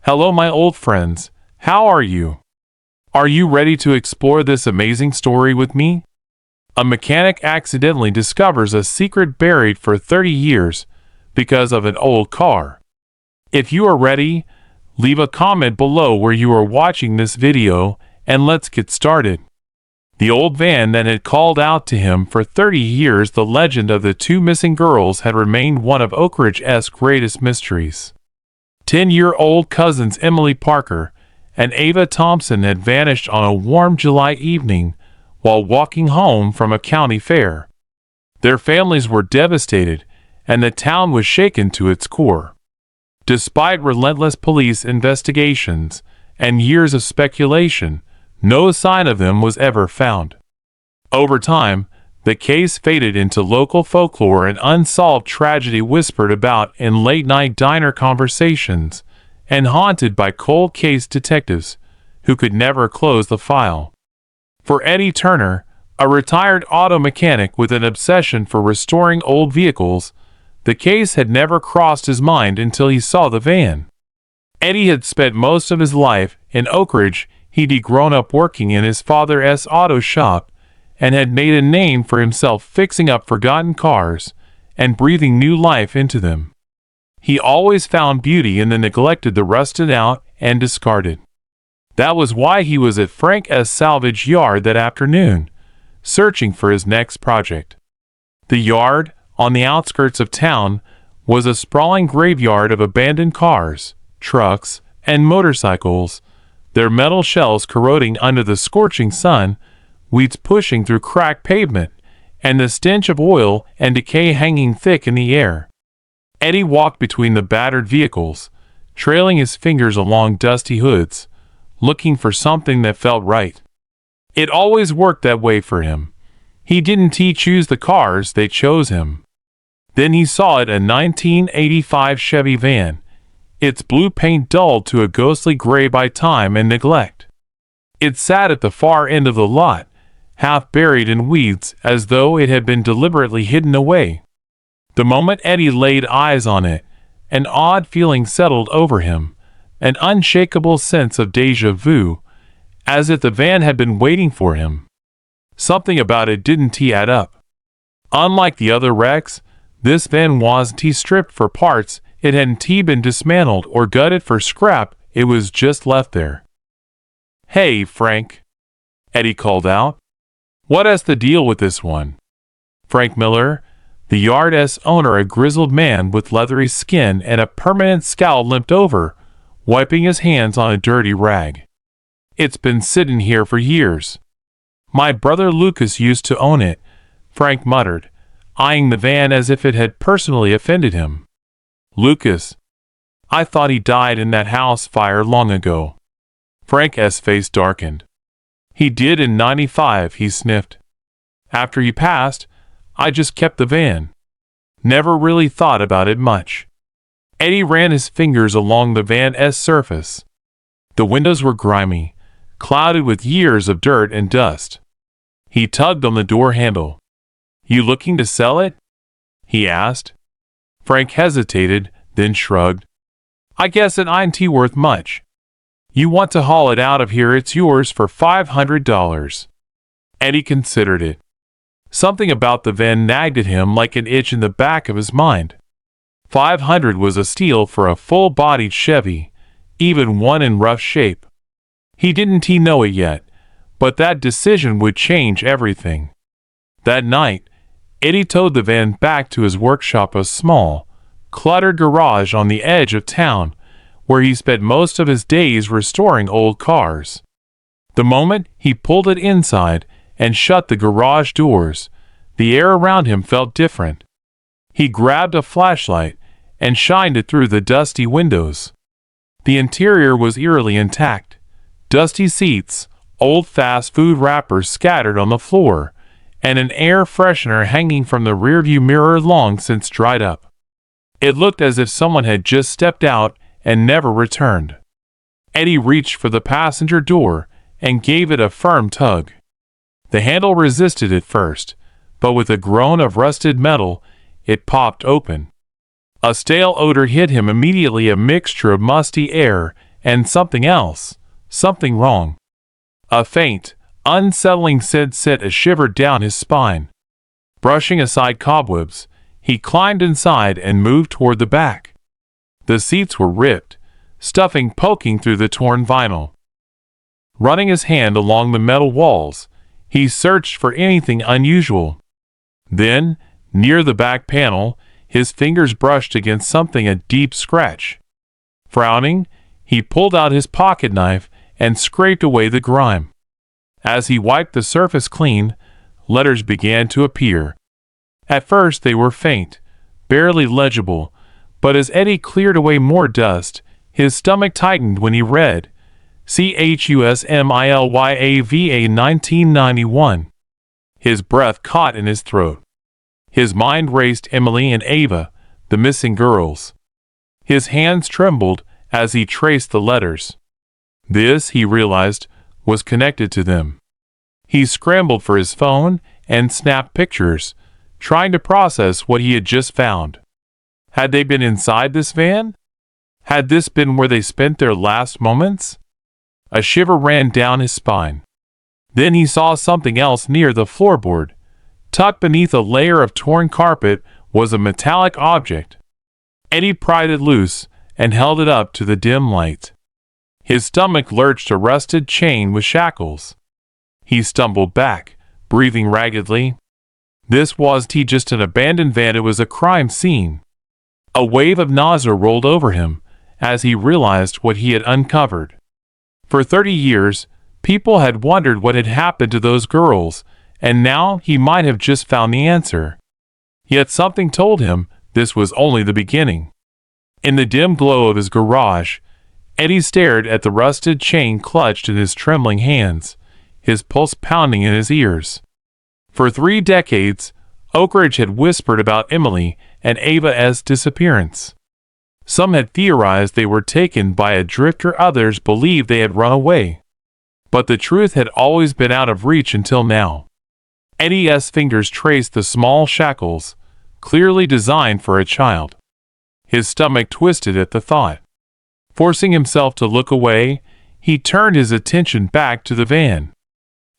Hello, my old friends. How are you? Are you ready to explore this amazing story with me? A mechanic accidentally discovers a secret buried for 30 years because of an old car. If you are ready, leave a comment below where you are watching this video and let's get started. The old van that had called out to him for 30 years, the legend of the two missing girls had remained one of Oak Ridge's greatest mysteries. 10-year-old cousins Emily Parker and Ava Thompson had vanished on a warm July evening while walking home from a county fair. Their families were devastated, and the town was shaken to its core. Despite relentless police investigations and years of speculation, no sign of them was ever found. Over time, the case faded into local folklore and unsolved tragedy whispered about in late-night diner conversations and haunted by cold case detectives who could never close the file. For Eddie Turner, a retired auto mechanic with an obsession for restoring old vehicles, the case had never crossed his mind until he saw the van. Eddie had spent most of his life in Oak Ridge. He'd grown up working in his father's auto shop and had made a name for himself fixing up forgotten cars and breathing new life into them. He always found beauty in the neglected, the rusted out, and discarded. That was why he was at Frank's salvage yard that afternoon, searching for his next project. The yard, on the outskirts of town, was a sprawling graveyard of abandoned cars, trucks, and motorcycles, their metal shells corroding under the scorching sun, weeds pushing through cracked pavement, and the stench of oil and decay hanging thick in the air. Eddie walked between the battered vehicles, trailing his fingers along dusty hoods, looking for something that felt right. It always worked that way for him. He didn't choose the cars, they chose him. Then he saw it, a 1985 Chevy van, its blue paint dulled to a ghostly gray by time and neglect. It sat at the far end of the lot, half buried in weeds, as though it had been deliberately hidden away. The moment Eddie laid eyes on it, an odd feeling settled over him, an unshakable sense of déjà vu, as if the van had been waiting for him. Something about it didn't add up. Unlike the other wrecks, this van wasn't stripped for parts, it hadn't been dismantled or gutted for scrap, it was just left there. "Hey, Frank," Eddie called out. "What's the deal with this one?" Frank Miller, the yard's owner, a grizzled man with leathery skin and a permanent scowl, limped over, wiping his hands on a dirty rag. "It's been sitting here for years. My brother Lucas used to own it," Frank muttered, eyeing the van as if it had personally offended him. "Lucas? I thought he died in that house fire long ago." Frank's face darkened. "He did in '95, he sniffed. "After he passed, I just kept the van. Never really thought about it much." Eddie ran his fingers along the van's surface. The windows were grimy, clouded with years of dirt and dust. He tugged on the door handle. "You looking to sell it?" he asked. Frank hesitated, then shrugged. "I guess it ain't worth much. You want to haul it out of here, it's yours for $500. Eddie considered it. Something about the van nagged at him like an itch in the back of his mind. $500 was a steal for a full-bodied Chevy, even one in rough shape. He didn't know it yet, but that decision would change everything. That night, Eddie towed the van back to his workshop, a small, cluttered garage on the edge of town, where he spent most of his days restoring old cars. The moment he pulled it inside and shut the garage doors, the air around him felt different. He grabbed a flashlight and shined it through the dusty windows. The interior was eerily intact. Dusty seats, old fast food wrappers scattered on the floor, and an air freshener hanging from the rearview mirror long since dried up. It looked as if someone had just stepped out and never returned. Eddie reached for the passenger door and gave it a firm tug. The handle resisted at first, but with a groan of rusted metal, it popped open. A stale odor hit him immediately, a mixture of musty air and something else, something wrong. A faint, unsettling scent sent a shiver down his spine. Brushing aside cobwebs, he climbed inside and moved toward the back. The seats were ripped, stuffing poking through the torn vinyl. Running his hand along the metal walls, he searched for anything unusual. Then, near the back panel, his fingers brushed against something a deep scratch. Frowning, he pulled out his pocket knife and scraped away the grime. As he wiped the surface clean, letters began to appear. At first they were faint, barely legible, but as Eddie cleared away more dust, his stomach tightened when he read, CHUSMILYAVA 1991. His breath caught in his throat. His mind raced Emily and Ava, the missing girls. His hands trembled as he traced the letters. This, he realized, was connected to them. He scrambled for his phone and snapped pictures, trying to process what he had just found. Had they been inside this van? Had this been where they spent their last moments? A shiver ran down his spine. Then he saw something else near the floorboard. Tucked beneath a layer of torn carpet was a metallic object. Eddie pried it loose and held it up to the dim light. His stomach lurched a rusted chain with shackles. He stumbled back, breathing raggedly. This wasn't just an abandoned van, it was a crime scene. A wave of nausea rolled over him as he realized what he had uncovered. For 30 years, people had wondered what had happened to those girls, and now he might have just found the answer. Yet something told him this was only the beginning. In the dim glow of his garage, Eddie stared at the rusted chain clutched in his trembling hands, his pulse pounding in his ears. For 3 decades, Oak Ridge had whispered about Emily and Ava's disappearance. Some had theorized they were taken by a drifter, others believed they had run away. But the truth had always been out of reach until now. Eddie's fingers traced the small shackles, clearly designed for a child. His stomach twisted at the thought. Forcing himself to look away, he turned his attention back to the van.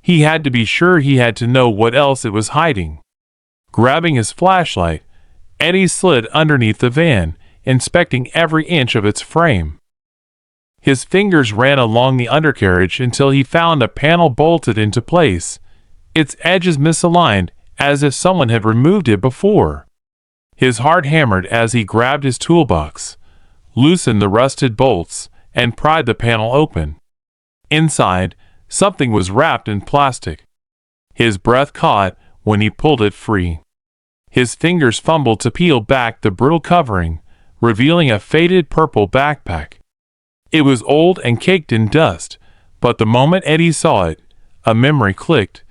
He had to be sure, he had to know what else it was hiding. Grabbing his flashlight, Eddie slid underneath the van, inspecting every inch of its frame. His fingers ran along the undercarriage until he found a panel bolted into place, its edges misaligned as if someone had removed it before. His heart hammered as he grabbed his toolbox, loosened the rusted bolts, and pried the panel open. Inside, something was wrapped in plastic. His breath caught when he pulled it free. His fingers fumbled to peel back the brittle covering, revealing a faded purple backpack. It was old and caked in dust, but the moment Eddie saw it, a memory clicked.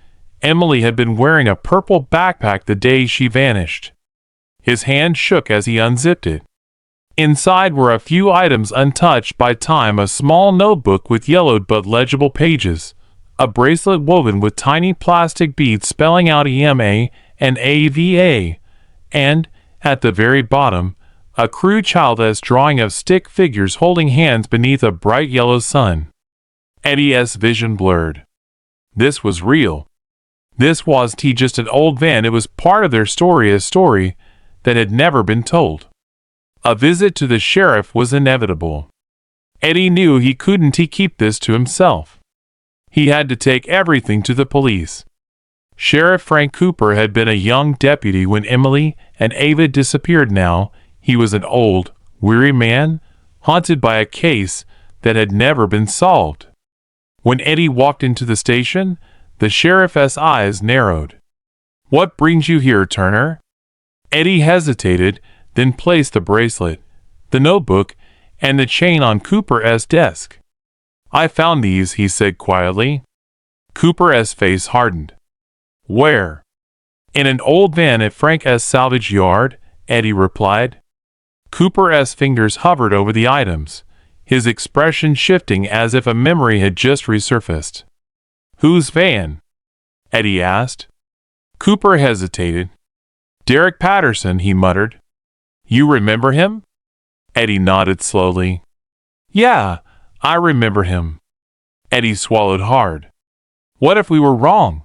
Emily had been wearing a purple backpack the day she vanished. His hand shook as he unzipped it. Inside were a few items untouched by time: a small notebook with yellowed but legible pages, a bracelet woven with tiny plastic beads spelling out EMA and AVA, and, at the very bottom, a crude child's drawing of stick figures holding hands beneath a bright yellow sun. Eddie's vision blurred. This was real. This wasn't just an old van, it was part of their story, a story that had never been told. A visit to the sheriff was inevitable. Eddie knew he couldn't keep this to himself. He had to take everything to the police. Sheriff Frank Cooper had been a young deputy when Emily and Ava disappeared. Now, he was an old, weary man, haunted by a case that had never been solved. When Eddie walked into the station, the sheriff's eyes narrowed. "What brings you here, Turner?" Eddie hesitated, then placed the bracelet, the notebook, and the chain on Cooper's desk. "I found these," he said quietly. Cooper's face hardened. "Where?" "In an old van at Frank's salvage yard," Eddie replied. Cooper's fingers hovered over the items, his expression shifting as if a memory had just resurfaced. "Whose van?" Eddie asked. Cooper hesitated. "Derek Patterson," he muttered. "You remember him?" Eddie nodded slowly. "Yeah, I remember him. Eddie swallowed hard. What if we were wrong?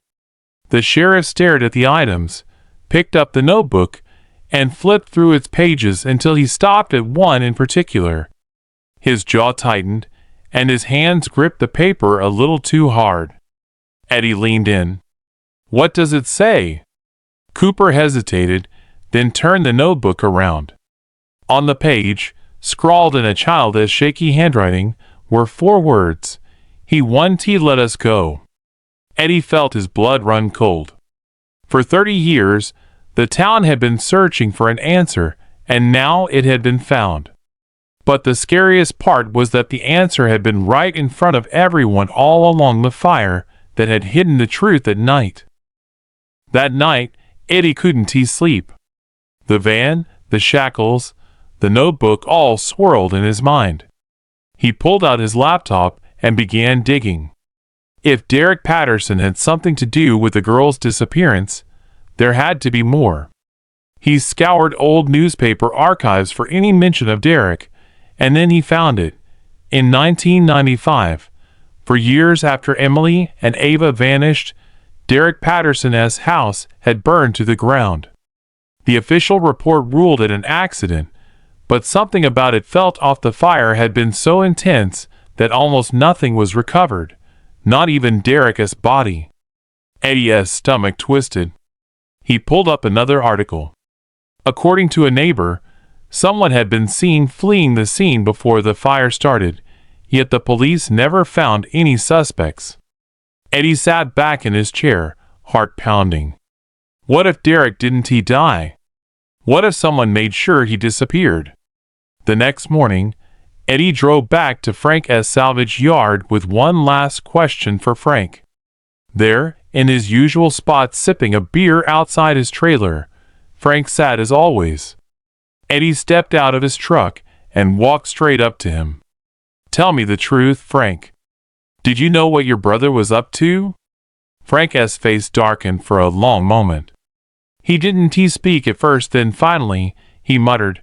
The sheriff stared at the items, picked up the notebook, and flipped through its pages until he stopped at one in particular. His jaw tightened, and his hands gripped the paper a little too hard. Eddie leaned in. What does it say? Cooper hesitated, then turned the notebook around. On the page, scrawled in a childish, shaky handwriting, were 4 words. He won't let us go. Eddie felt his blood run cold. For 30 years, the town had been searching for an answer, and now it had been found. But the scariest part was that the answer had been right in front of everyone all along the fire that had hidden the truth at night. That night, Eddie couldn't sleep. The van, the shackles, the notebook all swirled in his mind. He pulled out his laptop and began digging. If Derek Patterson had something to do with the girl's disappearance, there had to be more. He scoured old newspaper archives for any mention of Derek, and then he found it. In 1995, for years after Emily and Ava vanished, Derek Patterson's house had burned to the ground. The official report ruled it an accident, but something about it felt off. The fire had been so intense that almost nothing was recovered, not even Derek's body. Eddie's stomach twisted. He pulled up another article. According to a neighbor, someone had been seen fleeing the scene before the fire started, yet the police never found any suspects. Eddie sat back in his chair, heart pounding. What if Derek didn't die? What if someone made sure he disappeared? The next morning, Eddie drove back to Frank's salvage yard with one last question for Frank. There, in his usual spot sipping a beer outside his trailer, Frank sat as always. Eddie stepped out of his truck and walked straight up to him. Tell me the truth, Frank. Did you know what your brother was up to? Frank's face darkened for a long moment. He didn't speak at first, then finally, he muttered,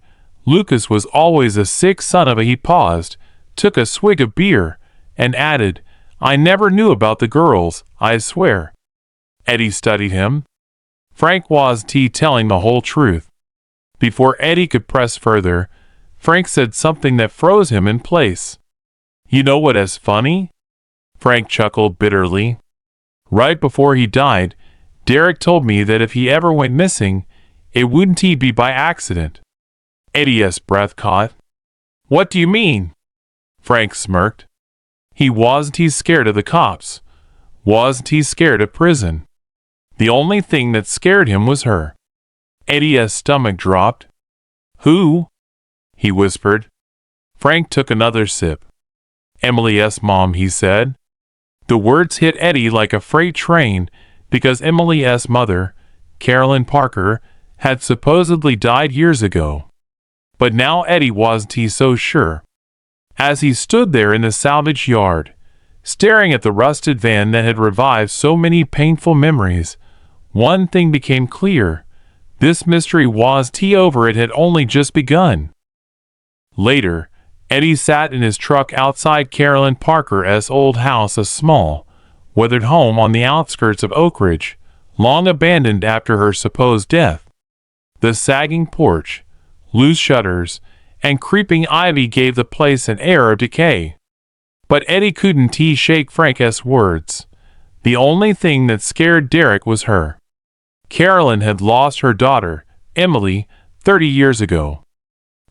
Lucas was always a sick son of a. He paused, took a swig of beer, and added, I never knew about the girls, I swear. Eddie studied him. Frank was telling the whole truth. Before Eddie could press further, Frank said something that froze him in place. You know what is funny? Frank chuckled bitterly. Right before he died, Derek told me that if he ever went missing, it wouldn't be by accident. Eddie's breath caught. What do you mean? Frank smirked. He wasn't scared of the cops. Wasn't scared of prison. The only thing that scared him was her. Eddie's stomach dropped. Who? He whispered. Frank took another sip. Emily's mom, he said. The words hit Eddie like a freight train because Emily's mother, Carolyn Parker, had supposedly died years ago. But now Eddie wasn't so sure. As he stood there in the salvage yard, staring at the rusted van that had revived so many painful memories, one thing became clear. This mystery was over. It had only just begun. Later, Eddie sat in his truck outside Carolyn Parker's old house, a small, weathered home on the outskirts of Oak Ridge, long abandoned after her supposed death. The sagging porch, loose shutters, and creeping ivy gave the place an air of decay. But Eddie couldn't shake Frank's words. The only thing that scared Derek was her. Carolyn had lost her daughter, Emily, 30 years ago.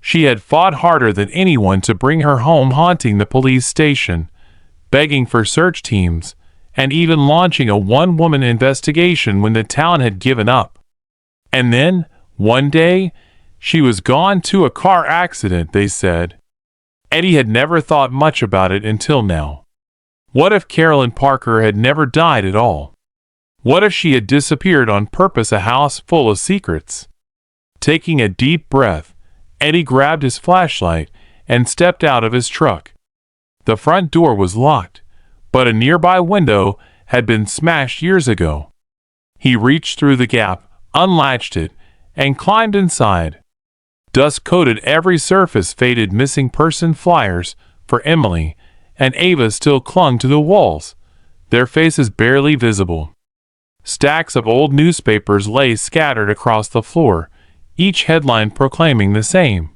She had fought harder than anyone to bring her home, haunting the police station, begging for search teams, and even launching a one-woman investigation when the town had given up. And then, one day, she was gone to a car accident, they said. Eddie had never thought much about it until now. What if Carolyn Parker had never died at all? What if she had disappeared on purpose, a house full of secrets? Taking a deep breath, Eddie grabbed his flashlight and stepped out of his truck. The front door was locked, but a nearby window had been smashed years ago. He reached through the gap, unlatched it, and climbed inside. Dust coated every surface, faded missing person flyers for Emily, and Ava still clung to the walls, their faces barely visible. Stacks of old newspapers lay scattered across the floor, each headline proclaiming the same: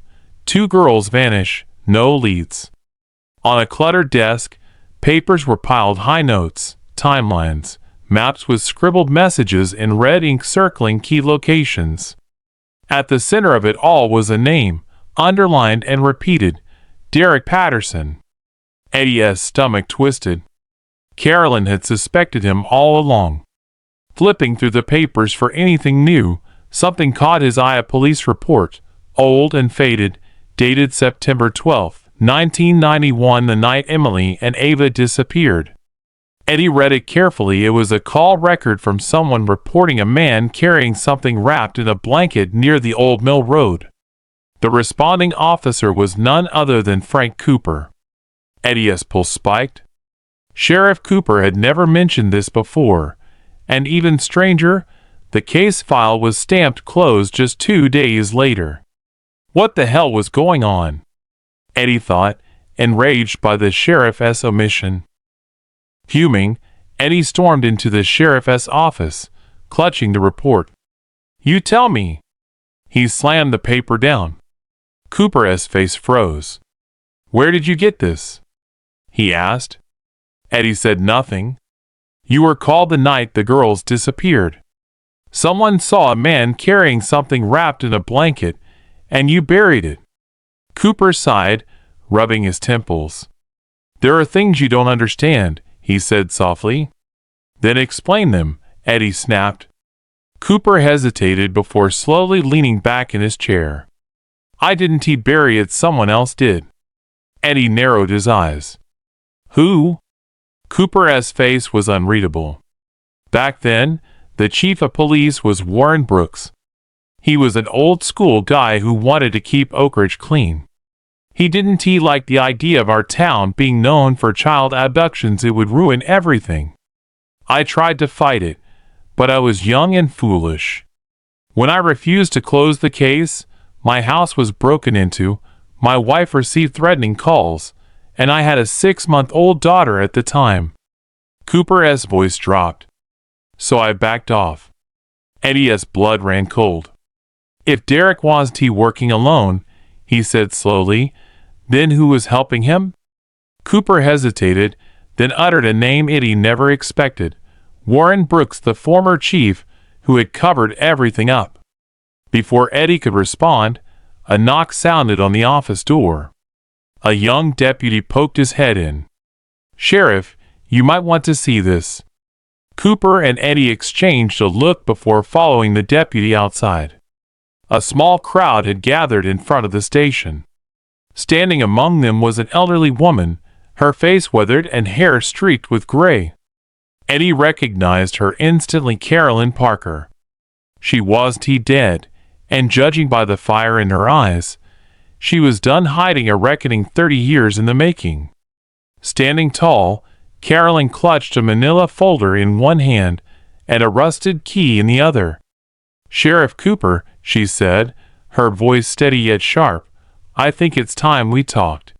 2 girls vanish, no leads. On a cluttered desk, papers were piled high: notes, timelines, maps with scribbled messages in red ink circling key locations. At the center of it all was a name, underlined and repeated: Derek Patterson. Eddie's stomach twisted. Carolyn had suspected him all along. Flipping through the papers for anything new, something caught his eye: a police report, old and faded, dated September 12, 1991, the night Emily and Ava disappeared. Eddie read it carefully. It was a call record from someone reporting a man carrying something wrapped in a blanket near the Old Mill Road. The responding officer was none other than Frank Cooper. Eddie's pulse spiked. Sheriff Cooper had never mentioned this before, and even stranger, the case file was stamped closed just 2 days later. What the hell was going on? Eddie thought, enraged by the sheriff's omission. Fuming, Eddie stormed into the sheriff's office, clutching the report. "You tell me." He slammed the paper down. Cooper's face froze. "Where did you get this?" he asked. Eddie said nothing. "You were called the night the girls disappeared. Someone saw a man carrying something wrapped in a blanket, and you buried it." Cooper sighed, rubbing his temples. "There are things you don't understand," he said softly. "Then explain them," Eddie snapped. Cooper hesitated before slowly leaning back in his chair. "I didn't bury it, someone else did." Eddie narrowed his eyes. "Who?" Cooper's face was unreadable. Back then, the chief of police was Warren Brooks. He was an old-school guy who wanted to keep Oak Ridge clean. He didn't like the idea of our town being known for child abductions. It would ruin everything. I tried to fight it, but I was young and foolish. When I refused to close the case, my house was broken into, my wife received threatening calls, and I had a 6-month-old daughter at the time. Cooper's voice dropped. So I backed off. Eddie's blood ran cold. "If Derek wasn't working alone," he said slowly, "then who was helping him?" Cooper hesitated, then uttered a name Eddie never expected: Warren Brooks, the former chief who had covered everything up. Before Eddie could respond, a knock sounded on the office door. A young deputy poked his head in. "Sheriff, you might want to see this." Cooper and Eddie exchanged a look before following the deputy outside. A small crowd had gathered in front of the station. Standing among them was an elderly woman, her face weathered and hair streaked with gray. Eddie recognized her instantly: Carolyn Parker. She wasn't dead, and judging by the fire in her eyes, she was done hiding a reckoning 30 years in the making. Standing tall, Carolyn clutched a manila folder in one hand and a rusted key in the other. "Sheriff Cooper," she said, her voice steady yet sharp, "I think it's time we talked."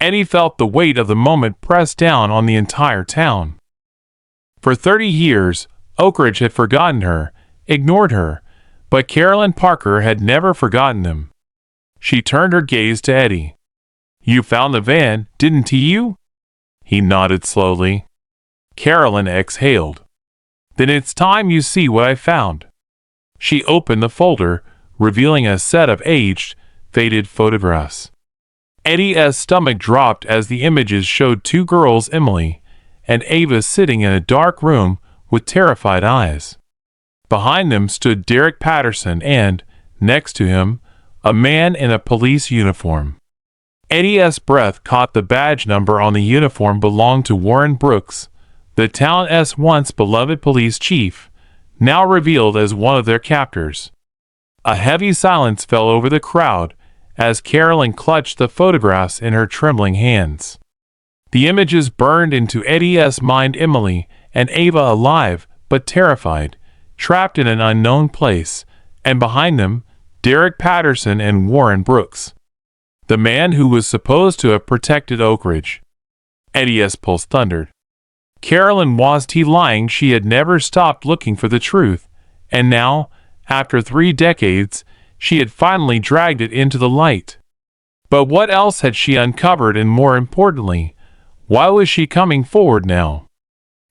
Eddie felt the weight of the moment press down on the entire town. For 30 years, Oak Ridge had forgotten her, ignored her, but Carolyn Parker had never forgotten them. She turned her gaze to Eddie. "You found the van, didn't you?" He nodded slowly. Carolyn exhaled. "Then it's time you see what I found." She opened the folder, revealing a set of aged, faded photographs. Eddie's stomach dropped as the images showed 2 girls, Emily and Ava, sitting in a dark room with terrified eyes. Behind them stood Derek Patterson and, next to him, a man in a police uniform. Eddie's breath caught: the badge number on the uniform belonged to Warren Brooks, the town's once beloved police chief, now revealed as one of their captors. A heavy silence fell over the crowd as Carolyn clutched the photographs in her trembling hands. The images burned into Eddie's mind: Emily and Ava alive but terrified, trapped in an unknown place, and behind them, Derek Patterson and Warren Brooks, the man who was supposed to have protected Oak Ridge. Eddie's pulse thundered. Carolyn was lying. She had never stopped looking for the truth, and now, after 3 decades, she had finally dragged it into the light. But what else had she uncovered, and more importantly, why was she coming forward now?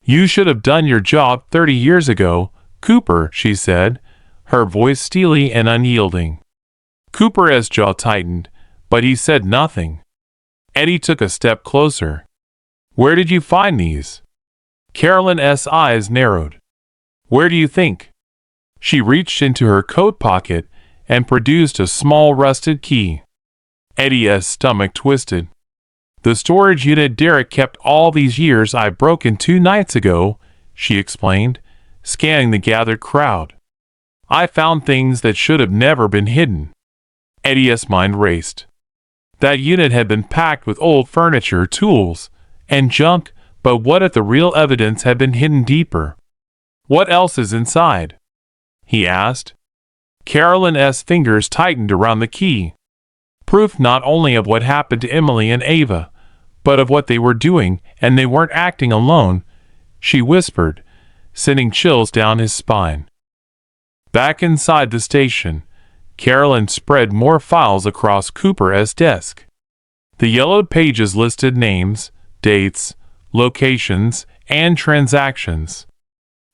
"You should have done your job 30 years ago, Cooper," she said, her voice steely and unyielding. Cooper's jaw tightened, but he said nothing. Eddie took a step closer. "Where did you find these?" Carolyn's eyes narrowed. "Where do you think?" She reached into her coat pocket and produced a small rusted key. Eddie's stomach twisted. "The storage unit Derek kept all these years I broke in 2 nights ago," she explained, scanning the gathered crowd. "I found things that should have never been hidden." Eddie's mind raced. That unit had been packed with old furniture, tools, and junk, but what if the real evidence had been hidden deeper? "What else is inside?" he asked. Carolyn's fingers tightened around the key. Proof not only of what happened to Emily and Ava, but of what they were doing, and they weren't acting alone, she whispered, sending chills down his spine. Back inside the station, Carolyn spread more files across Cooper's desk. The yellowed pages listed names, dates, locations, and transactions.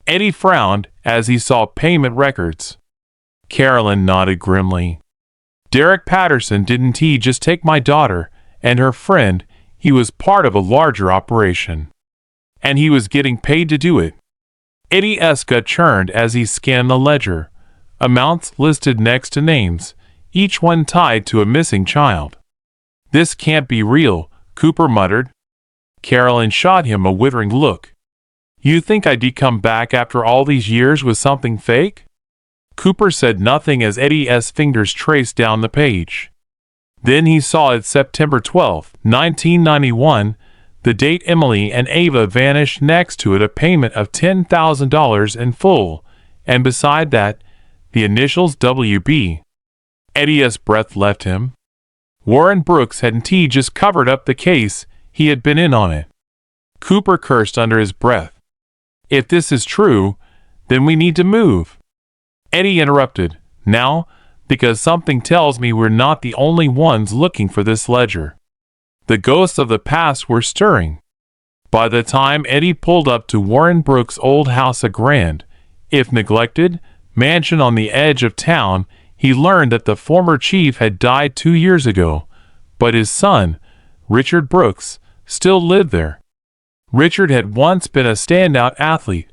Eddie frowned as he saw payment records. Carolyn nodded grimly. "Derek Patterson didn't he just take my daughter and her friend? He was part of a larger operation. And he was getting paid to do it." Eddie's gut churned as he scanned the ledger. Amounts listed next to names, each one tied to a missing child. "This can't be real," Cooper muttered. Carolyn shot him a withering look. "You think I'd come back after all these years with something fake?" Cooper said nothing as Eddie's fingers traced down the page. Then he saw it: September 12, 1991, the date Emily and Ava vanished. Next to it, a payment of $10,000 in full, and beside that, the initials WB. Eddie's breath left him. Warren Brooks hadn't he just covered up the case? He had been in on it. Cooper cursed under his breath. "If this is true, then we need to move." Eddie interrupted. "Now, because something tells me we're not the only ones looking for this ledger." The ghosts of the past were stirring. By the time Eddie pulled up to Warren Brooks' old house, a grand, if neglected, mansion on the edge of town, he learned that the former chief had died 2 years ago, but his son, Richard Brooks, still lived there. Richard had once been a standout athlete,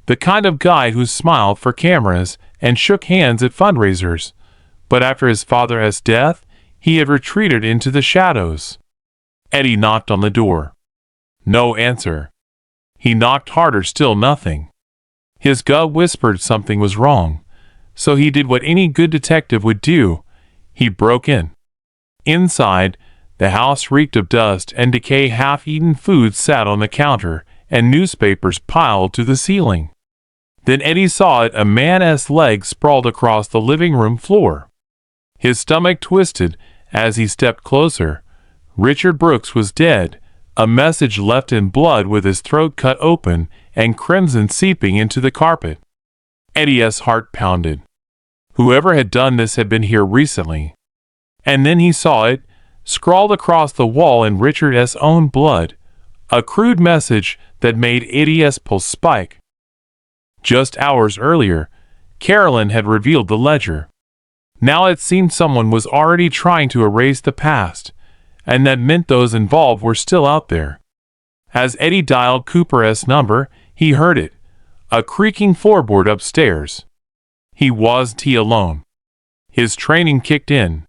the kind of guy who smiled for cameras and shook hands at fundraisers, but after his father's death, he had retreated into the shadows. Eddie knocked on the door. No answer. He knocked harder, still nothing. His gut whispered something was wrong, so he did what any good detective would do. He broke in. Inside, the house reeked of dust and decay. Half-eaten food sat on the counter, and newspapers piled to the ceiling. Then Eddie saw it: a man's legs sprawled across the living room floor. His stomach twisted as he stepped closer. Richard Brooks was dead, a message left in blood, with his throat cut open and crimson seeping into the carpet. Eddie's heart pounded. Whoever had done this had been here recently. And then he saw it, scrawled across the wall in Richard's own blood, a crude message that made Eddie's pulse spike. Just hours earlier, Carolyn had revealed the ledger. Now it seemed someone was already trying to erase the past, and that meant those involved were still out there. As Eddie dialed Cooper's number, he heard it, a creaking floorboard upstairs. He wasn't alone. His training kicked in.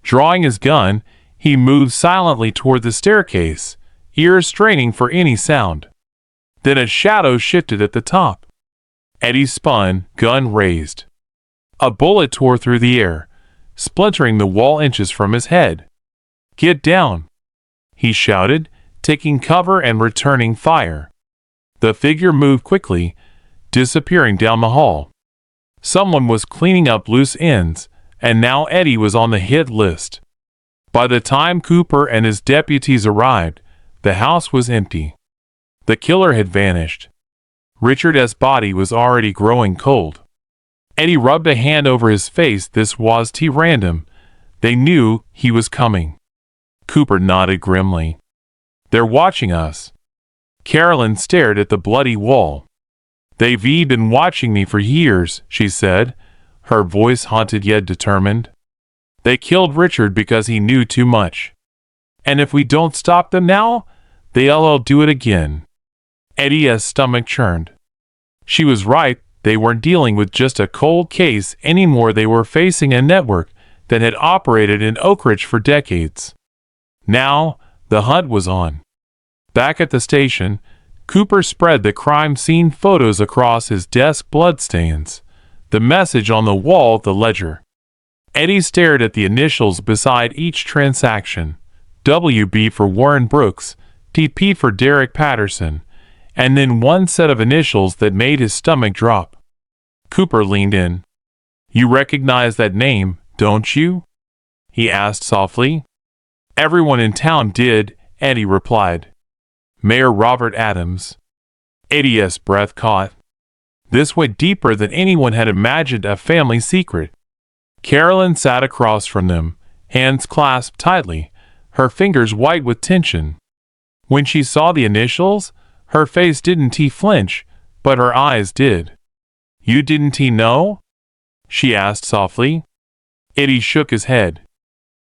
Drawing his gun, he moved silently toward the staircase, ears straining for any sound. Then a shadow shifted at the top. Eddie spun, gun raised. A bullet tore through the air, splintering the wall inches from his head. "Get down!" he shouted, taking cover and returning fire. The figure moved quickly, disappearing down the hall. Someone was cleaning up loose ends, and now Eddie was on the hit list. By the time Cooper and his deputies arrived, The house was empty. The killer had vanished. Richard's body was already growing cold. Eddie rubbed a hand over his face. This was too random. They knew he was coming. Cooper nodded grimly. They're watching us. Carolyn stared at the bloody wall. They've been watching me for years, she said, her voice haunted yet determined. They killed Richard because he knew too much. And if we don't stop them now, they'll do it again. Eddie's stomach churned. She was right. They weren't dealing with just a cold case anymore. They were facing a network that had operated in Oak Ridge for decades. Now, the hunt was on. Back at the station, Cooper spread the crime scene photos across his desk. Bloodstains. The message on the wall. The ledger. Eddie stared at the initials beside each transaction. WB for Warren Brooks, TP for Derek Patterson, and then one set of initials that made his stomach drop. Cooper leaned in. You recognize that name, don't you? He asked softly. Everyone in town did, Eddie replied. Mayor Robert Adams. Eddie's breath caught. This went deeper than anyone had imagined. A family secret. Carolyn sat across from them, hands clasped tightly, her fingers white with tension. When she saw the initials, her face didn't flinch, but her eyes did. You didn't know? She asked softly. Eddie shook his head.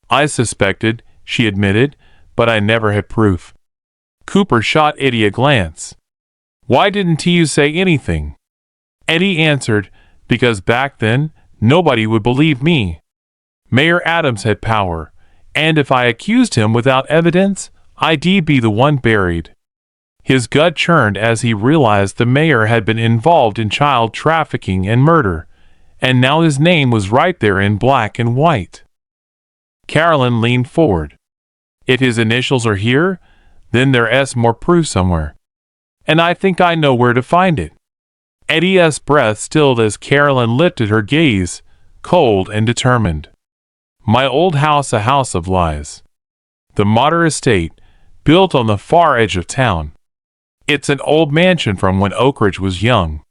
I suspected, she admitted, but I never had proof. Cooper shot Eddie a glance. Why didn't you say anything? Eddie answered, because back then, nobody would believe me. Mayor Adams had power, and if I accused him without evidence, I'd be the one buried. His gut churned as he realized the mayor had been involved in child trafficking and murder, and now his name was right there in black and white. Carolyn leaned forward. If his initials are here, then there's more proof somewhere. And I think I know where to find it. Eddie's breath stilled as Carolyn lifted her gaze, cold and determined. My old house, a house of lies. The Motter estate, built on the far edge of town. It's an old mansion from when Oak Ridge was young.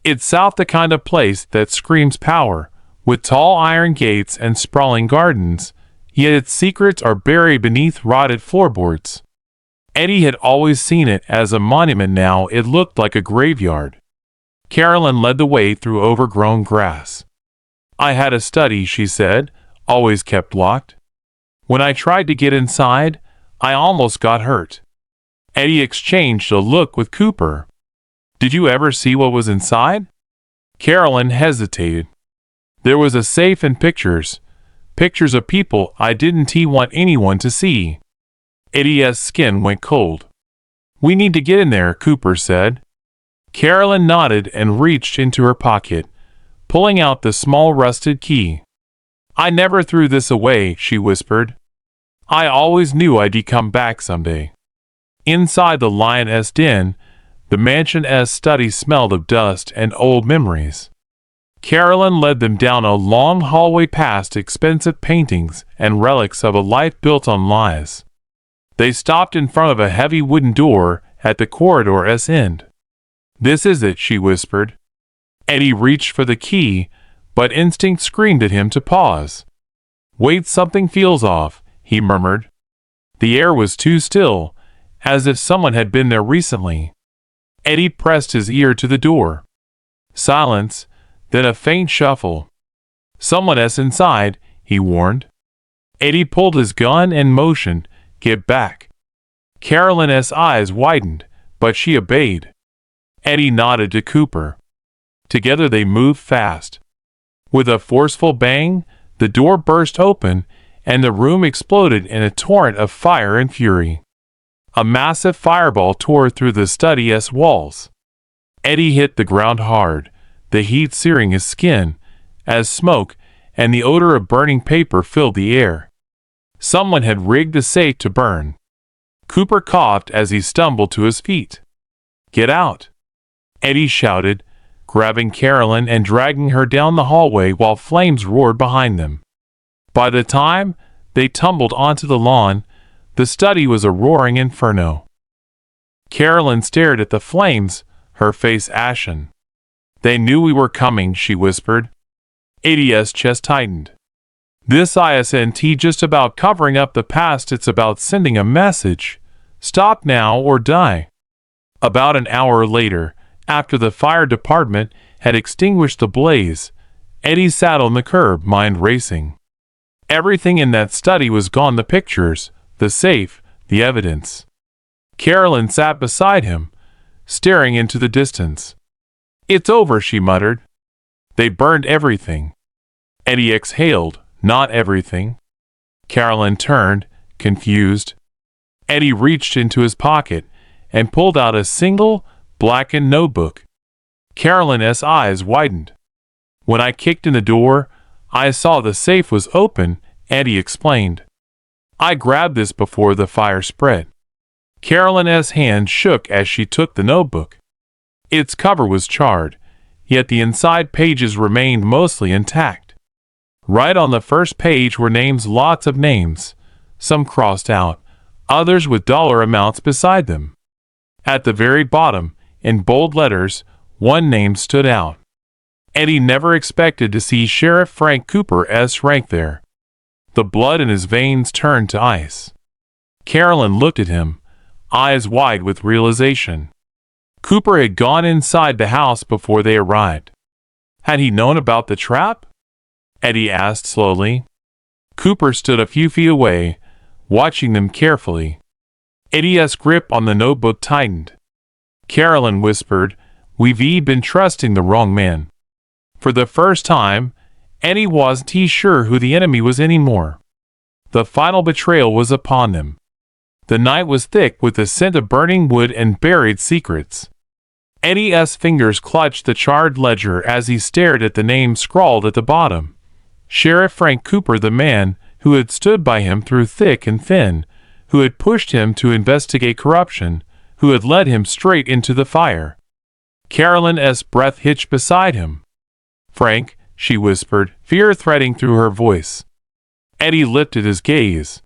It's south, the kind of place that screams power, with tall iron gates and sprawling gardens, yet its secrets are buried beneath rotted floorboards. Eddie had always seen it as a monument. Now it looked like a graveyard. Carolyn led the way through overgrown grass. I had a study, she said, always kept locked. When I tried to get inside, I almost got hurt. Eddie exchanged a look with Cooper. Did you ever see what was inside? Carolyn hesitated. There was a safe and pictures of people I didn't want anyone to see. Eddie's skin went cold. We need to get in there, Cooper said. Carolyn nodded and reached into her pocket, pulling out the small rusted key. I never threw this away, she whispered. I always knew I'd come back someday. Inside the lion's den, the mansion's study smelled of dust and old memories. Carolyn led them down a long hallway past expensive paintings and relics of a life built on lies. They stopped in front of a heavy wooden door at the corridor's end. This is it, she whispered. Eddie reached for the key, but instinct screamed at him to pause. Wait, something feels off, he murmured. The air was too still, as if someone had been there recently. Eddie pressed his ear to the door. Silence, then a faint shuffle. Someone's inside, he warned. Eddie pulled his gun and motioned, Get back. Carolyn's eyes widened, but she obeyed. Eddie nodded to Cooper. Together they moved fast. With a forceful bang, the door burst open, and the room exploded in a torrent of fire and fury. A massive fireball tore through the study's walls. Eddie hit the ground hard, the heat searing his skin, as smoke and the odor of burning paper filled the air. Someone had rigged the safe to burn. Cooper coughed as he stumbled to his feet. Get out! Eddie shouted, grabbing Carolyn and dragging her down the hallway while flames roared behind them. By the time they tumbled onto the lawn, The study was a roaring inferno. Carolyn stared at the flames, her face ashen. "They knew we were coming," she whispered. Eddie's chest tightened. "This isn't just about covering up the past, it's about sending a message. Stop now or die." About an hour later, after the fire department had extinguished the blaze, Eddie sat on the curb, mind racing. Everything in that study was gone: the pictures, the safe, the evidence. Carolyn sat beside him, staring into the distance. "It's over," she muttered. "They burned everything." Eddie exhaled. "Not everything." Carolyn turned, confused. Eddie reached into his pocket and pulled out a single, blackened notebook. Carolyn's eyes widened. "When I kicked in the door, I saw the safe was open," Eddie explained. "I grabbed this before the fire spread." Carolyn's hand shook as she took the notebook. Its cover was charred, yet the inside pages remained mostly intact. Right on the first page were names, lots of names, some crossed out, others with dollar amounts beside them. At the very bottom, in bold letters, one name stood out. Eddie never expected to see Sheriff Frank Cooper's rank there. The blood in his veins turned to ice. Carolyn looked at him, eyes wide with realization. Cooper had gone inside the house before they arrived. Had he known about the trap? Eddie asked slowly. Cooper stood a few feet away, watching them carefully. Eddie's grip on the notebook tightened. Carolyn whispered, "We've been trusting the wrong man." For the first time, Eddie wasn't sure who the enemy was anymore. The final betrayal was upon them. The night was thick with the scent of burning wood and buried secrets. Eddie's fingers clutched the charred ledger as he stared at the name scrawled at the bottom. Sheriff Frank Cooper, the man who had stood by him through thick and thin, who had pushed him to investigate corruption, who had led him straight into the fire. Carolyn's breath hitched beside him. "Frank," she whispered, fear threading through her voice. Eddie lifted his gaze.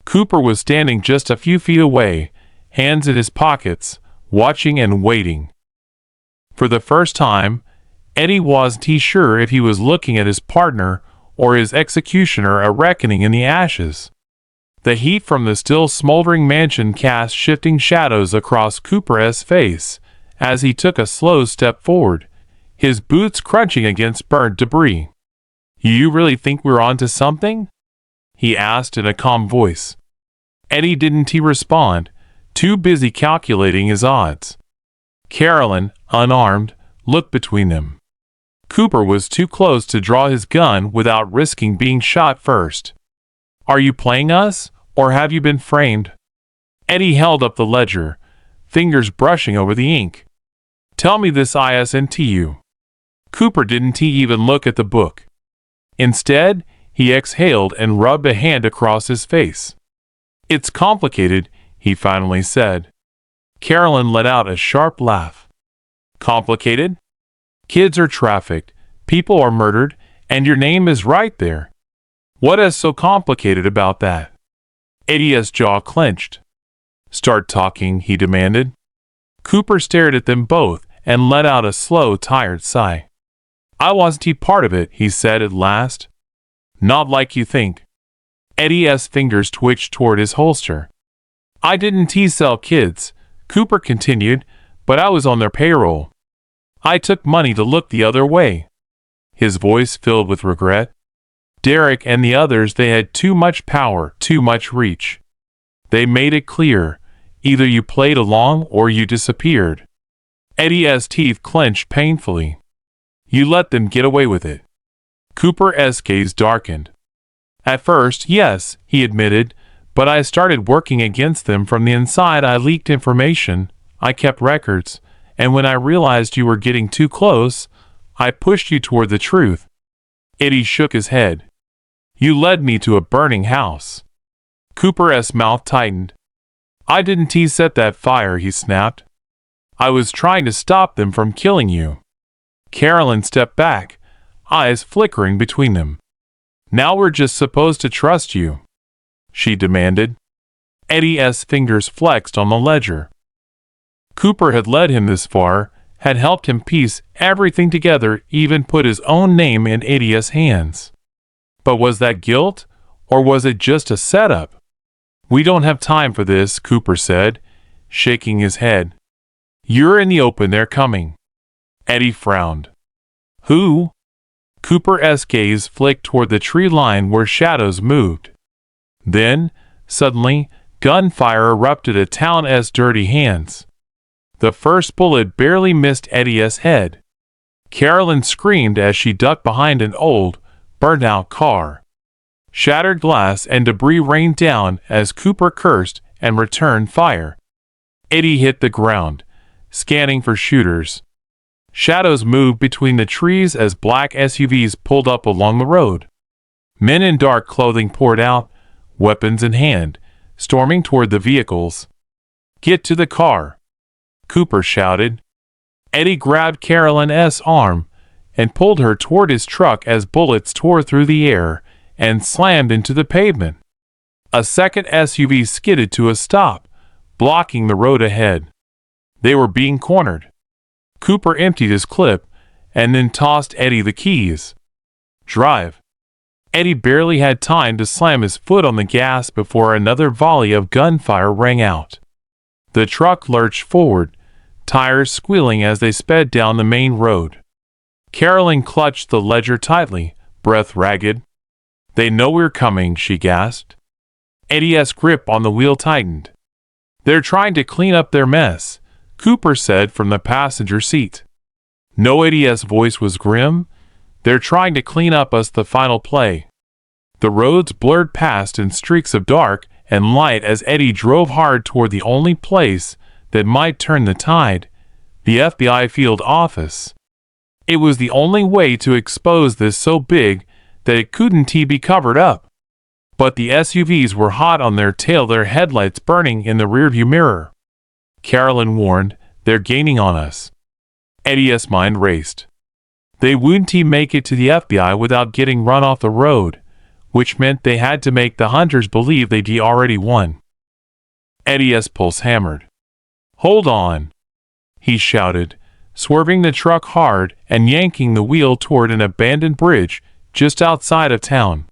Cooper was standing just a few feet away, hands in his pockets, watching and waiting. For the first time, Eddie wasn't sure if he was looking at his partner or his executioner, a reckoning in the ashes. The heat from the still smoldering mansion cast shifting shadows across Cooper's face as he took a slow step forward, his boots crunching against burnt debris. "You really think we're onto something?" he asked in a calm voice. Eddie didn't respond, too busy calculating his odds. Carolyn, unarmed, looked between them. Cooper was too close to draw his gun without risking being shot first. "Are you playing us, or have you been framed?" Eddie held up the ledger, fingers brushing over the ink. "Tell me this isn't you." Cooper didn't even look at the book. Instead, he exhaled and rubbed a hand across his face. "It's complicated," he finally said. Carolyn let out a sharp laugh. "Complicated? Kids are trafficked, people are murdered, and your name is right there. What is so complicated about that?" Eddie's jaw clenched. "Start talking," he demanded. Cooper stared at them both and let out a slow, tired sigh. "I wasn't part of it," he said at last. "Not like you think." Eddie's fingers twitched toward his holster. "I didn't sell kids," Cooper continued, "but I was on their payroll. I took money to look the other way." His voice filled with regret. "Derek and the others, they had too much power, too much reach. They made it clear, either you played along or you disappeared." Eddie's teeth clenched painfully. "You let them get away with it." Cooper's gaze darkened. "At first, yes," he admitted, "but I started working against them from the inside. I leaked information, I kept records, and when I realized you were getting too close, I pushed you toward the truth." Eddie shook his head. "You led me to a burning house." Cooper's mouth tightened. "I didn't set that fire," he snapped. "I was trying to stop them from killing you." Carolyn stepped back, eyes flickering between them. "Now we're just supposed to trust you?" she demanded. Eddie's fingers flexed on the ledger. Cooper had led him this far, had helped him piece everything together, even put his own name in Eddie's hands. But was that guilt, or was it just a setup? "We don't have time for this," Cooper said, shaking his head. "You're in the open, they're coming." Eddie frowned. "Who?" Cooper's gaze flicked toward the tree line where shadows moved. Then, suddenly, gunfire erupted at Talon's dirty hands. The first bullet barely missed Eddie's head. Carolyn screamed as she ducked behind an old, burnt-out car. Shattered glass and debris rained down as Cooper cursed and returned fire. Eddie hit the ground, scanning for shooters. Shadows moved between the trees as black SUVs pulled up along the road. Men in dark clothing poured out, weapons in hand, storming toward the vehicles. "Get to the car," Cooper shouted. Eddie grabbed Carolyn's arm and pulled her toward his truck as bullets tore through the air and slammed into the pavement. A second SUV skidded to a stop, blocking the road ahead. They were being cornered. Cooper emptied his clip and then tossed Eddie the keys. "Drive." Eddie barely had time to slam his foot on the gas before another volley of gunfire rang out. The truck lurched forward, tires squealing as they sped down the main road. Carolyn clutched the ledger tightly, breath ragged. "They know we're coming," she gasped. Eddie's grip on the wheel tightened. "They're trying to clean up their mess," Cooper said from the passenger seat. No, Eddie's voice was grim. "They're trying to clean up us the final play." The roads blurred past in streaks of dark and light as Eddie drove hard toward the only place that might turn the tide, the FBI field office. It was the only way to expose this so big that it couldn't be covered up. But the SUVs were hot on their tail, their headlights burning in the rearview mirror. Carolyn warned, "They're gaining on us." Eddie's mind raced. They wouldn't make it to the FBI without getting run off the road, which meant they had to make the hunters believe they'd already won. Eddie's pulse hammered. "Hold on," he shouted, swerving the truck hard and yanking the wheel toward an abandoned bridge just outside of town.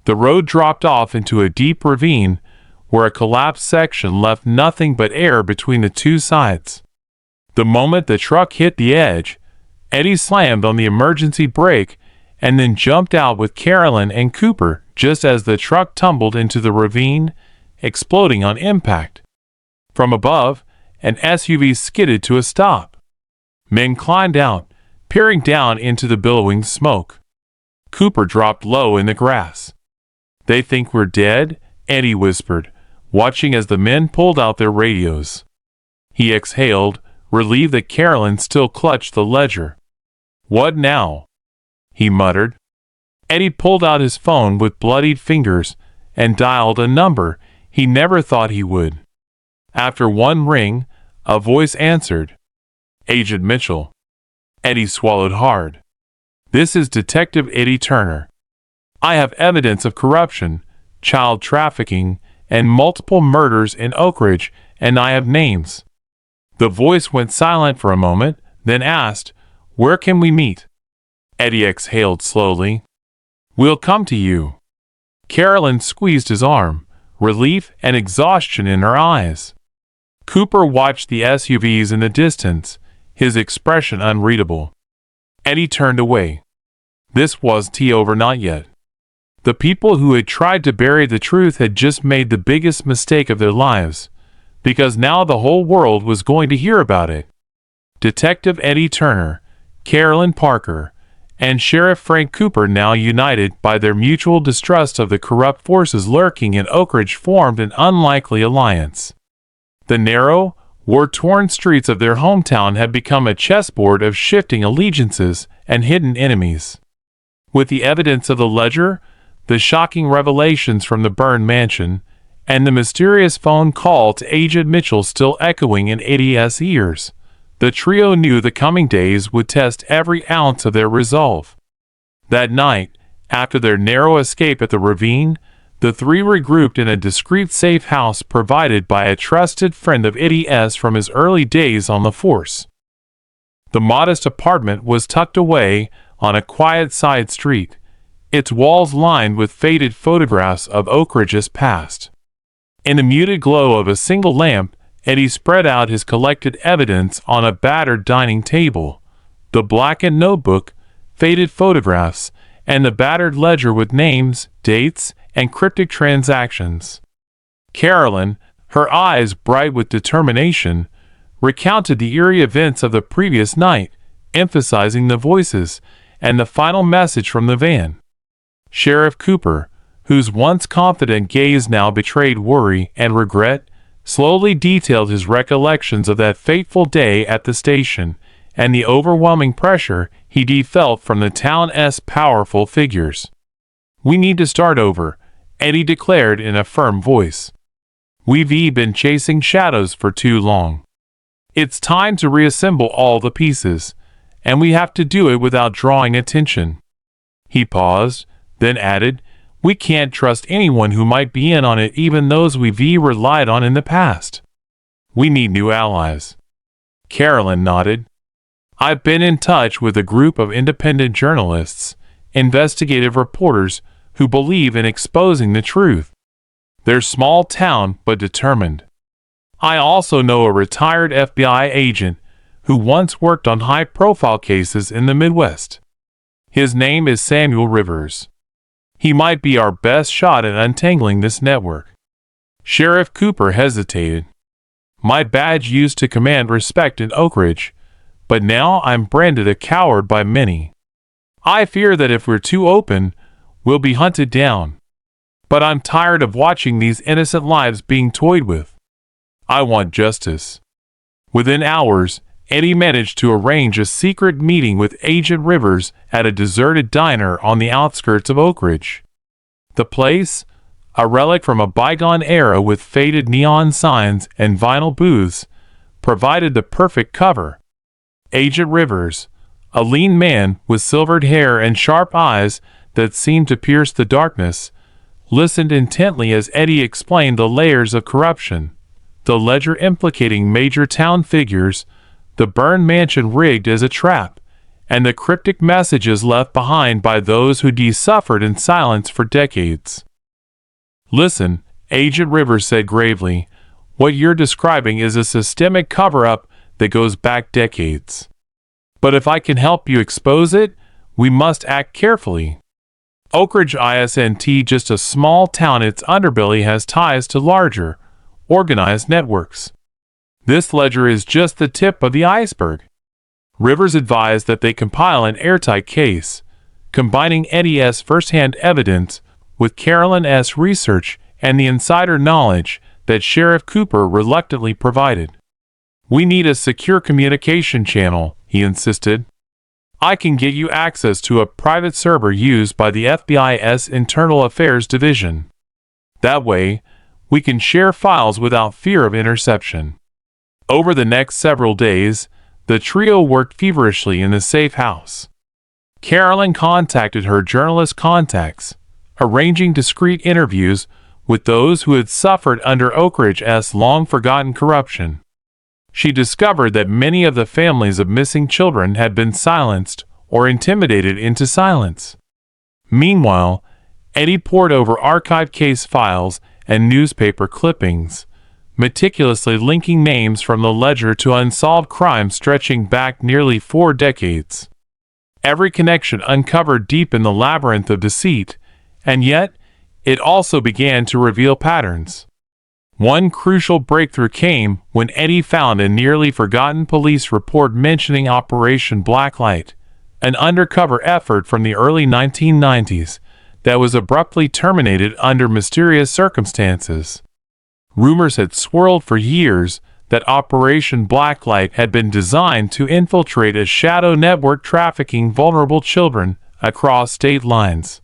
The road dropped off into a deep ravine where a collapsed section left nothing but air between the two sides. The moment the truck hit the edge, Eddie slammed on the emergency brake and then jumped out with Carolyn and Cooper just as the truck tumbled into the ravine, exploding on impact. From above, an SUV skidded to a stop. Men climbed out, peering down into the billowing smoke. Cooper dropped low in the grass. "They think we're dead," Eddie whispered, watching as the men pulled out their radios. He exhaled, relieved that Carolyn still clutched the ledger. "What now?" he muttered. Eddie pulled out his phone with bloodied fingers and dialed a number he never thought he would. After one ring, a voice answered. "Agent Mitchell." Eddie swallowed hard. "This is Detective Eddie Turner. I have evidence of corruption, child trafficking, and multiple murders in Oak Ridge, and I have names." The voice went silent for a moment, then asked, "Where can we meet?" Eddie exhaled slowly. "We'll come to you." Carolyn squeezed his arm, relief and exhaustion in her eyes. Cooper watched the SUVs in the distance, his expression unreadable. Eddie turned away. This wasn't over, not yet. The people who had tried to bury the truth had just made the biggest mistake of their lives, because now the whole world was going to hear about it. Detective Eddie Turner, Carolyn Parker, and Sheriff Frank Cooper, now united by their mutual distrust of the corrupt forces lurking in Oak Ridge, formed an unlikely alliance. The narrow, war-torn streets of their hometown had become a chessboard of shifting allegiances and hidden enemies. With the evidence of the ledger, the shocking revelations from the burned mansion, and the mysterious phone call to Agent Mitchell still echoing in Eddie's ears, the trio knew the coming days would test every ounce of their resolve. That night, after their narrow escape at the ravine, The three regrouped in a discreet safe house provided by a trusted friend of Eddie's from his early days on the force. The modest apartment was tucked away on a quiet side street, its walls lined with faded photographs of Oak Ridge's past. In the muted glow of a single lamp, Eddie spread out his collected evidence on a battered dining table: the blackened notebook, faded photographs, and the battered ledger with names, dates, and cryptic transactions. Carolyn, her eyes bright with determination, recounted the eerie events of the previous night, emphasizing the voices and the final message from the van. Sheriff Cooper, whose once confident gaze now betrayed worry and regret, slowly detailed his recollections of that fateful day at the station and the overwhelming pressure he felt from the town's powerful figures. "We need to start over," Eddie declared in a firm voice. "We've been chasing shadows for too long. It's time to reassemble all the pieces, and we have to do it without drawing attention." He paused, then added, "We can't trust anyone who might be in on it, even those we've relied on in the past. We need new allies." Carolyn nodded. "I've been in touch with a group of independent journalists, investigative reporters who believe in exposing the truth. They're small town but determined. I also know a retired FBI agent who once worked on high-profile cases in the Midwest. His name is Samuel Rivers. He might be our best shot at untangling this network." Sheriff Cooper hesitated. "My badge used to command respect in Oak Ridge, but now I'm branded a coward by many. I fear that if we're too open, we'll be hunted down. But I'm tired of watching these innocent lives being toyed with. I want justice." Within hours, Eddie managed to arrange a secret meeting with Agent Rivers at a deserted diner on the outskirts of Oak Ridge. The place, a relic from a bygone era with faded neon signs and vinyl booths, provided the perfect cover. Agent Rivers, a lean man with silvered hair and sharp eyes that seemed to pierce the darkness, listened intently as Eddie explained the layers of corruption: the ledger implicating major town figures, the burned mansion rigged as a trap, and the cryptic messages left behind by those who'd suffered in silence for decades. "Listen," Agent Rivers said gravely, "what you're describing is a systemic cover-up that goes back decades. But if I can help you expose it, we must act carefully. Oak Ridge isn't just a small town. Its underbelly has ties to larger, organized networks. This ledger is just the tip of the iceberg." Rivers advised that they compile an airtight case, combining Eddie's first-hand evidence with Carolyn's research and the insider knowledge that Sheriff Cooper reluctantly provided. "We need a secure communication channel," he insisted. "I can get you access to a private server used by the FBI's Internal Affairs Division. That way, we can share files without fear of interception." Over the next several days, the trio worked feverishly in the safe house. Carolyn contacted her journalist contacts, arranging discreet interviews with those who had suffered under Oak Ridge's long-forgotten corruption. She discovered that many of the families of missing children had been silenced or intimidated into silence. Meanwhile, Eddie pored over archived case files and newspaper clippings, meticulously linking names from the ledger to unsolved crimes stretching back nearly 4 decades. Every connection uncovered deep in the labyrinth of deceit, and yet it also began to reveal patterns. One crucial breakthrough came when Eddie found a nearly forgotten police report mentioning Operation Blacklight, an undercover effort from the early 1990s that was abruptly terminated under mysterious circumstances. Rumors had swirled for years that Operation Blacklight had been designed to infiltrate a shadow network trafficking vulnerable children across state lines.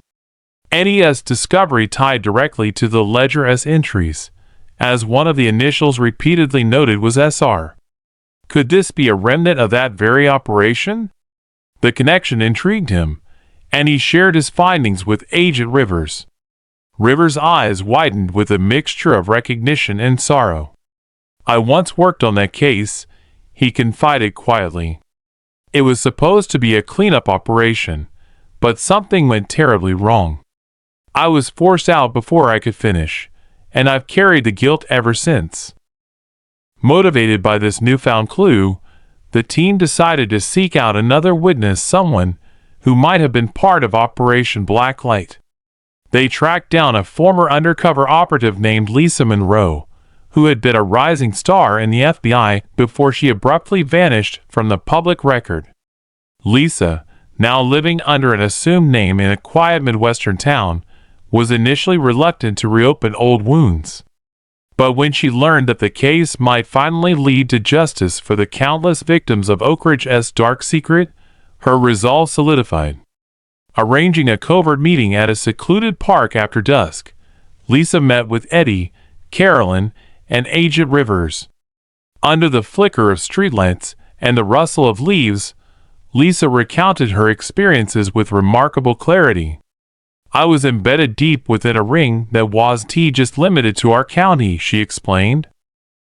Eddie's discovery tied directly to the ledger's entries, as one of the initials repeatedly noted was SR. Could this be a remnant of that very operation? The connection intrigued him, and he shared his findings with Agent Rivers. Rivers' eyes widened with a mixture of recognition and sorrow. "I once worked on that case," he confided quietly. "It was supposed to be a cleanup operation, but something went terribly wrong. I was forced out before I could finish, and I've carried the guilt ever since." Motivated by this newfound clue, the team decided to seek out another witness, someone who might have been part of Operation Blacklight. They tracked down a former undercover operative named Lisa Monroe, who had been a rising star in the FBI before she abruptly vanished from the public record. Lisa, now living under an assumed name in a quiet Midwestern town, was initially reluctant to reopen old wounds. But when she learned that the case might finally lead to justice for the countless victims of Oak Ridge's dark secret, her resolve solidified. Arranging a covert meeting at a secluded park after dusk, Lisa met with Eddie, Carolyn, and Agent Rivers. Under the flicker of streetlights and the rustle of leaves, Lisa recounted her experiences with remarkable clarity. "I was embedded deep within a ring that wasn't just limited to our county," she explained.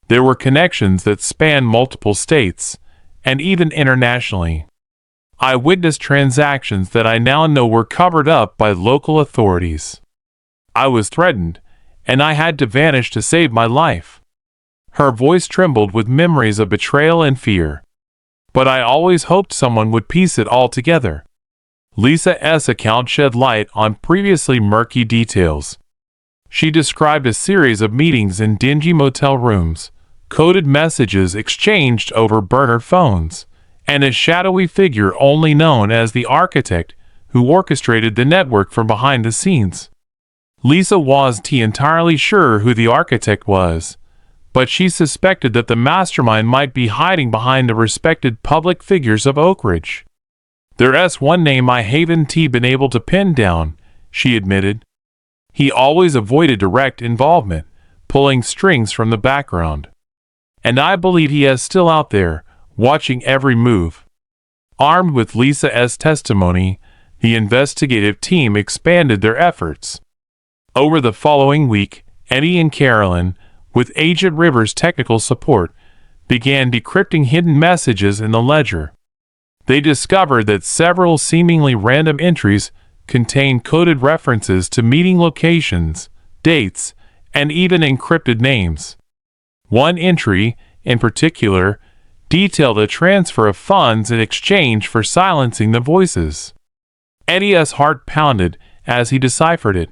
"There were connections that spanned multiple states, and even internationally. I witnessed transactions that I now know were covered up by local authorities. I was threatened, and I had to vanish to save my life." Her voice trembled with memories of betrayal and fear. "But I always hoped someone would piece it all together." Lisa's account shed light on previously murky details. She described a series of meetings in dingy motel rooms, coded messages exchanged over burner phones, and a shadowy figure only known as the architect who orchestrated the network from behind the scenes. Lisa wasn't entirely sure who the architect was, but she suspected that the mastermind might be hiding behind the respected public figures of Oak Ridge. "There's one name I haven't been able to pin down," she admitted. "He always avoided direct involvement, pulling strings from the background. And I believe he is still out there, watching every move." Armed with Lisa's testimony, the investigative team expanded their efforts. Over the following week, Eddie and Carolyn, with Agent Rivers' technical support, began decrypting hidden messages in the ledger. They discovered that several seemingly random entries contained coded references to meeting locations, dates, and even encrypted names. One entry, in particular, detailed a transfer of funds in exchange for silencing the voices. Eddie's heart pounded as he deciphered it.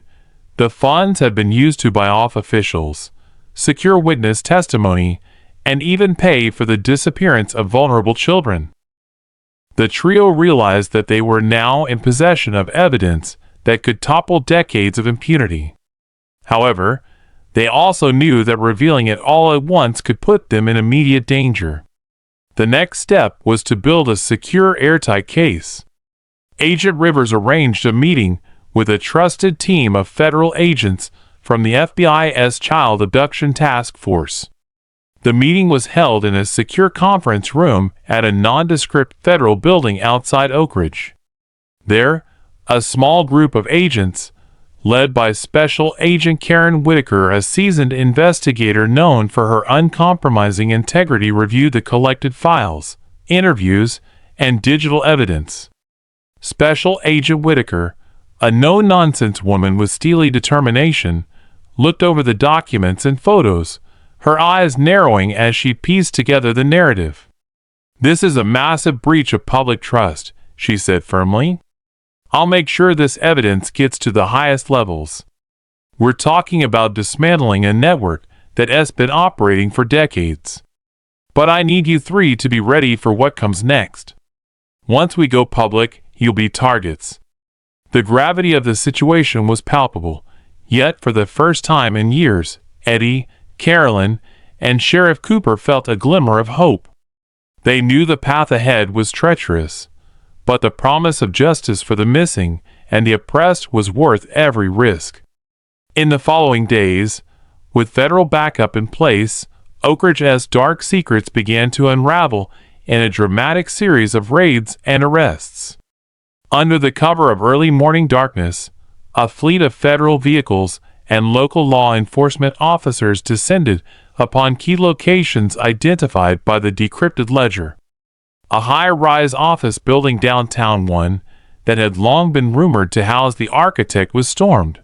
The funds had been used to buy off officials, secure witness testimony, and even pay for the disappearance of vulnerable children. The trio realized that they were now in possession of evidence that could topple decades of impunity. However, they also knew that revealing it all at once could put them in immediate danger. The next step was to build a secure, airtight case. Agent Rivers arranged a meeting with a trusted team of federal agents from the FBI's Child Abduction Task Force. The meeting was held in a secure conference room at a nondescript federal building outside Oak Ridge. There, a small group of agents, led by Special Agent Karen Whitaker, a seasoned investigator known for her uncompromising integrity, reviewed the collected files, interviews, and digital evidence. Special Agent Whitaker, a no-nonsense woman with steely determination, looked over the documents and photos, her eyes narrowing as she pieced together the narrative. "This is a massive breach of public trust," she said firmly. "I'll make sure this evidence gets to the highest levels. We're talking about dismantling a network that has been operating for decades. But I need you three to be ready for what comes next. Once we go public, you'll be targets." The gravity of the situation was palpable, yet for the first time in years, Eddie, Carolyn, and Sheriff Cooper felt a glimmer of hope. They knew the path ahead was treacherous, but the promise of justice for the missing and the oppressed was worth every risk. In the following days, with federal backup in place, Oak Ridge's dark secrets began to unravel in a dramatic series of raids and arrests. Under the cover of early morning darkness, A fleet of federal vehicles and local law enforcement officers descended upon key locations identified by the decrypted ledger. A high-rise office building downtown, one that had long been rumored to house the architect, was stormed.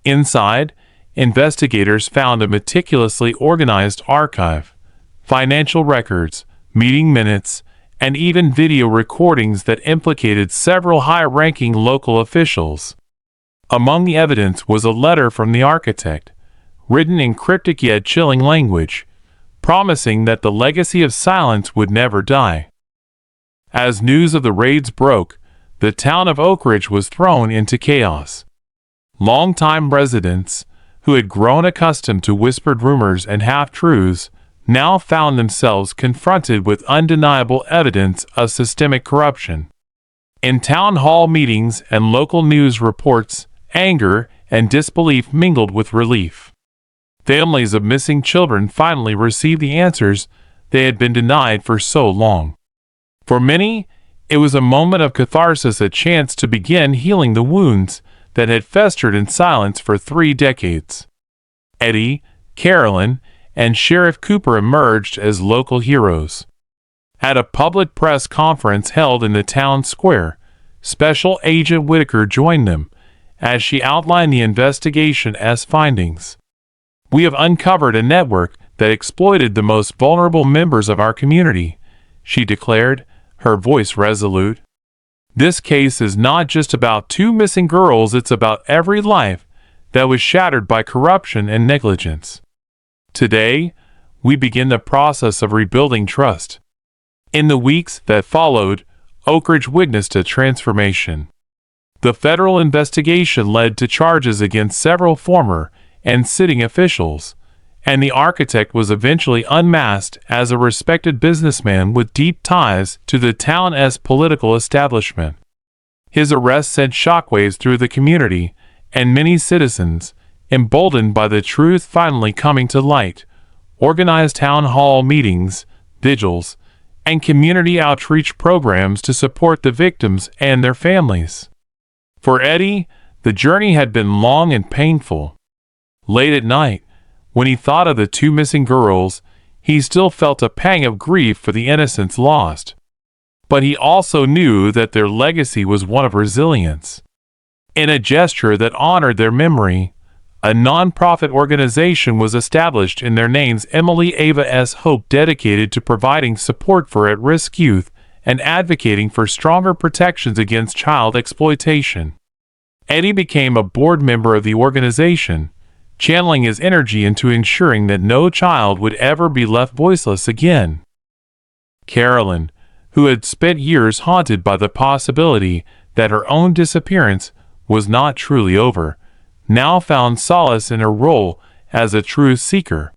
Inside, investigators found a meticulously organized archive, financial records, meeting minutes, and even video recordings that implicated several high-ranking local officials. Among the evidence was a letter from the architect, written in cryptic yet chilling language, promising that the legacy of silence would never die. As news of the raids broke, the town of Oak Ridge was thrown into chaos. Longtime residents, who had grown accustomed to whispered rumors and half-truths, now found themselves confronted with undeniable evidence of systemic corruption. In town hall meetings and local news reports, anger and disbelief mingled with relief. Families of missing children finally received the answers they had been denied for so long. For many, it was a moment of catharsis, a chance to begin healing the wounds that had festered in silence for 3 decades. Eddie, Carolyn, and Sheriff Cooper emerged as local heroes. At a public press conference held in the town square, Special Agent Whitaker joined them as she outlined the investigation's findings. "We have uncovered a network that exploited the most vulnerable members of our community," she declared, her voice resolute. "This case is not just about 2 missing girls, it's about every life that was shattered by corruption and negligence. Today, we begin the process of rebuilding trust." In the weeks that followed, Oak Ridge witnessed a transformation. The federal investigation led to charges against several former and sitting officials, and the architect was eventually unmasked as a respected businessman with deep ties to the town's political establishment. His arrest sent shockwaves through the community, and many citizens, emboldened by the truth finally coming to light, organized town hall meetings, vigils, and community outreach programs to support the victims and their families. For Eddie, the journey had been long and painful. Late at night, when he thought of the 2 missing girls, he still felt a pang of grief for the innocents lost. But he also knew that their legacy was one of resilience. In a gesture that honored their memory, a non-profit organization was established in their names, Emily Ava's Hope, dedicated to providing support for at-risk youth and advocating for stronger protections against child exploitation. Eddie became a board member of the organization, channeling his energy into ensuring that no child would ever be left voiceless again. Carolyn, who had spent years haunted by the possibility that her own disappearance was not truly over, now found solace in her role as a truth seeker.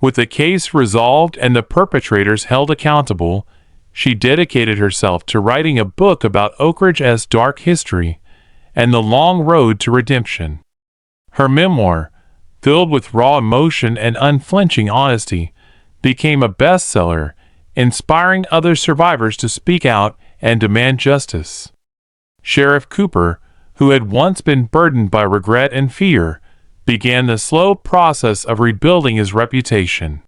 With the case resolved and the perpetrators held accountable, she dedicated herself to writing a book about Oak Ridge's dark history and the long road to redemption. Her memoir, filled with raw emotion and unflinching honesty, became a bestseller, inspiring other survivors to speak out and demand justice. Sheriff Cooper, who had once been burdened by regret and fear, began the slow process of rebuilding his reputation.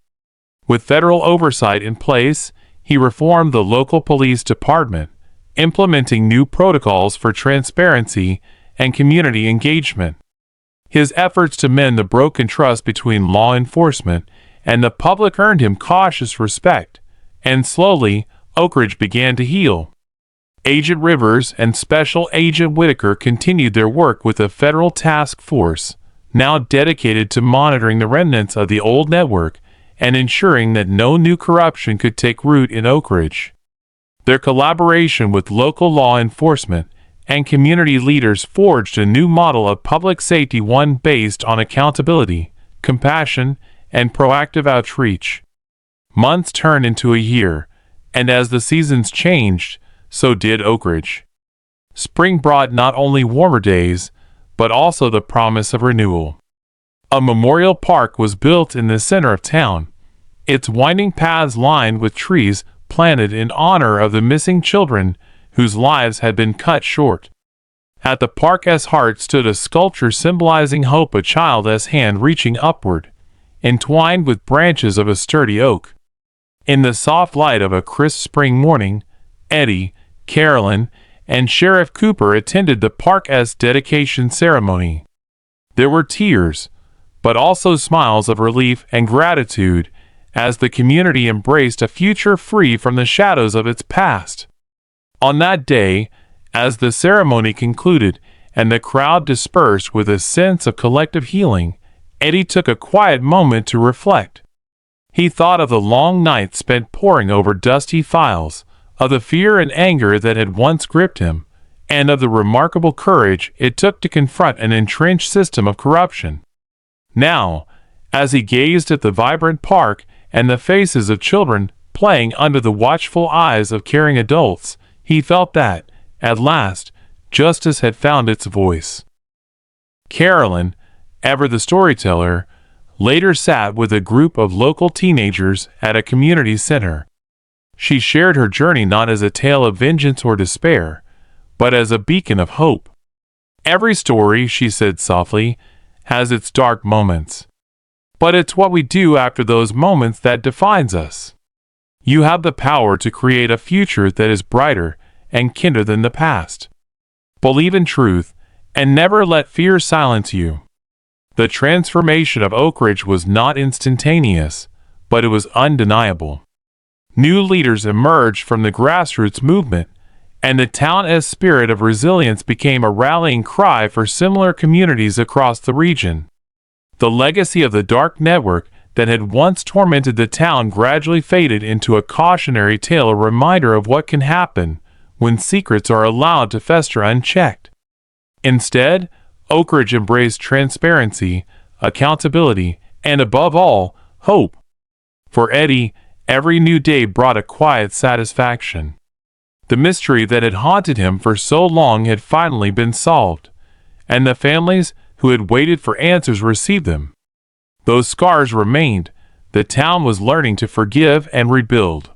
With federal oversight in place, he reformed the local police department, implementing new protocols for transparency and community engagement. His efforts to mend the broken trust between law enforcement and the public earned him cautious respect, and slowly, Oak Ridge began to heal. Agent Rivers and Special Agent Whitaker continued their work with a federal task force, now dedicated to monitoring the remnants of the old network and ensuring that no new corruption could take root in Oak Ridge. Their collaboration with local law enforcement and community leaders forged a new model of public safety, one based on accountability, compassion, and proactive outreach. Months turned into a year, and as the seasons changed, so did Oak Ridge. Spring brought not only warmer days, but also the promise of renewal. A memorial park was built in the center of town, its winding paths lined with trees planted in honor of the missing children whose lives had been cut short. At the park's heart stood a sculpture symbolizing hope, a child's hand reaching upward, entwined with branches of a sturdy oak. In the soft light of a crisp spring morning, Eddie, Carolyn, and Sheriff Cooper attended the park's dedication ceremony. There were tears, but also smiles of relief and gratitude as the community embraced a future free from the shadows of its past. On that day, as the ceremony concluded and the crowd dispersed with a sense of collective healing, Eddie took a quiet moment to reflect. He thought of the long nights spent poring over dusty files, of the fear and anger that had once gripped him, and of the remarkable courage it took to confront an entrenched system of corruption. Now, as he gazed at the vibrant park and the faces of children playing under the watchful eyes of caring adults, he felt that, at last, justice had found its voice. Carolyn, ever the storyteller, later sat with a group of local teenagers at a community center. She shared her journey not as a tale of vengeance or despair, but as a beacon of hope. Every story, she said softly, has its dark moments. But it's what we do after those moments that defines us. You have the power to create a future that is brighter and kinder than the past. Believe in truth, and never let fear silence you. The transformation of Oak Ridge was not instantaneous, but it was undeniable. New leaders emerged from the grassroots movement, and the town's spirit of resilience became a rallying cry for similar communities across the region. The legacy of the dark network that had once tormented the town gradually faded into a cautionary tale, a reminder of what can happen when secrets are allowed to fester unchecked. Instead, Oak Ridge embraced transparency, accountability, and above all, hope. For Eddie, every new day brought a quiet satisfaction. The mystery that had haunted him for so long had finally been solved, and the families who had waited for answers received them. Though scars remained, the town was learning to forgive and rebuild.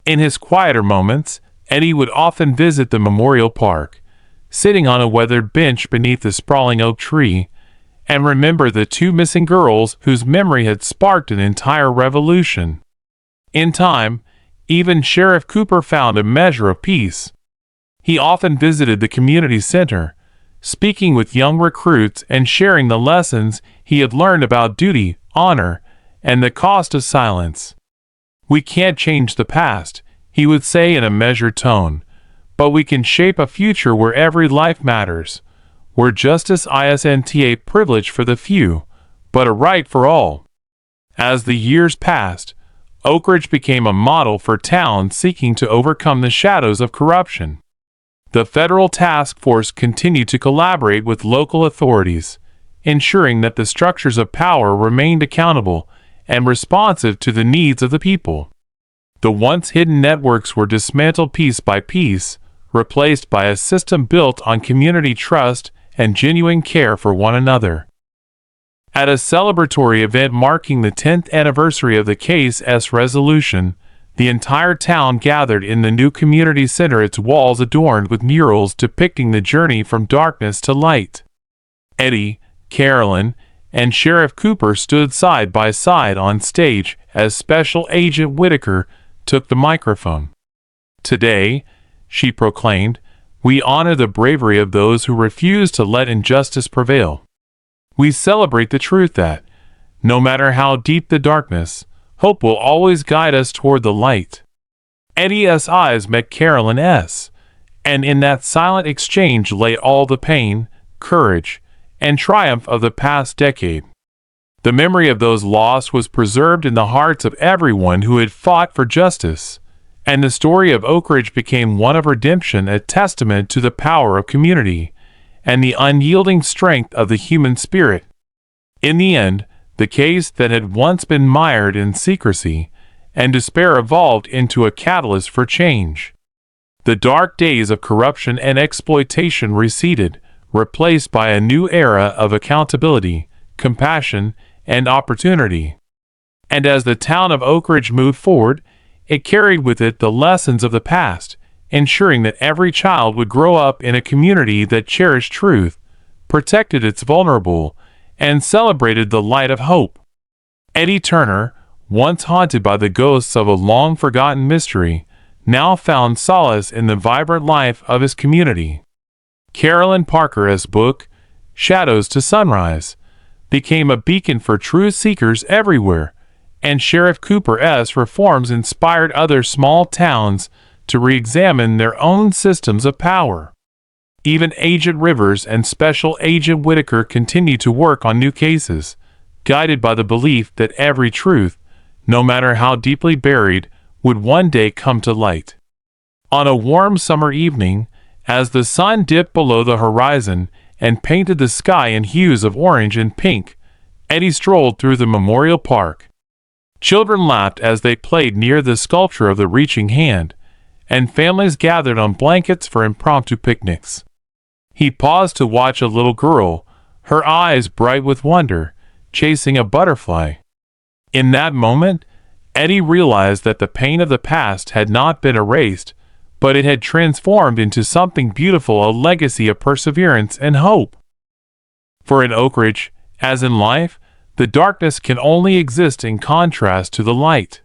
In his quieter moments, Eddie would often visit the memorial park, sitting on a weathered bench beneath the sprawling oak tree, and remember the two missing girls whose memory had sparked an entire revolution. In time, even Sheriff Cooper found a measure of peace. He often visited the community center, speaking with young recruits and sharing the lessons he had learned about duty, honor, and the cost of silence. "We can't change the past," he would say in a measured tone, "but we can shape a future where every life matters, where justice isn't a privilege for the few, but a right for all." As the years passed, Oak Ridge became a model for towns seeking to overcome the shadows of corruption. The federal task force continued to collaborate with local authorities, ensuring that the structures of power remained accountable and responsive to the needs of the people. The once hidden networks were dismantled piece by piece, replaced by a system built on community trust and genuine care for one another. At a celebratory event marking the 10th anniversary of the case's resolution, the entire town gathered in the new community center, its walls adorned with murals depicting the journey from darkness to light. Eddie, Carolyn, and Sheriff Cooper stood side by side on stage as Special Agent Whitaker took the microphone. "Today," she proclaimed, "we honor the bravery of those who refuse to let injustice prevail. We celebrate the truth that, no matter how deep the darkness, hope will always guide us toward the light." Eddie's eyes met Carolyn's, and in that silent exchange lay all the pain, courage, and triumph of the past decade. The memory of those lost was preserved in the hearts of everyone who had fought for justice, and the story of Oak Ridge became one of redemption, a testament to the power of community and the unyielding strength of the human spirit. In the end, the case that had once been mired in secrecy and despair evolved into a catalyst for change. The dark days of corruption and exploitation receded, replaced by a new era of accountability, compassion, and opportunity. And as the town of Oak Ridge moved forward, it carried with it the lessons of the past, ensuring that every child would grow up in a community that cherished truth, protected its vulnerable, and celebrated the light of hope. Eddie Turner, once haunted by the ghosts of a long-forgotten mystery, now found solace in the vibrant life of his community. Carolyn Parker's book, Shadows to Sunrise, became a beacon for truth seekers everywhere, and Sheriff Cooper's reforms inspired other small towns to re-examine their own systems of power. Even Agent Rivers and Special Agent Whitaker continue to work on new cases, guided by the belief that every truth, no matter how deeply buried, would one day come to light. On a warm summer evening, as the sun dipped below the horizon and painted the sky in hues of orange and pink, Eddie strolled through the Memorial Park. Children laughed as they played near the sculpture of the Reaching Hand, and families gathered on blankets for impromptu picnics. He paused to watch a little girl, her eyes bright with wonder, chasing a butterfly. In that moment, Eddie realized that the pain of the past had not been erased, but it had transformed into something beautiful, a legacy of perseverance and hope. For in Oak Ridge, as in life, the darkness can only exist in contrast to the light.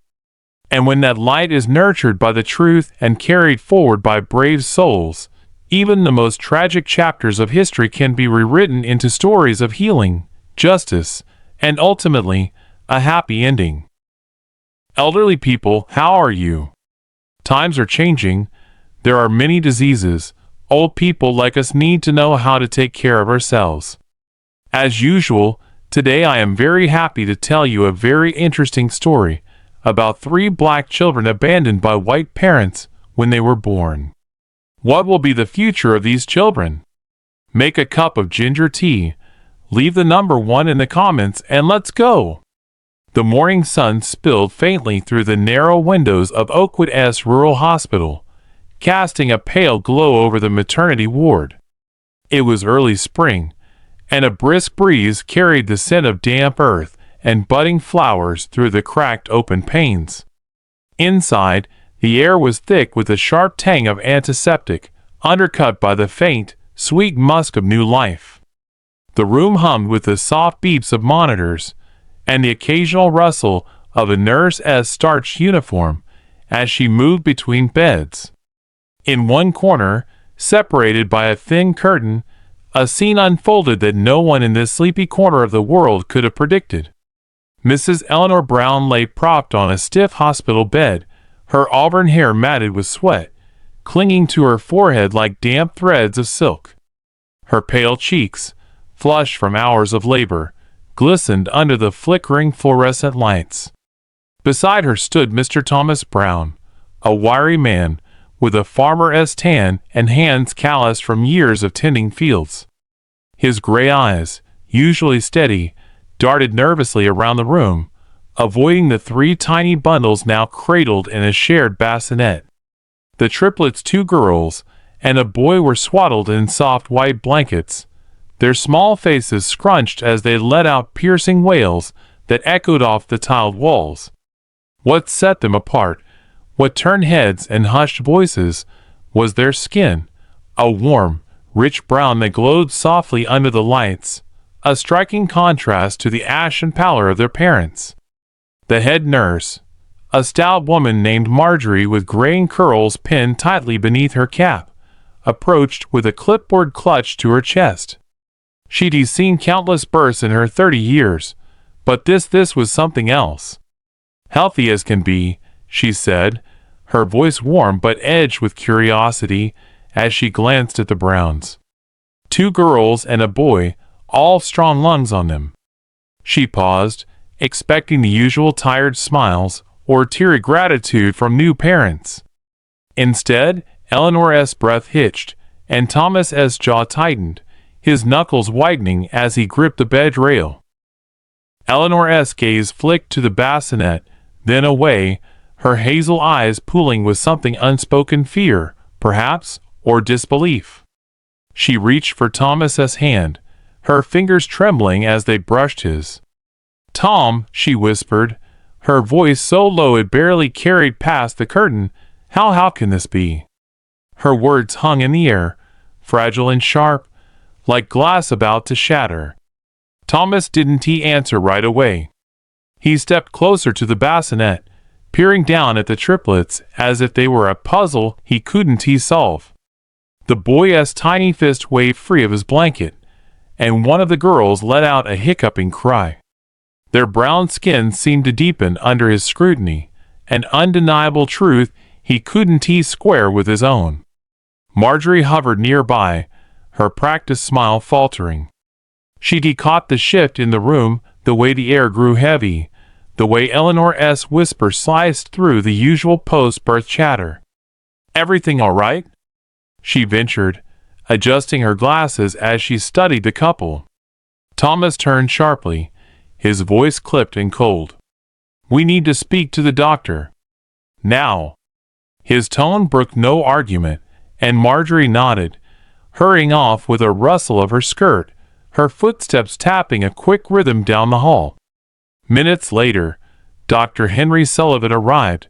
And when that light is nurtured by the truth and carried forward by brave souls, even the most tragic chapters of history can be rewritten into stories of healing, justice, and ultimately, a happy ending. Elderly people, how are you? Times are changing. There are many diseases. Old people like us need to know how to take care of ourselves. As usual, today I am very happy to tell you a very interesting story about 3 black children abandoned by white parents when they were born. What will be the future of these children? Make a cup of ginger tea, leave the number 1 in the comments, and let's go! The morning sun spilled faintly through the narrow windows of Oakwood's Rural Hospital, casting a pale glow over the maternity ward. It was early spring, and a brisk breeze carried the scent of damp earth and budding flowers through the cracked open panes. Inside, the air was thick with a sharp tang of antiseptic, undercut by the faint, sweet musk of new life. The room hummed with the soft beeps of monitors, and the occasional rustle of a nurse's starched uniform as she moved between beds. In one corner, separated by a thin curtain, a scene unfolded that no one in this sleepy corner of the world could have predicted. Mrs. Eleanor Brown lay propped on a stiff hospital bed, her auburn hair matted with sweat, clinging to her forehead like damp threads of silk. Her pale cheeks, flushed from hours of labor, glistened under the flickering fluorescent lights. Beside her stood Mr. Thomas Brown, a wiry man, with a farmer's tan and hands calloused from years of tending fields. His gray eyes, usually steady, darted nervously around the room, avoiding the 3 tiny bundles now cradled in a shared bassinet. The triplets, 2 girls and a boy, were swaddled in soft white blankets, their small faces scrunched as they let out piercing wails that echoed off the tiled walls. What set them apart, what turned heads and hushed voices, was their skin, a warm, rich brown that glowed softly under the lights, a striking contrast to the ashen pallor of their parents. The head nurse, a stout woman named Marjorie with graying curls pinned tightly beneath her cap, approached with a clipboard clutched to her chest. She'd seen countless births in her 30 years, but this was something else. Healthy as can be, she said, her voice warm but edged with curiosity as she glanced at the Browns. 2 girls and a boy, all strong lungs on them. She paused, expecting the usual tired smiles or teary gratitude from new parents. Instead, Eleanor's breath hitched, and Thomas's jaw tightened, his knuckles whitening as he gripped the bed rail. Eleanor's gaze flicked to the bassinet, then away, her hazel eyes pooling with something unspoken fear, perhaps, or disbelief. She reached for Thomas's hand, her fingers trembling as they brushed his. "Tom," she whispered, her voice so low it barely carried past the curtain, how can this be?" Her words hung in the air, fragile and sharp, like glass about to shatter. Thomas didn't answer right away. He stepped closer to the bassinet, peering down at the triplets as if they were a puzzle he couldn't solve. The boy's tiny fist waved free of his blanket, and one of the girls let out a hiccuping cry. Their brown skin seemed to deepen under his scrutiny, an undeniable truth he couldn't square with his own. Marjorie hovered nearby, her practiced smile faltering. She caught the shift in the room, the way the air grew heavy, the way Eleanor's whisper sliced through the usual post-birth chatter. "Everything all right?" she ventured, adjusting her glasses as she studied the couple. Thomas turned sharply, his voice clipped and cold. "We need to speak to the doctor. Now." His tone brooked no argument, and Marjorie nodded, hurrying off with a rustle of her skirt, her footsteps tapping a quick rhythm down the hall. Minutes later, Dr. Henry Sullivan arrived,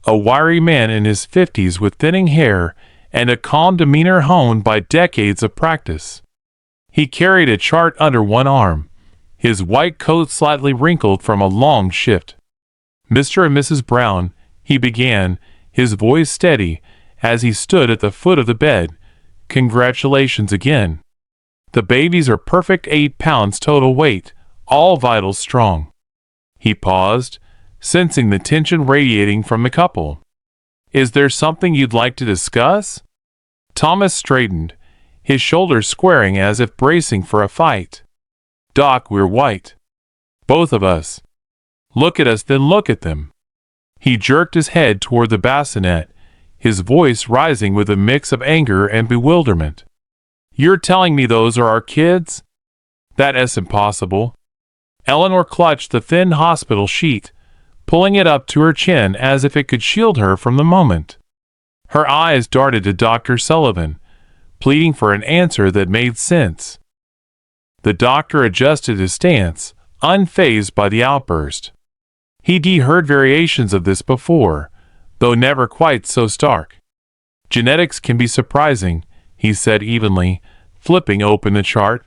a wiry man in his 50s with thinning hair and a calm demeanor honed by decades of practice. He carried a chart under one arm, his white coat slightly wrinkled from a long shift. "Mr. and Mrs. Brown," he began, his voice steady, as he stood at the foot of the bed, "congratulations again. The babies are perfect 8 pounds total weight, all vitals strong." He paused, sensing the tension radiating from the couple. "Is there something you'd like to discuss?" Thomas straightened, his shoulders squaring as if bracing for a fight. "Doc, we're white. Both of us. Look at us, then look at them." He jerked his head toward the bassinet, his voice rising with a mix of anger and bewilderment. "You're telling me those are our kids? That's impossible." Eleanor clutched the thin hospital sheet, pulling it up to her chin as if it could shield her from the moment. Her eyes darted to Dr. Sullivan, pleading for an answer that made sense. The doctor adjusted his stance, unfazed by the outburst. He'd heard variations of this before, though never quite so stark. "Genetics can be surprising," he said evenly, flipping open the chart.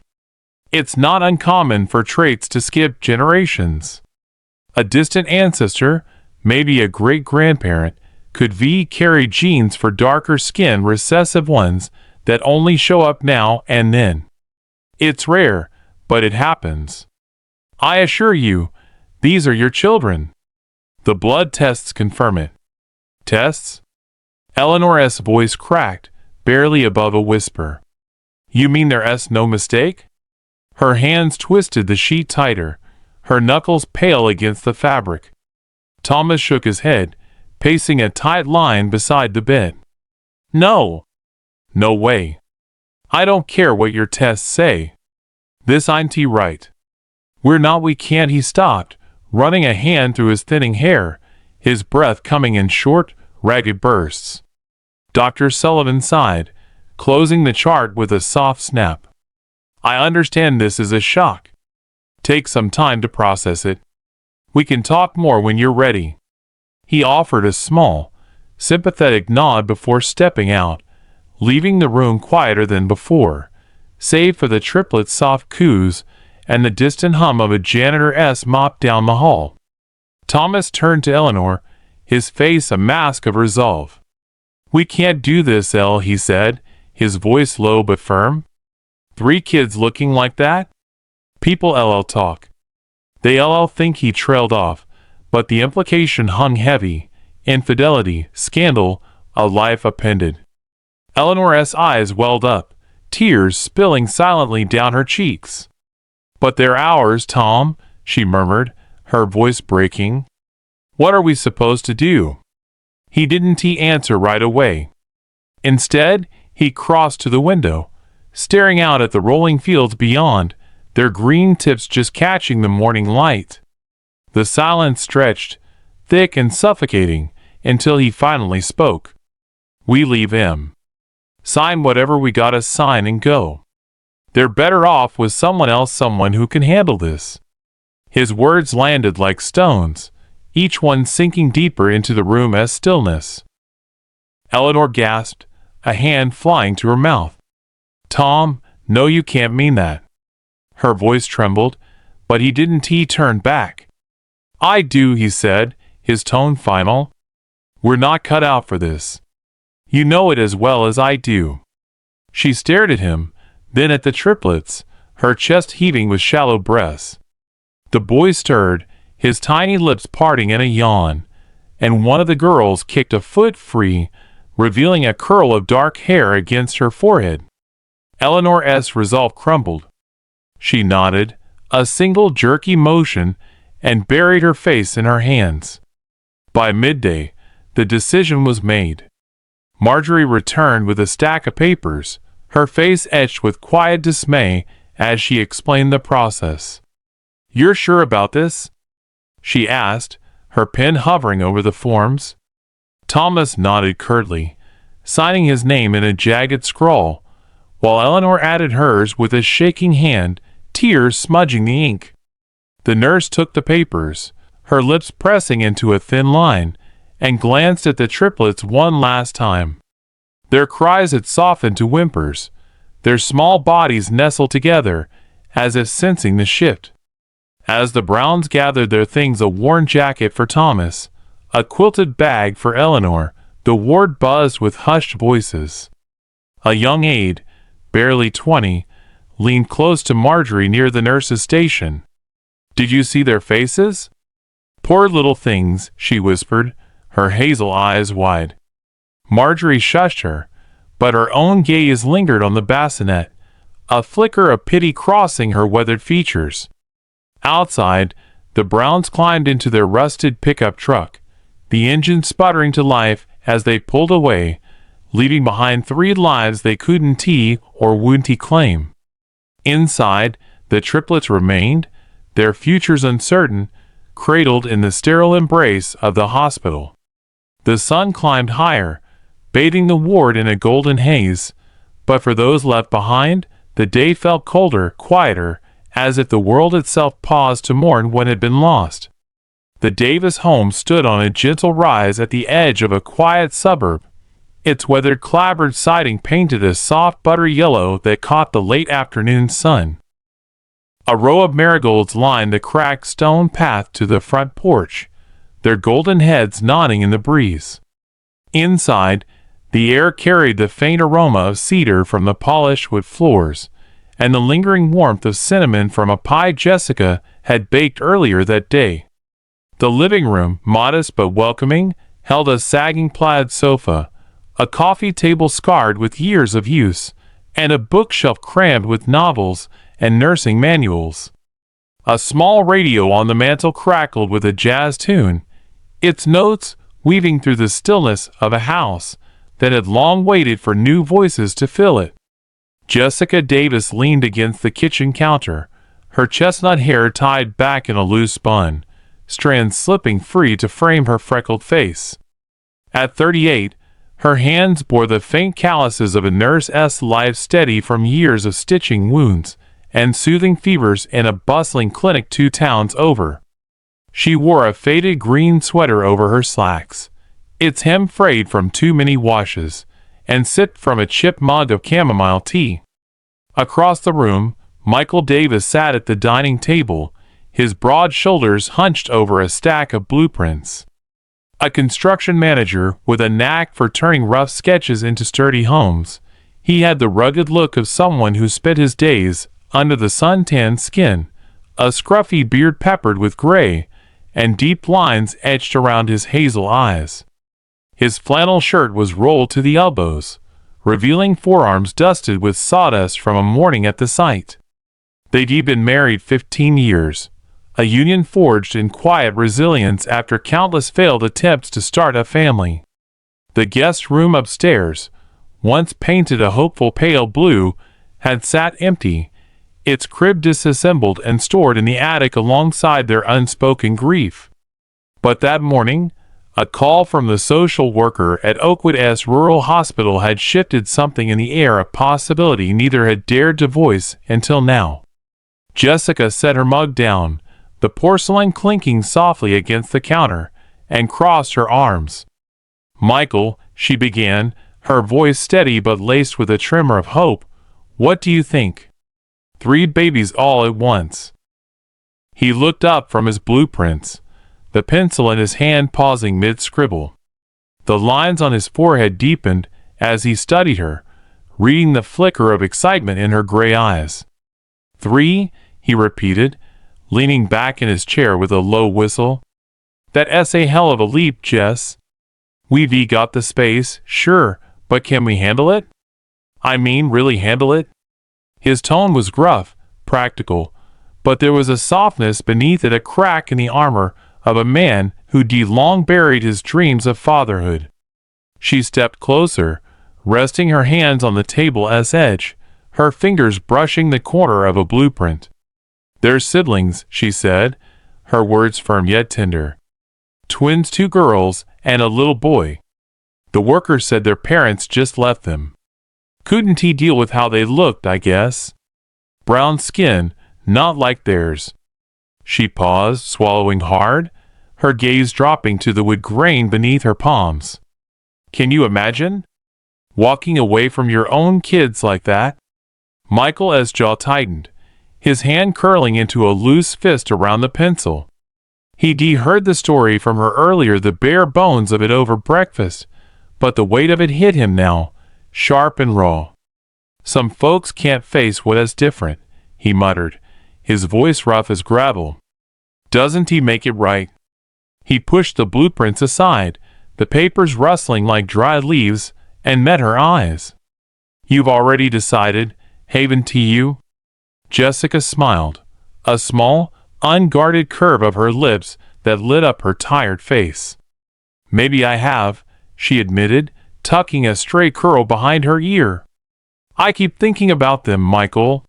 "It's not uncommon for traits to skip generations. A distant ancestor, maybe a great-grandparent, could carry genes for darker skin recessive ones that only show up now and then. It's rare, but it happens. I assure you, these are your children. The blood tests confirm it." "Tests?" Eleanor's voice cracked, barely above a whisper. "You mean there's no mistake?" Her hands twisted the sheet tighter, her knuckles pale against the fabric. Thomas shook his head, pacing a tight line beside the bed. "No. No way. I don't care what your tests say. This ain't right. We're not, we can't." He stopped, running a hand through his thinning hair, his breath coming in short, ragged bursts. Dr. Sullivan sighed, closing the chart with a soft snap. "I understand this is a shock. Take some time to process it. We can talk more when you're ready." He offered a small, sympathetic nod before stepping out, leaving the room quieter than before, save for the triplets' soft coos and the distant hum of a janitor's mop down the hall. Thomas turned to Eleanor, his face a mask of resolve. "We can't do this, Elle," he said, his voice low but firm. "3 kids looking like that? People talk. They think." He trailed off, but the implication hung heavy. Infidelity, scandal, a life appended. Eleanor's eyes welled up, tears spilling silently down her cheeks. "But they're ours, Tom," she murmured, her voice breaking. "What are we supposed to do?" He didn't answer right away. Instead, he crossed to the window, staring out at the rolling fields beyond, their green tips just catching the morning light. The silence stretched, thick and suffocating, until he finally spoke. "We leave him. Sign whatever we gotta sign and go. They're better off with someone else, someone who can handle this." His words landed like stones, each one sinking deeper into the room as stillness. Eleanor gasped, a hand flying to her mouth. "Tom, no, you can't mean that." Her voice trembled, but he didn't. He turned back. "I do," he said, his tone final. "We're not cut out for this. You know it as well as I do." She stared at him, then at the triplets, her chest heaving with shallow breaths. The boy stirred, his tiny lips parting in a yawn, and one of the girls kicked a foot free, revealing a curl of dark hair against her forehead. Eleanor's resolve crumbled. She nodded, a single jerky motion, and buried her face in her hands. By midday, the decision was made. Marjorie returned with a stack of papers, her face etched with quiet dismay as she explained the process. "You're sure about this?" she asked, her pen hovering over the forms. Thomas nodded curtly, signing his name in a jagged scrawl, while Eleanor added hers with a shaking hand, tears smudging the ink. The nurse took the papers, her lips pressing into a thin line, and glanced at the triplets one last time. Their cries had softened to whimpers, their small bodies nestled together, as if sensing the shift. As the Browns gathered their things, a worn jacket for Thomas, a quilted bag for Eleanor, the ward buzzed with hushed voices. A young aide, barely 20, leaned close to Marjorie near the nurse's station. "Did you see their faces?" "Poor little things," she whispered, her hazel eyes wide. Marjorie shushed her, but her own gaze lingered on the bassinet, a flicker of pity crossing her weathered features. Outside, the Browns climbed into their rusted pickup truck, the engine sputtering to life as they pulled away, leaving behind 3 lives they couldn't or wouldn't claim. Inside, the triplets remained, their futures uncertain, cradled in the sterile embrace of the hospital. The sun climbed higher, bathing the ward in a golden haze, but for those left behind, the day felt colder, quieter, as if the world itself paused to mourn what had been lost. The Davis home stood on a gentle rise at the edge of a quiet suburb, its weathered clapboard siding painted a soft buttery yellow that caught the late afternoon sun. A row of marigolds lined the cracked stone path to the front porch, their golden heads nodding in the breeze. Inside, the air carried the faint aroma of cedar from the polished wood floors, and the lingering warmth of cinnamon from a pie Jessica had baked earlier that day. The living room, modest but welcoming, held a sagging plaid sofa, a coffee table scarred with years of use, and a bookshelf crammed with novels and nursing manuals. A small radio on the mantel crackled with a jazz tune, its notes weaving through the stillness of a house that had long waited for new voices to fill it. Jessica Davis leaned against the kitchen counter, her chestnut hair tied back in a loose bun, strands slipping free to frame her freckled face. At 38, her hands bore the faint calluses of a nurse's life, steady from years of stitching wounds and soothing fevers in a bustling clinic 2 towns over. She wore a faded green sweater over her slacks, its hem frayed from too many washes, and sipped from a chipped mug of chamomile tea. Across the room, Michael Davis sat at the dining table, his broad shoulders hunched over a stack of blueprints. A construction manager with a knack for turning rough sketches into sturdy homes, he had the rugged look of someone who spent his days under the sun-tanned skin, a scruffy beard peppered with gray, and deep lines etched around his hazel eyes. His flannel shirt was rolled to the elbows, revealing forearms dusted with sawdust from a morning at the site. They'd been married 15 years, a union forged in quiet resilience after countless failed attempts to start a family. The guest room upstairs, once painted a hopeful pale blue, had sat empty, its crib disassembled and stored in the attic alongside their unspoken grief. But that morning, a call from the social worker at Oakwood's rural hospital had shifted something in the air, a possibility neither had dared to voice until now. Jessica set her mug down, the porcelain clinking softly against the counter, and crossed her arms. "Michael," she began, her voice steady but laced with a tremor of hope. What do you think? 3 babies all at once. He looked up from his blueprints, the pencil in his hand pausing mid-scribble. The lines on his forehead deepened as he studied her, reading the flicker of excitement in her gray eyes. 3, he repeated, leaning back in his chair with a low whistle. That's a hell of a leap, Jess. We've got the space, sure, but can we handle it? I mean, really handle it? His tone was gruff, practical, but there was a softness beneath it, a crack in the armor of a man who'd long buried his dreams of fatherhood. She stepped closer, resting her hands on the table's edge, her fingers brushing the corner of a blueprint. They're siblings, she said, her words firm yet tender. Twins, 2 girls, and a little boy. The worker said their parents just left them. Couldn't he deal with how they looked, I guess? Brown skin, not like theirs. She paused, swallowing hard, her gaze dropping to the wood grain beneath her palms. Can you imagine? Walking away from your own kids like that? Michael's jaw tightened, his hand curling into a loose fist around the pencil. He'd heard the story from her earlier, the bare bones of it over breakfast, but the weight of it hit him now, sharp and raw. Some folks can't face what is different, he muttered, his voice rough as gravel. Doesn't he make it right? He pushed the blueprints aside, the papers rustling like dry leaves, and met her eyes. You've already decided, haven't you? Jessica smiled, a small, unguarded curve of her lips that lit up her tired face. Maybe I have, she admitted, tucking a stray curl behind her ear. I keep thinking about them, Michael.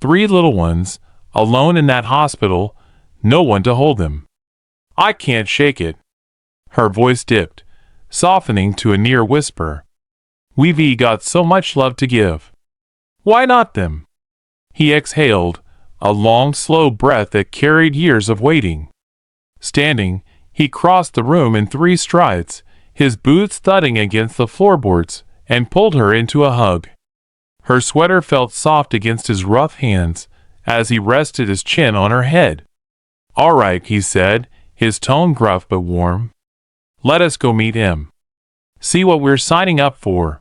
3 little ones, alone in that hospital, no one to hold them. I can't shake it. Her voice dipped, softening to a near whisper. We've got so much love to give. Why not them? He exhaled, a long, slow breath that carried years of waiting. Standing, he crossed the room in 3 strides, his boots thudding against the floorboards, and pulled her into a hug. Her sweater felt soft against his rough hands as he rested his chin on her head. All right, he said, his tone gruff but warm. Let us go meet him. See what we're signing up for.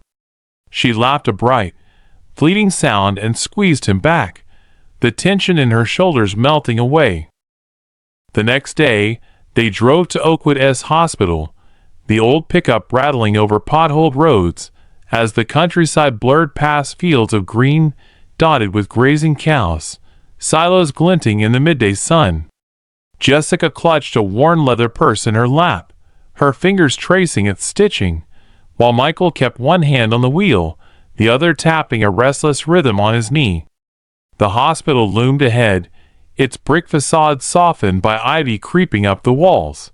She laughed a bright, fleeting sound and squeezed him back, the tension in her shoulders melting away. The next day, they drove to Oakwood's hospital, the old pickup rattling over potholed roads as the countryside blurred past fields of green dotted with grazing cows, silos glinting in the midday sun. Jessica clutched a worn leather purse in her lap, her fingers tracing its stitching, while Michael kept one hand on the wheel, the other tapping a restless rhythm on his knee. The hospital loomed ahead, its brick facade softened by ivy creeping up the walls.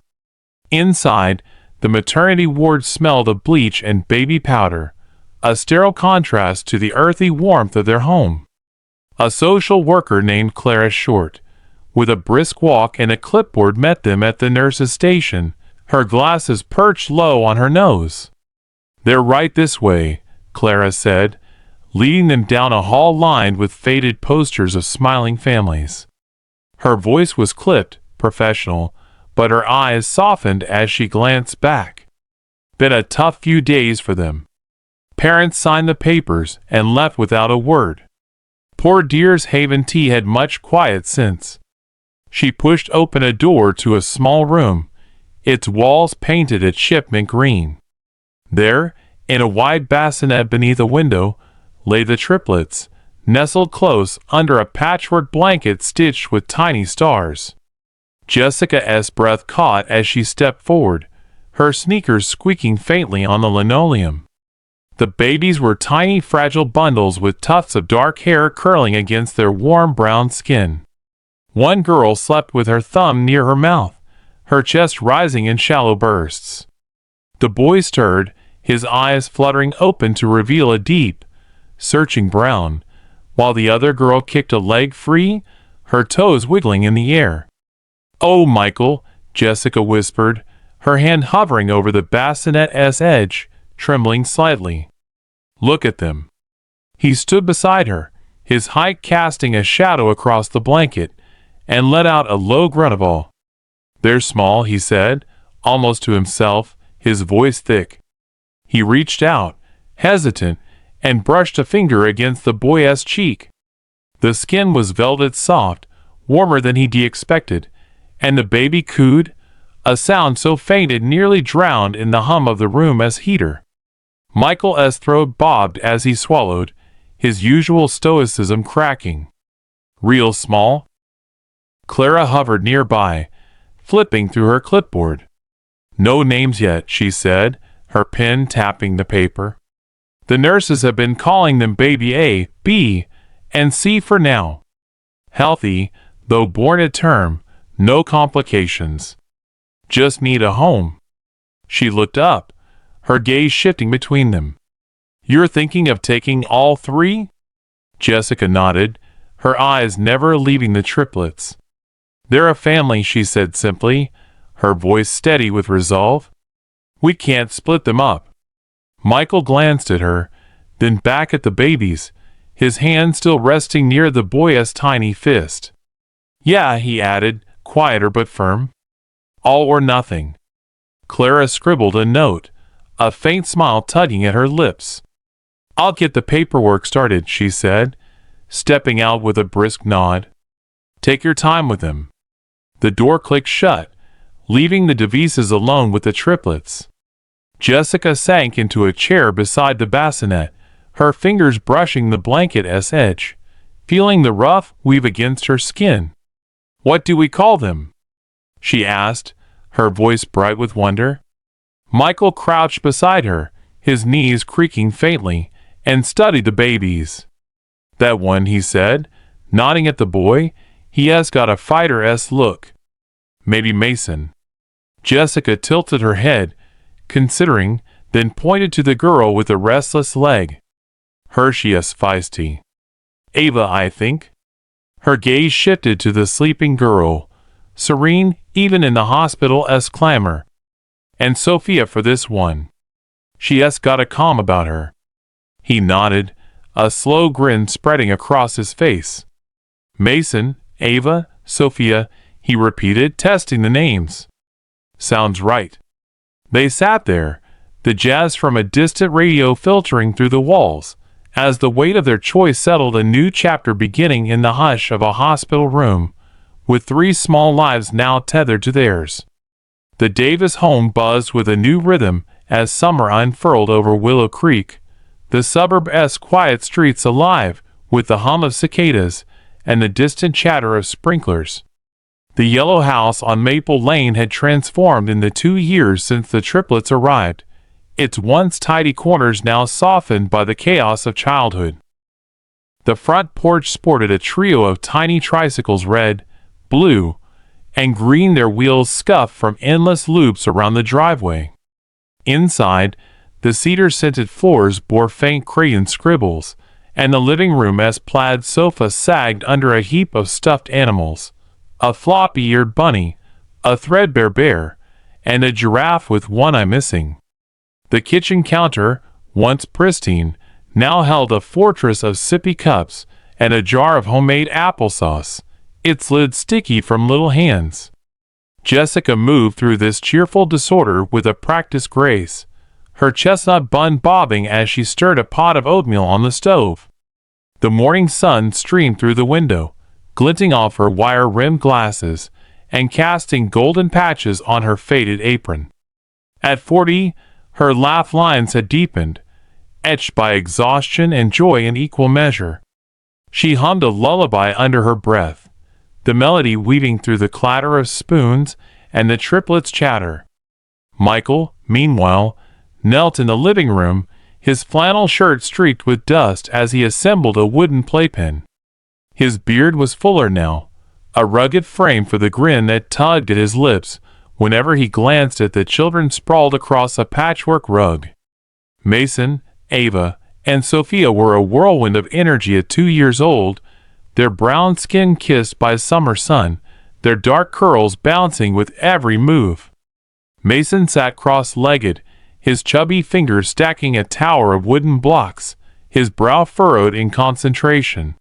Inside, the maternity ward smelled of bleach and baby powder, a sterile contrast to the earthy warmth of their home. A social worker named Clara Short, with a brisk walk and a clipboard, met them at the nurse's station, her glasses perched low on her nose. They're right this way, Clara said, leading them down a hall lined with faded posters of smiling families. Her voice was clipped, professional, but her eyes softened as she glanced back. Been a tough few days for them. Parents signed the papers and left without a word. Poor dears haven't had much quiet since. She pushed open a door to a small room, its walls painted at shipment green. There, in a wide bassinet beneath a window, lay the triplets, nestled close under a patchwork blanket stitched with tiny stars. Jessica's breath caught as she stepped forward, her sneakers squeaking faintly on the linoleum. The babies were tiny, fragile bundles with tufts of dark hair curling against their warm brown skin. One girl slept with her thumb near her mouth, her chest rising in shallow bursts. The boy stirred, his eyes fluttering open to reveal a deep, searching brown, while the other girl kicked a leg free, her toes wiggling in the air. "Oh, Michael," Jessica whispered, her hand hovering over the bassinet's edge, trembling slightly. "Look at them." He stood beside her, his height casting a shadow across the blanket, and let out a low grunt of awe. "They're small," he said, almost to himself, his voice thick. He reached out, hesitant, and brushed a finger against the boy's cheek. The skin was velvet soft, warmer than he'd expected, and the baby cooed, a sound so faint it nearly drowned in the hum of the room's heater. Michael's throat bobbed as he swallowed, his usual stoicism cracking. "Real small?" Clara hovered nearby, flipping through her clipboard. "No names yet," she said, her pen tapping the paper. "The nurses have been calling them baby A, B, and C for now. Healthy, though born at term, no complications. Just need a home." She looked up, her gaze shifting between them. "You're thinking of taking all three?" Jessica nodded, her eyes never leaving the triplets. "They're a family," she said simply, her voice steady with resolve. "We can't split them up." Michael glanced at her, then back at the babies, his hand still resting near the boy's tiny fist. "Yeah," he added, quieter but firm. "All or nothing." Clara scribbled a note, a faint smile tugging at her lips. "I'll get the paperwork started," she said, stepping out with a brisk nod. "Take your time with them." The door clicked shut, leaving the Devises alone with the triplets. Jessica sank into a chair beside the bassinet, her fingers brushing the blanket's edge, feeling the rough weave against her skin. "What do we call them?" she asked, her voice bright with wonder. Michael crouched beside her, his knees creaking faintly, and studied the babies. "That one," he said, nodding at the boy, "he has got a fighter-esque look. Maybe Mason." Jessica tilted her head, considering, then pointed to the girl with the restless leg. "Hershey's feisty. Ava, I think." Her gaze shifted to the sleeping girl, serene even in the hospital's clamor. "And Sophia for this one. She has got a calm about her." He nodded, a slow grin spreading across his face. "Mason, Ava, Sophia," he repeated, testing the names. "Sounds right." They sat there, the jazz from a distant radio filtering through the walls, as the weight of their choice settled, a new chapter beginning in the hush of a hospital room, with three small lives now tethered to theirs. The Davis home buzzed with a new rhythm as summer unfurled over Willow Creek, the suburb's quiet streets alive with the hum of cicadas and the distant chatter of sprinklers. The yellow house on Maple Lane had transformed in the 2 years since the triplets arrived, its once tidy corners now softened by the chaos of childhood. The front porch sported a trio of tiny tricycles, red, blue, and green, their wheels scuffed from endless loops around the driveway. Inside, the cedar-scented floors bore faint crayon scribbles, and the living room's plaid sofa sagged under a heap of stuffed animals, a floppy-eared bunny, a threadbare bear, and a giraffe with one eye missing. The kitchen counter, once pristine, now held a fortress of sippy cups and a jar of homemade applesauce, its lid sticky from little hands. Jessica moved through this cheerful disorder with a practiced grace, her chestnut bun bobbing as she stirred a pot of oatmeal on the stove. The morning sun streamed through the window, glinting off her wire-rimmed glasses and casting golden patches on her faded apron. At 40, her laugh lines had deepened, etched by exhaustion and joy in equal measure. She hummed a lullaby under her breath, the melody weaving through the clatter of spoons and the triplets' chatter. Michael, meanwhile, knelt in the living room, his flannel shirt streaked with dust as he assembled a wooden playpen. His beard was fuller now, a rugged frame for the grin that tugged at his lips whenever he glanced at the children sprawled across a patchwork rug. Mason, Ava, and Sophia were a whirlwind of energy at 2 years old, their brown skin kissed by summer sun, their dark curls bouncing with every move. Mason sat cross-legged, his chubby fingers stacking a tower of wooden blocks, his brow furrowed in concentration.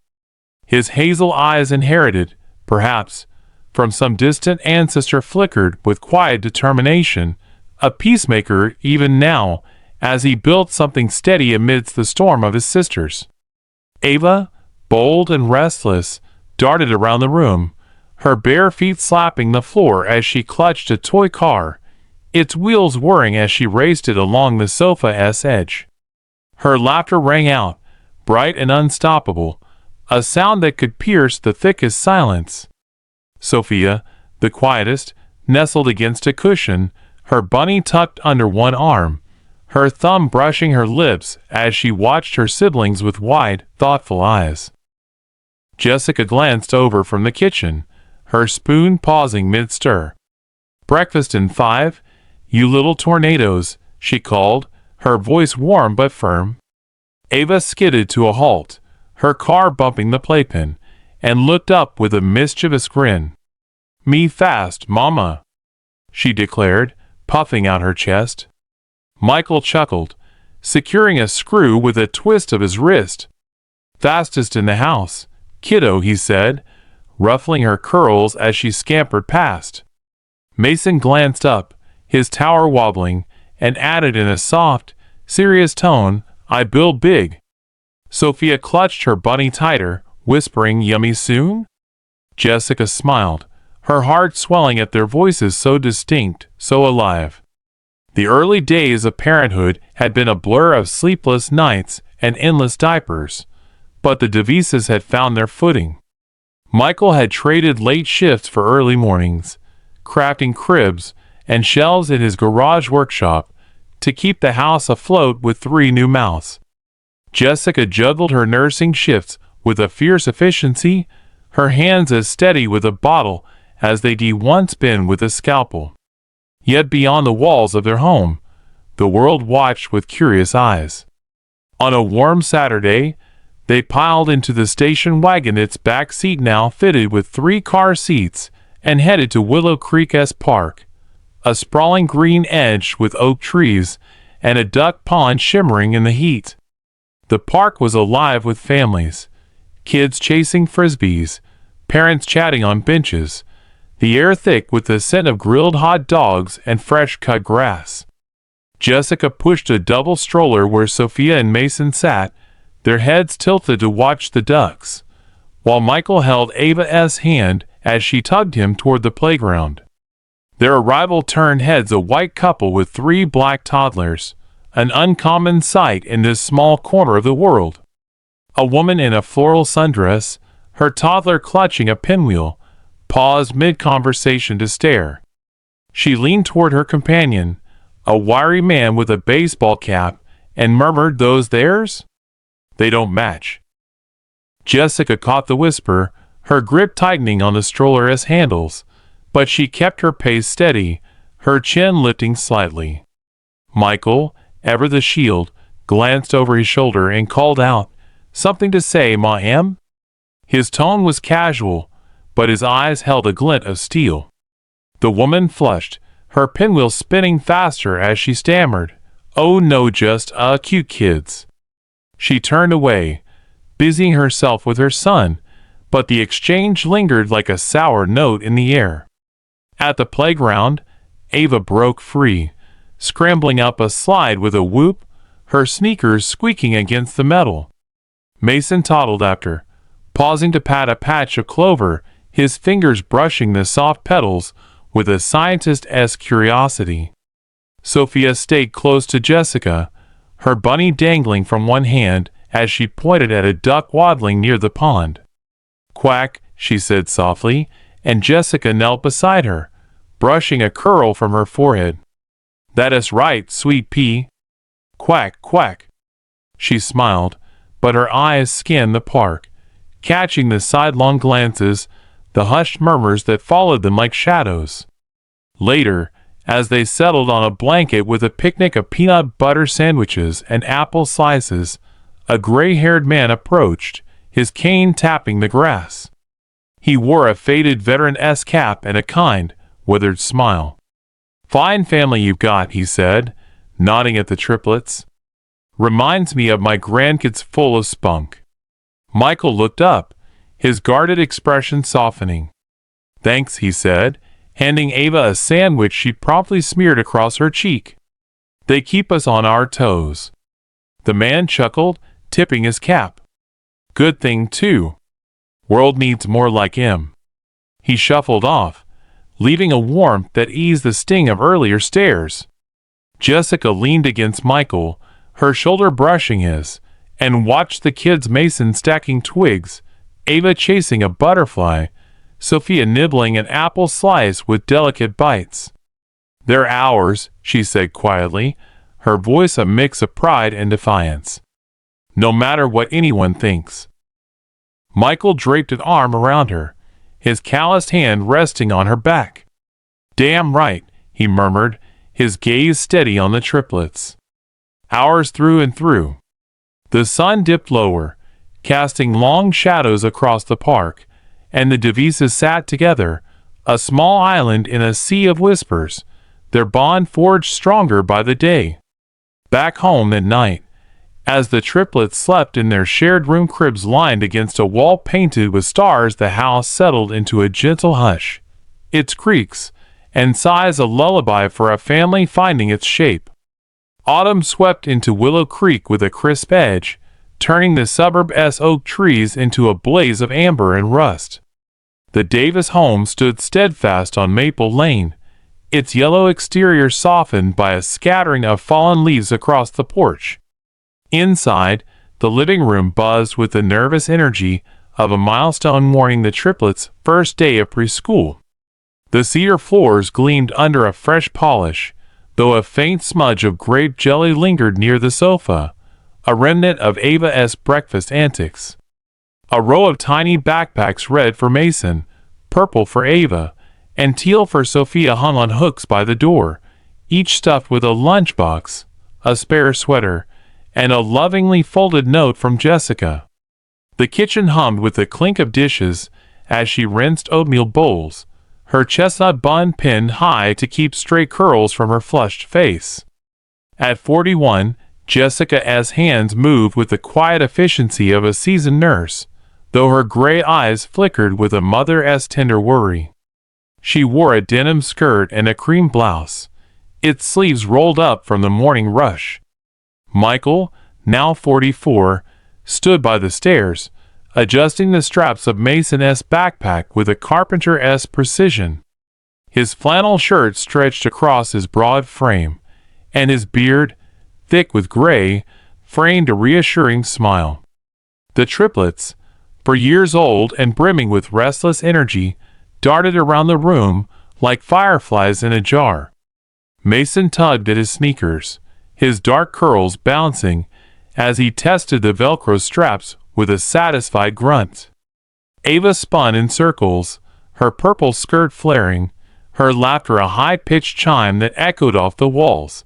His hazel eyes, inherited, perhaps, from some distant ancestor, flickered with quiet determination, a peacemaker even now, as he built something steady amidst the storm of his sisters. Ava, bold and restless, darted around the room, her bare feet slapping the floor as she clutched a toy car, its wheels whirring as she raced it along the sofa's edge. Her laughter rang out, bright and unstoppable, a sound that could pierce the thickest silence. Sophia, the quietest, nestled against a cushion, her bunny tucked under one arm, her thumb brushing her lips as she watched her siblings with wide, thoughtful eyes. Jessica glanced over from the kitchen, her spoon pausing mid-stir. "Breakfast in 5, you little tornadoes," she called, her voice warm but firm. Ava skidded to a halt, her car bumping the playpen, and looked up with a mischievous grin. "Me fast, Mama," she declared, puffing out her chest. Michael chuckled, securing a screw with a twist of his wrist. "Fastest in the house, kiddo," he said, ruffling her curls as she scampered past. Mason glanced up, his tower wobbling, and added in a soft, serious tone, "I build big." Sophia clutched her bunny tighter, whispering, "Yummy soon?" Jessica smiled, her heart swelling at their voices so distinct, so alive. The early days of parenthood had been a blur of sleepless nights and endless diapers, but the Devises had found their footing. Michael had traded late shifts for early mornings, crafting cribs and shelves in his garage workshop to keep the house afloat with 3 new mouths. Jessica juggled her nursing shifts with a fierce efficiency, her hands as steady with a bottle as they'd once been with a scalpel. Yet beyond the walls of their home, the world watched with curious eyes. On a warm Saturday, they piled into the station wagon, its back seat now fitted with 3 car seats, and headed to Willow Creek's park, a sprawling green edge with oak trees and a duck pond shimmering in the heat. The park was alive with families, kids chasing frisbees, parents chatting on benches, the air thick with the scent of grilled hot dogs and fresh-cut grass. Jessica pushed a double stroller where Sophia and Mason sat, their heads tilted to watch the ducks, while Michael held Ava's hand as she tugged him toward the playground. Their arrival turned heads, a white couple with 3 black toddlers, an uncommon sight in this small corner of the world. A woman in a floral sundress, her toddler clutching a pinwheel, paused mid-conversation to stare. She leaned toward her companion, a wiry man with a baseball cap, and murmured, "Those theirs? They don't match." Jessica caught the whisper, her grip tightening on the stroller's handles, but she kept her pace steady, her chin lifting slightly. Michael, ever the shield, glanced over his shoulder and called out, "Something to say, Ma Em?" His tone was casual, but his eyes held a glint of steel. The woman flushed, her pinwheel spinning faster as she stammered, "Oh no, just, cute kids." She turned away, busying herself with her son, but the exchange lingered like a sour note in the air. At the playground, Ava broke free, scrambling up a slide with a whoop, her sneakers squeaking against the metal. Mason toddled after, pausing to pat a patch of clover, his fingers brushing the soft petals with a scientist-esque curiosity. Sophia stayed close to Jessica, her bunny dangling from one hand as she pointed at a duck waddling near the pond. "Quack," she said softly, and Jessica knelt beside her, brushing a curl from her forehead. "That is right, sweet pea." "Quack, quack." She smiled, but her eyes scanned the park, catching the sidelong glances, the hushed murmurs that followed them like shadows. Later, as they settled on a blanket with a picnic of peanut butter sandwiches and apple slices, a gray-haired man approached, his cane tapping the grass. He wore a faded veteran-esque cap and a kind, withered smile. "Fine family you've got," he said, nodding at the triplets. Reminds me of my grandkids full of spunk. Michael looked up, his guarded expression softening. Thanks, he said, handing Ava a sandwich she'd promptly smeared across her cheek. They keep us on our toes. The man chuckled, tipping his cap. Good thing, too. World needs more like him. He shuffled off, leaving a warmth that eased the sting of earlier stares. Jessica leaned against Michael, her shoulder brushing his, and watched the kids, Mason stacking twigs, Ava chasing a butterfly, Sophia nibbling an apple slice with delicate bites. They're ours, she said quietly, her voice a mix of pride and defiance. No matter what anyone thinks. Michael draped an arm around her, his calloused hand resting on her back. Damn right, he murmured, his gaze steady on the triplets. Ours through and through. The sun dipped lower, casting long shadows across the park, and the Devises sat together, a small island in a sea of whispers, their bond forged stronger by the day. Back home at night, as the triplets slept in their shared room cribs lined against a wall painted with stars, the house settled into a gentle hush, its creaks and sighs a lullaby for a family finding its shape. Autumn swept into Willow Creek with a crisp edge, turning the suburb-esque oak trees into a blaze of amber and rust. The Davis home stood steadfast on Maple Lane, its yellow exterior softened by a scattering of fallen leaves across the porch. Inside, the living room buzzed with the nervous energy of a milestone marking the triplets' first day of preschool. The cedar floors gleamed under a fresh polish, though a faint smudge of grape jelly lingered near the sofa, a remnant of Ava-esque breakfast antics. A row of tiny backpacks, red for Mason, purple for Ava, and teal for Sophia, hung on hooks by the door, each stuffed with a lunchbox, a spare sweater, and a lovingly folded note from Jessica. The kitchen hummed with the clink of dishes as she rinsed oatmeal bowls, her chestnut bun pinned high to keep stray curls from her flushed face. At 41, Jessica's hands moved with the quiet efficiency of a seasoned nurse, though her gray eyes flickered with a mother-esque tender worry. She wore a denim skirt and a cream blouse, its sleeves rolled up from the morning rush. Michael, now 44, stood by the stairs, adjusting the straps of Mason's backpack with a carpenter-esque precision. His flannel shirt stretched across his broad frame, and his beard, thick with gray, framed a reassuring smile. The triplets, for years old and brimming with restless energy, darted around the room like fireflies in a jar. Mason tugged at his sneakers, his dark curls bouncing as he tested the Velcro straps with a satisfied grunt. Ava spun in circles, her purple skirt flaring, her laughter a high-pitched chime that echoed off the walls.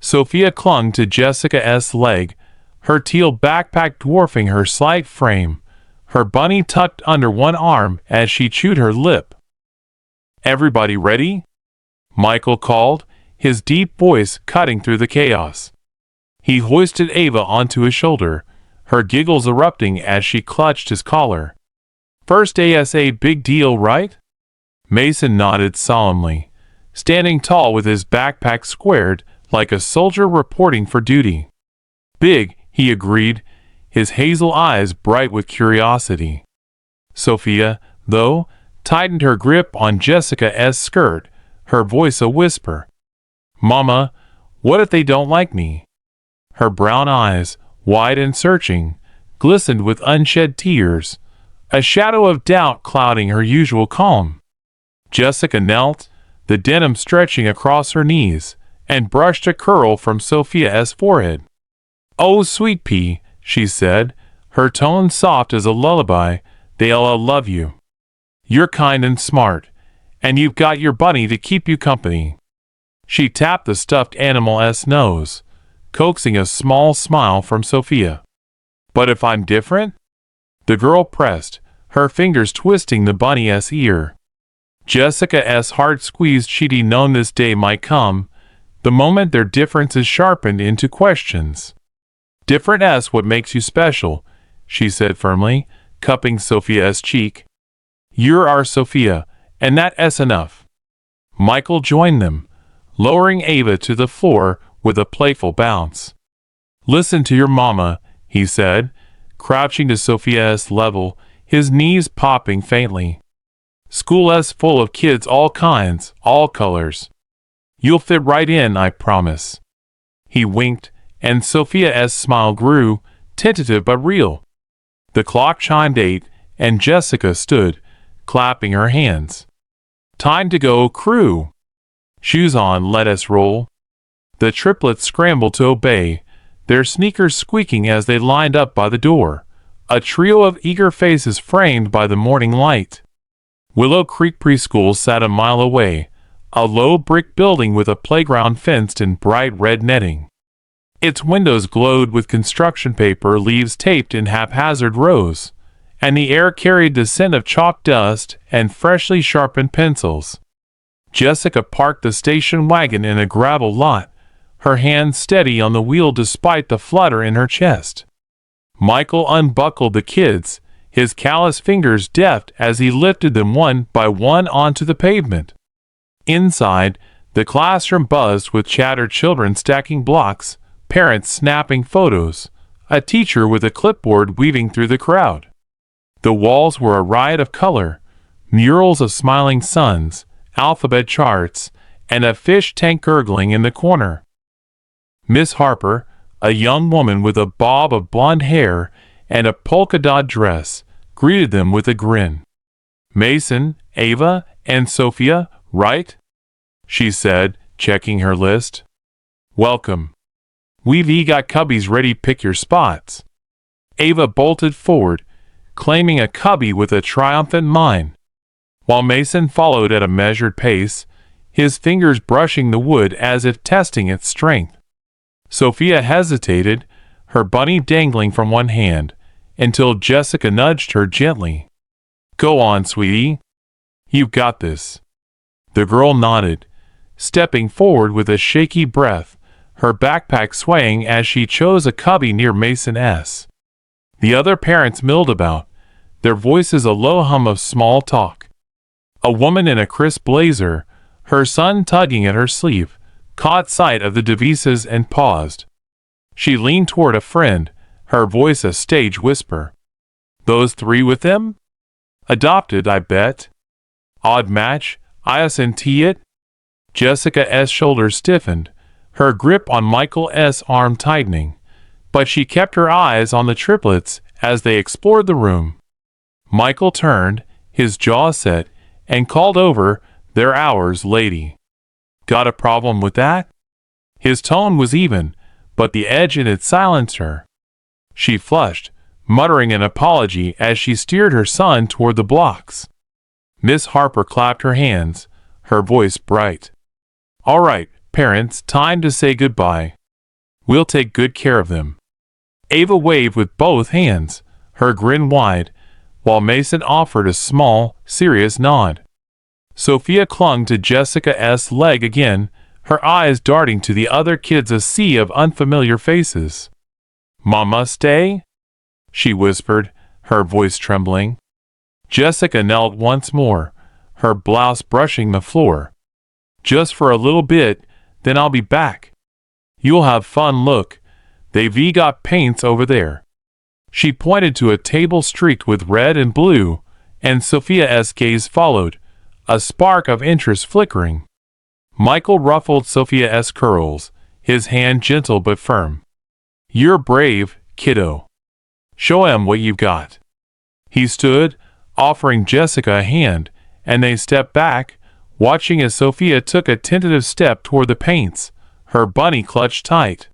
Sophia clung to Jessica's leg, her teal backpack dwarfing her slight frame, her bunny tucked under one arm as she chewed her lip. "Everybody ready?" Michael called, his deep voice cutting through the chaos. He hoisted Ava onto his shoulder, her giggles erupting as she clutched his collar. "First ASA big deal, right?" Mason nodded solemnly, standing tall with his backpack squared like a soldier reporting for duty. "Big," he agreed, his hazel eyes bright with curiosity. Sophia, though, tightened her grip on Jessica's skirt, her voice a whisper. "Mama, what if they don't like me?" Her brown eyes, wide and searching, glistened with unshed tears, a shadow of doubt clouding her usual calm. Jessica knelt, the denim stretching across her knees, and brushed a curl from Sophia's forehead. "Oh, sweet pea," she said, her tone soft as a lullaby, "they'll love you. You're kind and smart, and you've got your bunny to keep you company." She tapped the stuffed animal's nose, coaxing a small smile from Sophia. "But if I'm different?" The girl pressed, her fingers twisting the bunny's ear. Jessica's heart squeezed. She'd known this day might come, the moment their differences sharpened into questions. "Different S what makes you special," she said firmly, cupping Sophia's cheek. "You're our Sophia, and that S enough." Michael joined them, lowering Ava to the floor with a playful bounce. "Listen to your mama," he said, crouching to Sophia's level, his knees popping faintly. "School is full of kids all kinds, all colors. You'll fit right in, I promise." He winked, and Sophia's smile grew, tentative but real. The clock chimed 8, and Jessica stood, clapping her hands. "Time to go, crew! Shoes on, let us roll." The triplets scrambled to obey, their sneakers squeaking as they lined up by the door, a trio of eager faces framed by the morning light. Willow Creek Preschool sat a mile away, a low brick building with a playground fenced in bright red netting. Its windows glowed with construction paper leaves taped in haphazard rows, and the air carried the scent of chalk dust and freshly sharpened pencils. Jessica parked the station wagon in a gravel lot, her hand steady on the wheel despite the flutter in her chest. Michael unbuckled the kids, his callous fingers deft as he lifted them one by one onto the pavement. Inside, the classroom buzzed with chattered children stacking blocks, parents snapping photos, a teacher with a clipboard weaving through the crowd. The walls were a riot of color, murals of smiling suns, alphabet charts, and a fish tank gurgling in the corner. Miss Harper, a young woman with a bob of blonde hair and a polka-dot dress, greeted them with a grin. "Mason, Ava, and Sophia, right?" she said, checking her list. "Welcome. We've got cubbies ready to pick your spots." Ava bolted forward, claiming a cubby with a triumphant mine, while Mason followed at a measured pace, his fingers brushing the wood as if testing its strength. Sophia hesitated, her bunny dangling from one hand, until Jessica nudged her gently. "Go on, sweetie. You've got this." The girl nodded, stepping forward with a shaky breath, her backpack swaying as she chose a cubby near Mason S. The other parents milled about, their voices a low hum of small talk. A woman in a crisp blazer, her son tugging at her sleeve, caught sight of the devices and paused. She leaned toward a friend, her voice a stage whisper. "Those three with them? Adopted, I bet. Odd match, isn't it?" Jessica's shoulders stiffened, her grip on Michael's arm tightening, but she kept her eyes on the triplets as they explored the room. Michael turned, his jaw set, and called over, "They're ours, lady." "Got a problem with that?" His tone was even, but the edge in it silenced her. She flushed, muttering an apology as she steered her son toward the blocks. Miss Harper clapped her hands, her voice bright. "All right, parents, time to say goodbye. We'll take good care of them." Ava waved with both hands, her grin wide, while Mason offered a small, serious nod. Sophia clung to Jessica's leg again, her eyes darting to the other kids, a sea of unfamiliar faces. "Mama, stay?" she whispered, her voice trembling. Jessica knelt once more, her blouse brushing the floor. "Just for a little bit, then I'll be back. You'll have fun. Look, they've got paints over there." She pointed to a table streaked with red and blue, and Sophia's gaze followed, a spark of interest flickering. Michael ruffled Sophia's curls, his hand gentle but firm. "You're brave, kiddo. Show 'em what you've got." He stood, offering Jessica a hand, and they stepped back, watching as Sophia took a tentative step toward the paints, her bunny clutched tight.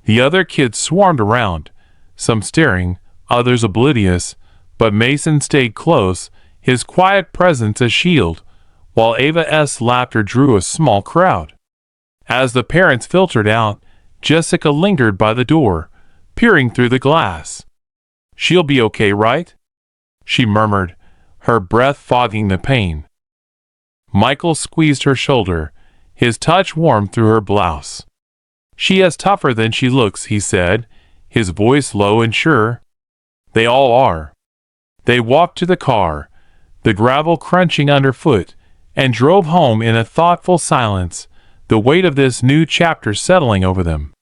The other kids swarmed around, some staring, others oblivious, but Mason stayed close, his quiet presence a shield, while Ava's laughter drew a small crowd. As the parents filtered out, Jessica lingered by the door, peering through the glass. "She'll be okay, right?" she murmured, her breath fogging the pain. Michael squeezed her shoulder, his touch warm through her blouse. "She is tougher than she looks," he said, his voice low and sure. "They all are." They walked to the car, the gravel crunching underfoot, and drove home in a thoughtful silence, the weight of this new chapter settling over them.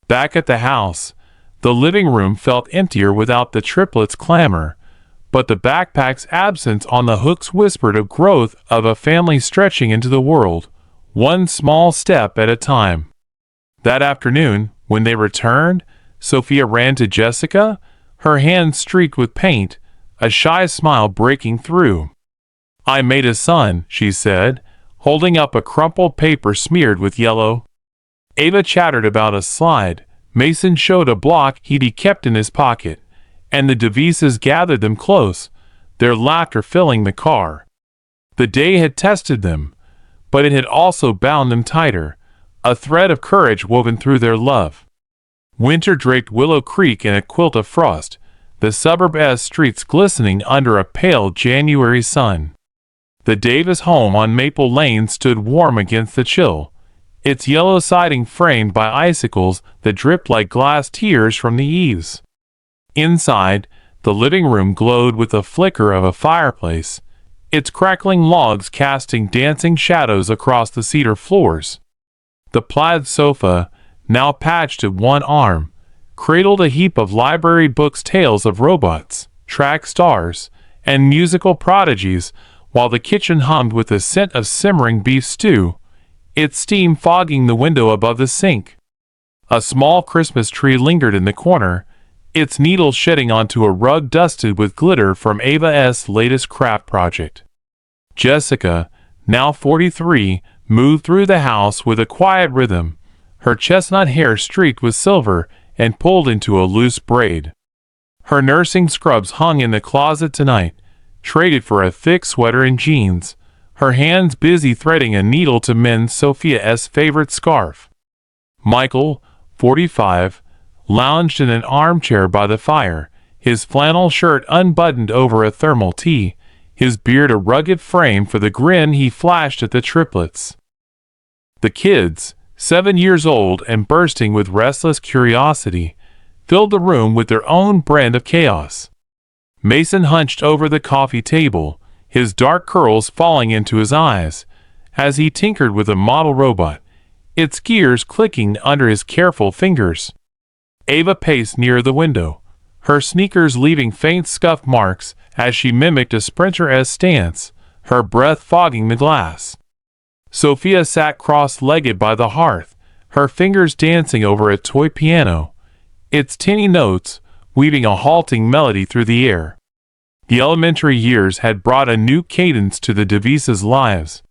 Back at the house, the living room felt emptier without the triplets' clamor, but the backpack's absence on the hooks whispered of growth of a family stretching into the world, one small step at a time. That afternoon, when they returned, Sophia ran to Jessica, her hands streaked with paint, a shy smile breaking through. "I made a son," she said, holding up a crumpled paper smeared with yellow. Ava chattered about a slide. Mason showed a block he'd kept in his pocket, and the Devises gathered them close, their laughter filling the car. The day had tested them, but it had also bound them tighter, a thread of courage woven through their love. Winter draped Willow Creek in a quilt of frost, the suburb-esque streets glistening under a pale January sun. The Davis home on Maple Lane stood warm against the chill, its yellow siding framed by icicles that dripped like glass tears from the eaves. Inside, the living room glowed with the flicker of a fireplace, its crackling logs casting dancing shadows across the cedar floors. The plaid sofa, now patched at one arm, cradled a heap of library books, tales of robots, track stars, and musical prodigies, while the kitchen hummed with the scent of simmering beef stew, its steam fogging the window above the sink. A small Christmas tree lingered in the corner, its needles shedding onto a rug dusted with glitter from Ava's latest craft project. Jessica, now 43, moved through the house with a quiet rhythm, her chestnut hair streaked with silver and pulled into a loose braid. Her nursing scrubs hung in the closet tonight, traded for a thick sweater and jeans, her hands busy threading a needle to mend Sophia's favorite scarf. Michael, 45, lounged in an armchair by the fire, his flannel shirt unbuttoned over a thermal tee, his beard a rugged frame for the grin he flashed at the triplets. The kids, 7 years old and bursting with restless curiosity, filled the room with their own brand of chaos. Mason hunched over the coffee table, his dark curls falling into his eyes, as he tinkered with a model robot, its gears clicking under his careful fingers. Ava paced near the window, her sneakers leaving faint scuff marks as she mimicked a sprinter-esque stance, her breath fogging the glass. Sophia sat cross-legged by the hearth, her fingers dancing over a toy piano, its tinny notes weaving a halting melody through the air. The elementary years had brought a new cadence to the Devises' lives.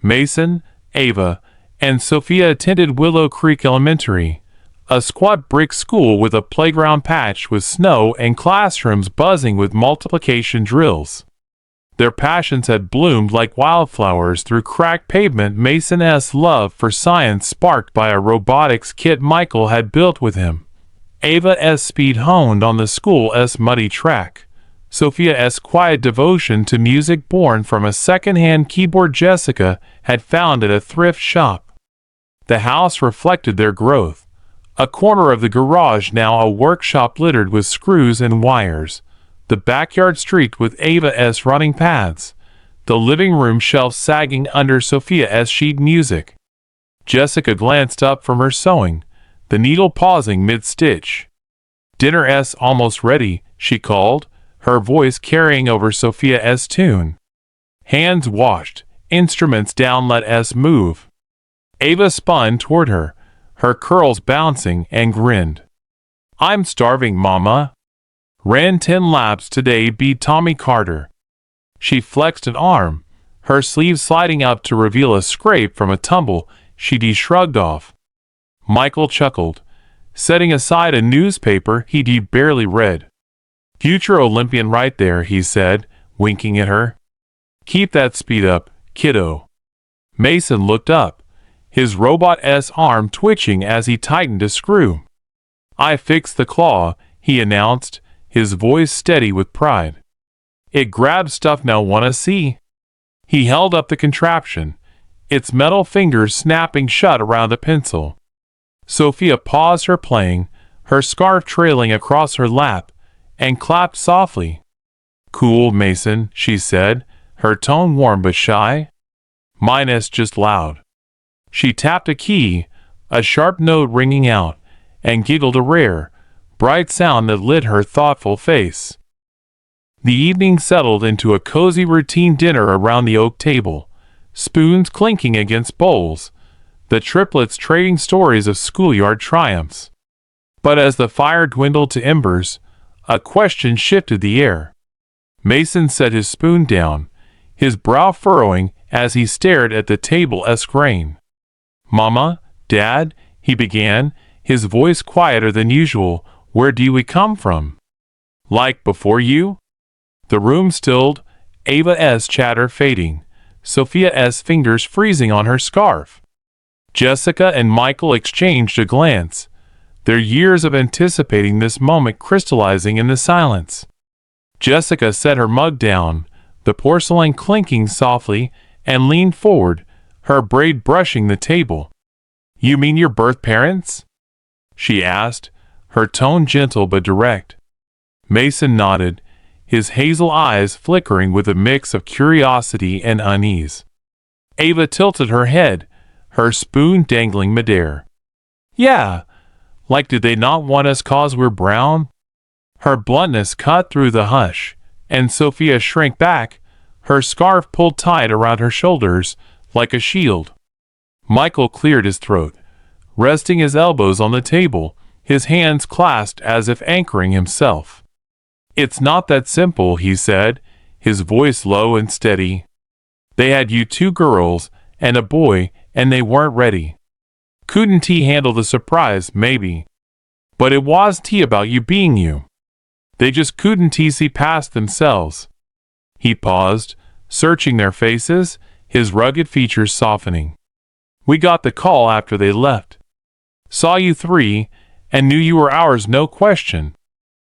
Mason, Ava, and Sophia attended Willow Creek Elementary, a squat brick school with a playground patched with snow and classrooms buzzing with multiplication drills. Their passions had bloomed like wildflowers through cracked pavement. Mason's love for science sparked by a robotics kit Michael had built with him. Ava's speed honed on the school's muddy track. Sophia's quiet devotion to music born from a second-hand keyboard Jessica had found at a thrift shop. The house reflected their growth. A corner of the garage now a workshop littered with screws and wires, the backyard streaked with Ava's running paths, the living room shelf sagging under Sophia's sheet music. Jessica glanced up from her sewing, the needle pausing mid-stitch. "Dinner's almost ready," she called, her voice carrying over Sophia's tune. Hands washed, instruments down, let us move. Ava spun toward her, her curls bouncing, and grinned. "I'm starving, Mama. Ran 10 laps today, beat Tommy Carter." She flexed an arm, her sleeve sliding up to reveal a scrape from a tumble she'd shrugged off. Michael chuckled, setting aside a newspaper he'd barely read. "Future Olympian right there," he said, winking at her. "Keep that speed up, kiddo." Mason looked up, his robot-esque arm twitching as he tightened a screw. "I fixed the claw," he announced, his voice steady with pride. "It grabs stuff now, wanna see?" He held up the contraption, its metal fingers snapping shut around the pencil. Sophia paused her playing, her scarf trailing across her lap, and clapped softly. "Cool, Mason," she said, her tone warm but shy. "Mine's just loud." She tapped a key, a sharp note ringing out, and giggled a rare, bright sound that lit her thoughtful face. The evening settled into a cozy routine dinner around the oak table, spoons clinking against bowls, the triplets trading stories of schoolyard triumphs. But as the fire dwindled to embers, a question shifted the air. Mason set his spoon down, his brow furrowing as he stared at the table-esque grain. "Mama, Dad," he began, his voice quieter than usual, "where do we come from?" "Like before you?" The room stilled, Ava's chatter fading, Sophia's fingers freezing on her scarf. Jessica and Michael exchanged a glance, their years of anticipating this moment crystallizing in the silence. Jessica set her mug down, the porcelain clinking softly, and leaned forward, her braid brushing the table. "You mean your birth parents?" she asked, her tone gentle but direct. Mason nodded, his hazel eyes flickering with a mix of curiosity and unease. Ava tilted her head, her spoon dangling midair. "Yeah, like did they not want us 'cause we're brown?" Her bluntness cut through the hush, and Sophia shrank back, her scarf pulled tight around her shoulders like a shield. Michael cleared his throat, resting his elbows on the table, his hands clasped as if anchoring himself. "It's not that simple," he said, his voice low and steady. "They had you two girls and a boy, and they weren't ready. Couldn't he handle the surprise, maybe? But it was about you being you. They just couldn't see past themselves." He paused, searching their faces, his rugged features softening. "We got the call after they left. Saw you three, and knew you were ours, no question."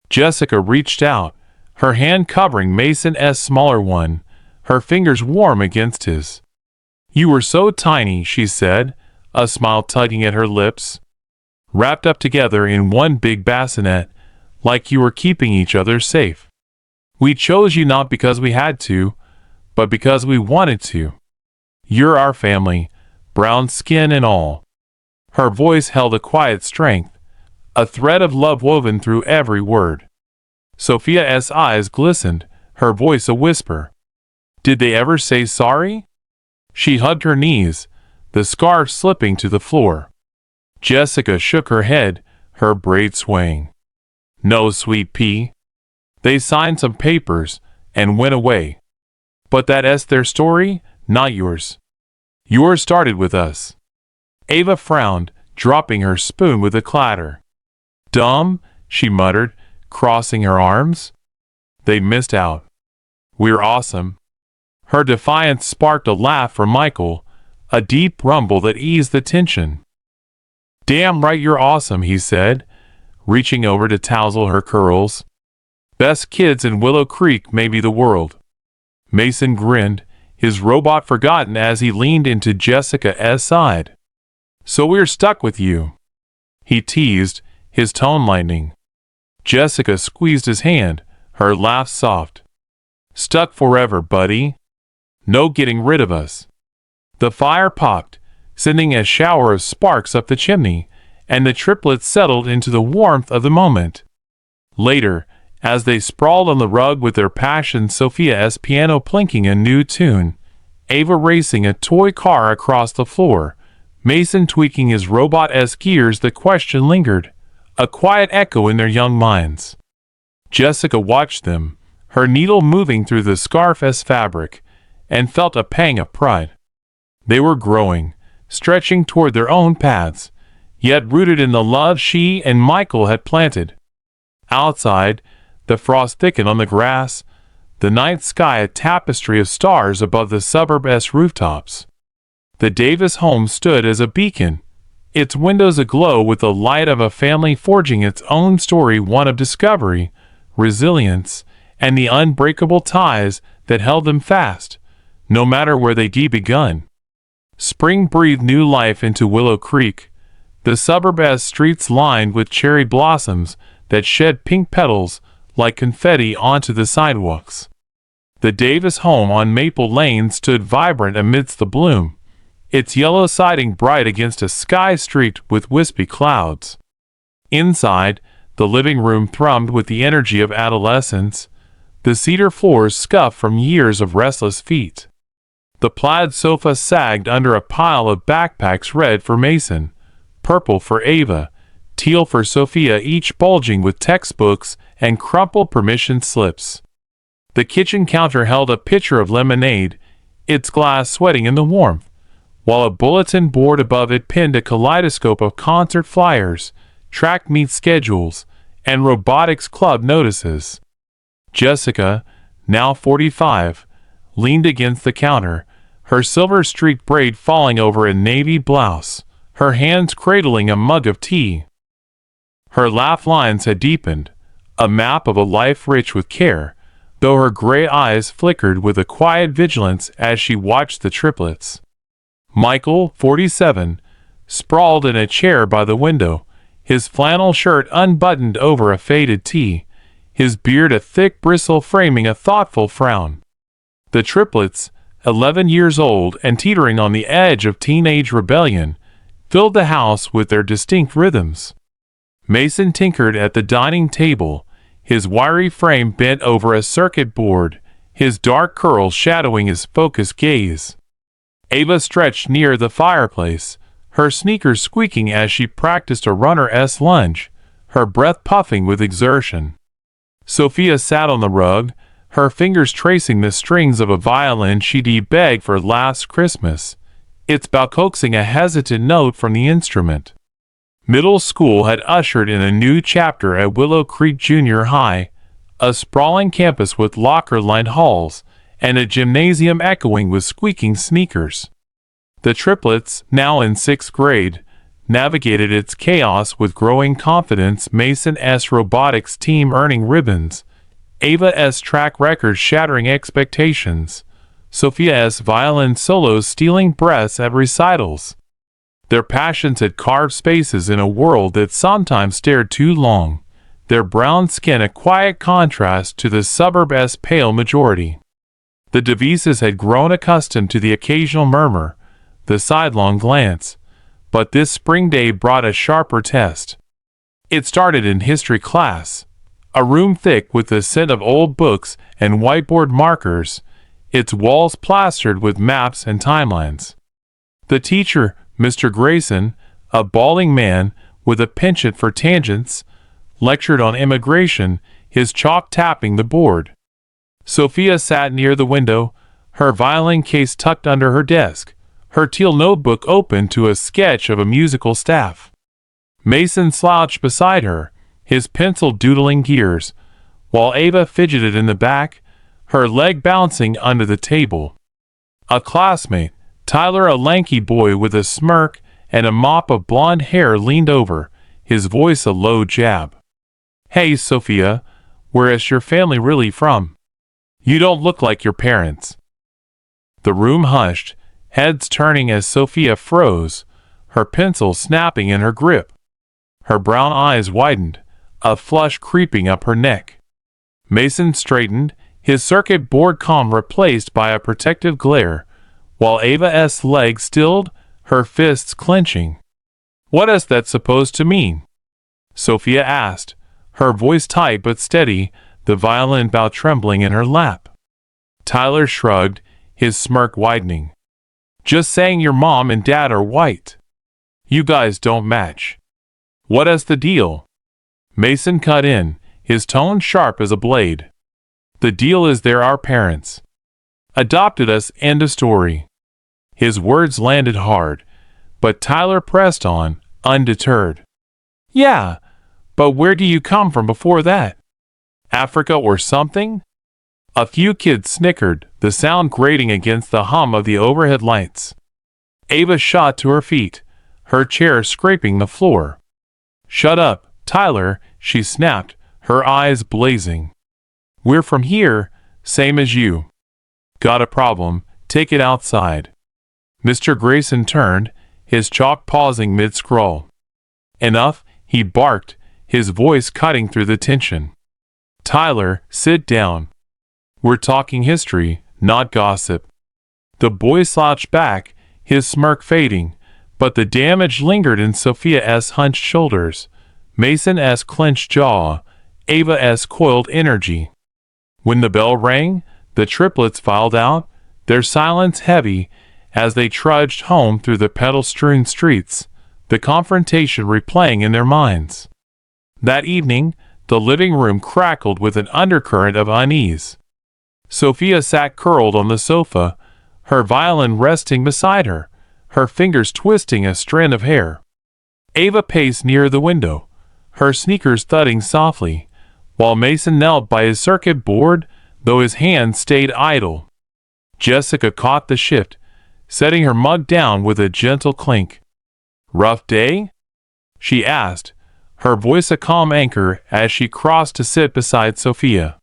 Jessica reached out, her hand covering Mason's smaller one, her fingers warm against his. "You were so tiny," she said, a smile tugging at her lips. "Wrapped up together in one big bassinet, like you were keeping each other safe. We chose you not because we had to, but because we wanted to. You're our family, brown skin and all." Her voice held a quiet strength, a thread of love woven through every word. Sophia's eyes glistened, her voice a whisper. "Did they ever say sorry?" She hugged her knees, the scarf slipping to the floor. Jessica shook her head, her braid swaying. "No, sweet pea. They signed some papers and went away. But that's their story, not yours. Yours started with us." Ava frowned, dropping her spoon with a clatter. "Dumb," she muttered, crossing her arms. "They missed out. We're awesome." Her defiance sparked a laugh from Michael, a deep rumble that eased the tension. "Damn right you're awesome," he said, reaching over to tousle her curls. "Best kids in Willow Creek, maybe the world." Mason grinned, his robot forgotten as he leaned into Jessica's side. "So we're stuck with you," he teased, his tone lightening. Jessica squeezed his hand, her laugh soft. "Stuck forever, buddy. No getting rid of us." The fire popped, sending a shower of sparks up the chimney, and the triplets settled into the warmth of the moment. Later, as they sprawled on the rug with their passion, Sophia's piano plinking a new tune, Ava racing a toy car across the floor, Mason tweaking his robot-esque gears, the question lingered, a quiet echo in their young minds. Jessica watched them, her needle moving through the scarf's fabric, and felt a pang of pride. They were growing, stretching toward their own paths, yet rooted in the love she and Michael had planted. Outside, the frost thickened on the grass, the night sky a tapestry of stars above the suburb's rooftops. The Davis home stood as a beacon, its windows aglow with the light of a family forging its own story, one of discovery, resilience, and the unbreakable ties that held them fast, no matter where they'd begun. Spring breathed new life into Willow Creek, the suburb as streets lined with cherry blossoms that shed pink petals like confetti onto the sidewalks. The Davis home on Maple Lane stood vibrant amidst the bloom, its yellow siding bright against a sky streaked with wispy clouds. Inside, the living room thrummed with the energy of adolescence, the cedar floors scuffed from years of restless feet. The plaid sofa sagged under a pile of backpacks, red for Mason, purple for Ava, teal for Sophia, each bulging with textbooks and crumpled permission slips. The kitchen counter held a pitcher of lemonade, its glass sweating in the warmth, while a bulletin board above it pinned a kaleidoscope of concert flyers, track meet schedules, and robotics club notices. Jessica, now 45, leaned against the counter, her silver-streaked braid falling over a navy blouse, her hands cradling a mug of tea. Her laugh lines had deepened, a map of a life rich with care, though her gray eyes flickered with a quiet vigilance as she watched the triplets. Michael, 47, sprawled in a chair by the window, his flannel shirt unbuttoned over a faded tee, his beard a thick bristle framing a thoughtful frown. The triplets, 11 years old and teetering on the edge of teenage rebellion, filled the house with their distinct rhythms. Mason tinkered at the dining table, his wiry frame bent over a circuit board, his dark curls shadowing his focused gaze. Ava stretched near the fireplace, her sneakers squeaking as she practiced a runner-esque lunge, her breath puffing with exertion. Sophia sat on the rug, her fingers tracing the strings of a violin she'd begged for last Christmas, its bow coaxing a hesitant note from the instrument. Middle school had ushered in a new chapter at Willow Creek Junior High, a sprawling campus with locker-lined halls, and a gymnasium echoing with squeaking sneakers. The triplets, now in 6th grade, navigated its chaos with growing confidence, Mason's robotics team earning ribbons, Ava's track record shattering expectations, Sophia's violin solos stealing breaths at recitals. Their passions had carved spaces in a world that sometimes stared too long, their brown skin a quiet contrast to the suburb's pale majority. The Devises had grown accustomed to the occasional murmur, the sidelong glance, but this spring day brought a sharper test. It started in history class, a room thick with the scent of old books and whiteboard markers, its walls plastered with maps and timelines. The teacher, Mr. Grayson, a balding man with a penchant for tangents, lectured on immigration, his chalk tapping the board. Sophia sat near the window, her violin case tucked under her desk, her teal notebook open to a sketch of a musical staff. Mason slouched beside her, his pencil doodling gears, while Ava fidgeted in the back, her leg bouncing under the table. A classmate, Tyler, a lanky boy with a smirk and a mop of blonde hair, leaned over, his voice a low jab. "Hey, Sophia, where is your family really from? You don't look like your parents." The room hushed, heads turning as Sophia froze, her pencil snapping in her grip. Her brown eyes widened, a flush creeping up her neck. Mason straightened, his circuit board calm replaced by a protective glare, while Ava's legs stilled, her fists clenching. "What is that supposed to mean?" Sophia asked, her voice tight but steady, the violin bow trembling in her lap. Tyler shrugged, his smirk widening. "Just saying your mom and dad are white. You guys don't match." "What is the deal?" Mason cut in, his tone sharp as a blade. "The deal is they're our parents. Adopted us, end of story." His words landed hard, but Tyler pressed on, undeterred. "Yeah, but where do you come from before that? Africa or something?" A few kids snickered, the sound grating against the hum of the overhead lights. Ava shot to her feet, her chair scraping the floor. "Shut up, Tyler," she snapped, her eyes blazing. "We're from here, same as you. Got a problem, take it outside." Mr. Grayson turned, his chalk pausing mid-scroll. Enough, he barked, his voice cutting through the tension. Tyler, sit down. We're talking history, not gossip. The boy slouched back, his smirk fading, but the damage lingered in Sophia's hunched shoulders, Mason's clenched jaw, Ava's coiled energy. When the bell rang, the triplets filed out, their silence heavy, as they trudged home through the petal-strewn streets, the confrontation replaying in their minds. That evening, the living room crackled with an undercurrent of unease. Sophia sat curled on the sofa, her violin resting beside her, her fingers twisting a strand of hair. Ava paced near the window, her sneakers thudding softly, while Mason knelt by his circuit board, though his hands stayed idle. Jessica caught the shift, setting her mug down with a gentle clink. "Rough day?" she asked, her voice a calm anchor as she crossed to sit beside Sophia.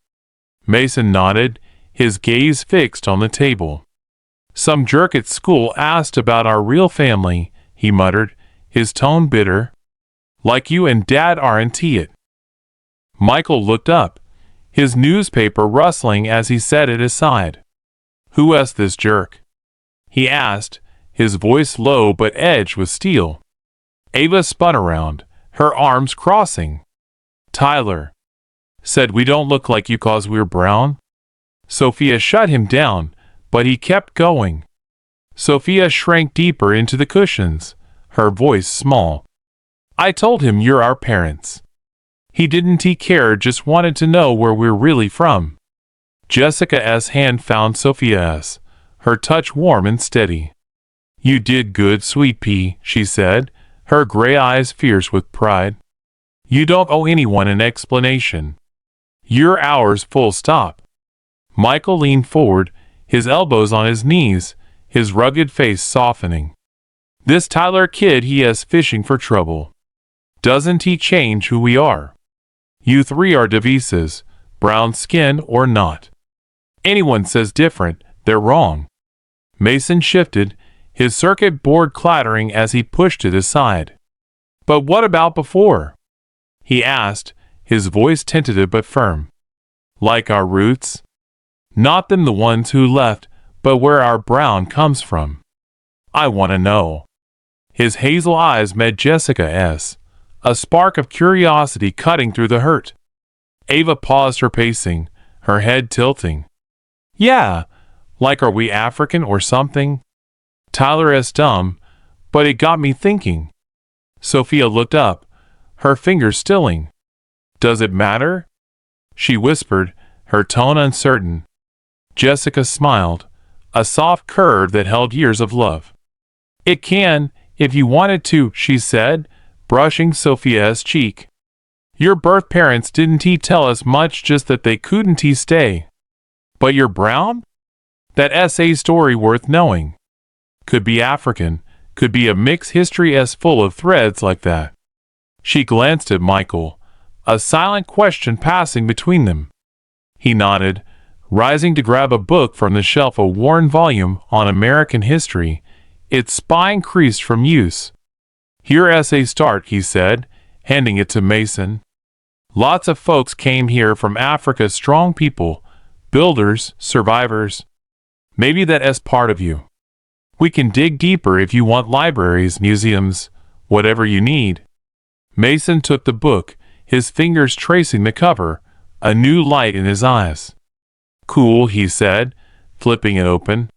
Mason nodded, his gaze fixed on the table. "Some jerk at school asked about our real family," he muttered, his tone bitter. "Like you and Dad aren't it?" Michael looked up, his newspaper rustling as he set it aside. "Who asked this jerk?" he asked, his voice low but edged with steel. Ava spun around, her arms crossing. "Tyler. Said we don't look like you 'cause we're brown?" Sophia shut him down, but he kept going. Sophia shrank deeper into the cushions, her voice small. "I told him you're our parents. He didn't care, just wanted to know where we're really from." Jessica's hand found Sophia's, her touch warm and steady. "You did good, sweet pea," she said, her gray eyes fierce with pride. "You don't owe anyone an explanation. You're ours, full stop." Michael leaned forward, his elbows on his knees, his rugged face softening. "This Tyler kid, he is fishing for trouble. Doesn't he change who we are? You three are devices, brown skin or not. Anyone says different, they're wrong." Mason shifted, his circuit board clattering as he pushed it aside. "But what about before?" he asked, his voice tentative but firm. "Like our roots? Not them the ones who left, but where our brown comes from. I want to know." His hazel eyes met Jessica's, a spark of curiosity cutting through the hurt. Ava paused her pacing, her head tilting. "Yeah, like are we African or something?" Tyler is dumb, but it got me thinking. Sophia looked up, her fingers stilling. "Does it matter?" she whispered, her tone uncertain. Jessica smiled, a soft curve that held years of love. "It can, if you wanted to," she said, brushing Sophia's cheek. "Your birth parents didn't tell us much, just that they couldn't stay. But you're brown? That SA story worth knowing. Could be African, could be a mixed history as full of threads like that." She glanced at Michael, a silent question passing between them. He nodded, rising to grab a book from the shelf, a worn volume on American history, its spine creased from use. "Here's a start," he said, handing it to Mason. "Lots of folks came here from Africa, strong people, builders, survivors. Maybe that is part of you. We can dig deeper if you want, libraries, museums, whatever you need." Mason took the book, his fingers tracing the cover, a new light in his eyes. "Cool," he said, flipping it open.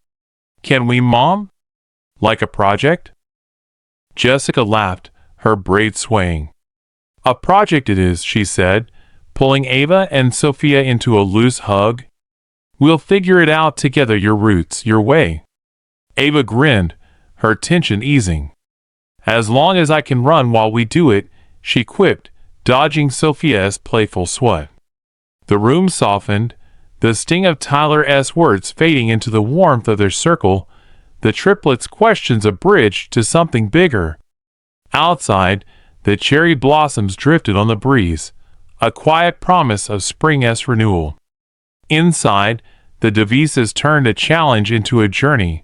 "Can we, Mom? Like a project?" Jessica laughed, her braids swaying. "A project it is," she said, pulling Ava and Sophia into a loose hug. "We'll figure it out together, your roots, your way." Ava grinned, her tension easing. "As long as I can run while we do it," she quipped, dodging Sophia's playful swat. The room softened, the sting of Tyler's words fading into the warmth of their circle, the triplets' questions a bridge to something bigger. Outside, the cherry blossoms drifted on the breeze, a quiet promise of spring's renewal. Inside, the devices turned a challenge into a journey,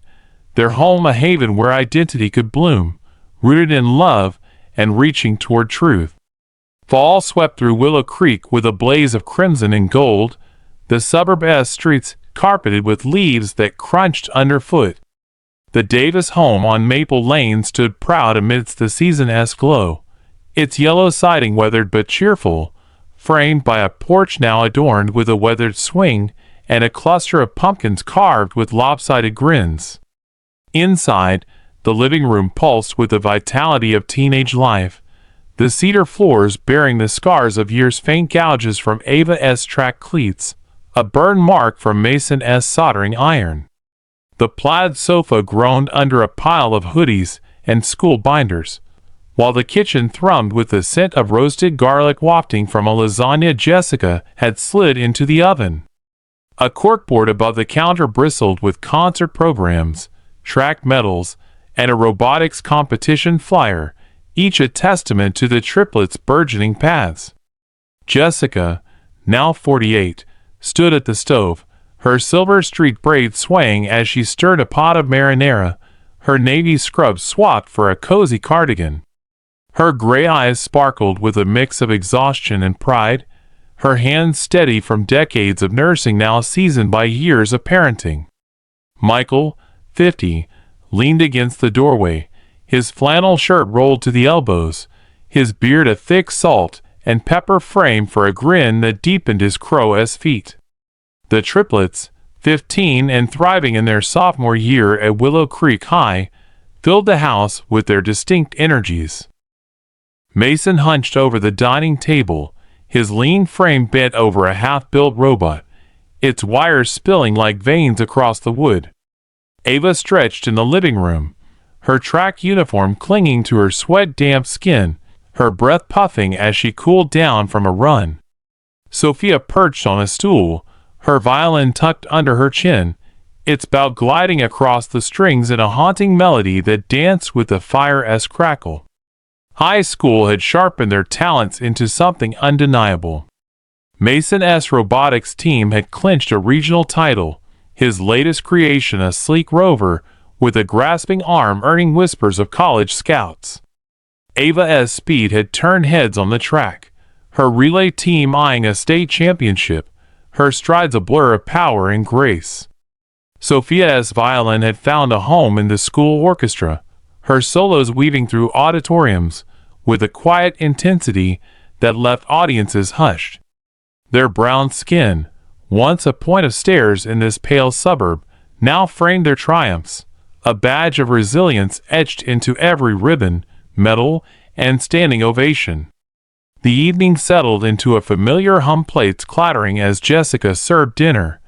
their home a haven where identity could bloom, rooted in love and reaching toward truth. Fall swept through Willow Creek with a blaze of crimson and gold, the suburb-esque streets carpeted with leaves that crunched underfoot. The Davis home on Maple Lane stood proud amidst the season-esque glow, its yellow siding weathered but cheerful, framed by a porch now adorned with a weathered swing and a cluster of pumpkins carved with lopsided grins. Inside, the living room pulsed with the vitality of teenage life, the cedar floors bearing the scars of years' faint gouges from Ava's track cleats, a burn mark from Mason's soldering iron. The plaid sofa groaned under a pile of hoodies and school binders, while the kitchen thrummed with the scent of roasted garlic wafting from a lasagna Jessica had slid into the oven. A corkboard above the counter bristled with concert programs, track medals, and a robotics competition flyer, each a testament to the triplets' burgeoning paths. Jessica, now 48, stood at the stove, her silver streaked braids swaying as she stirred a pot of marinara, her navy scrub swapped for a cozy cardigan. Her gray eyes sparkled with a mix of exhaustion and pride, her hands steady from decades of nursing now seasoned by years of parenting. Michael, 50, leaned against the doorway, his flannel shirt rolled to the elbows, his beard a thick salt and pepper frame for a grin that deepened his crow's feet. The triplets, 15 and thriving in their sophomore year at Willow Creek High, filled the house with their distinct energies. Mason hunched over the dining table, his lean frame bent over a half-built robot, its wires spilling like veins across the wood. Ava stretched in the living room, her track uniform clinging to her sweat-damp skin, her breath puffing as she cooled down from a run. Sophia perched on a stool, her violin tucked under her chin, its bow gliding across the strings in a haunting melody that danced with a fire-esque crackle. High school had sharpened their talents into something undeniable. Mason's robotics team had clinched a regional title, his latest creation a sleek rover with a grasping arm earning whispers of college scouts. Ava's speed had turned heads on the track, her relay team eyeing a state championship, her strides a blur of power and grace. Sophia's violin had found a home in the school orchestra, her solos weaving through auditoriums with a quiet intensity that left audiences hushed. Their brown skin, once a point of stares in this pale suburb, now framed their triumphs, a badge of resilience etched into every ribbon, medal, and standing ovation. The evening settled into a familiar hum, plates clattering as Jessica served dinner,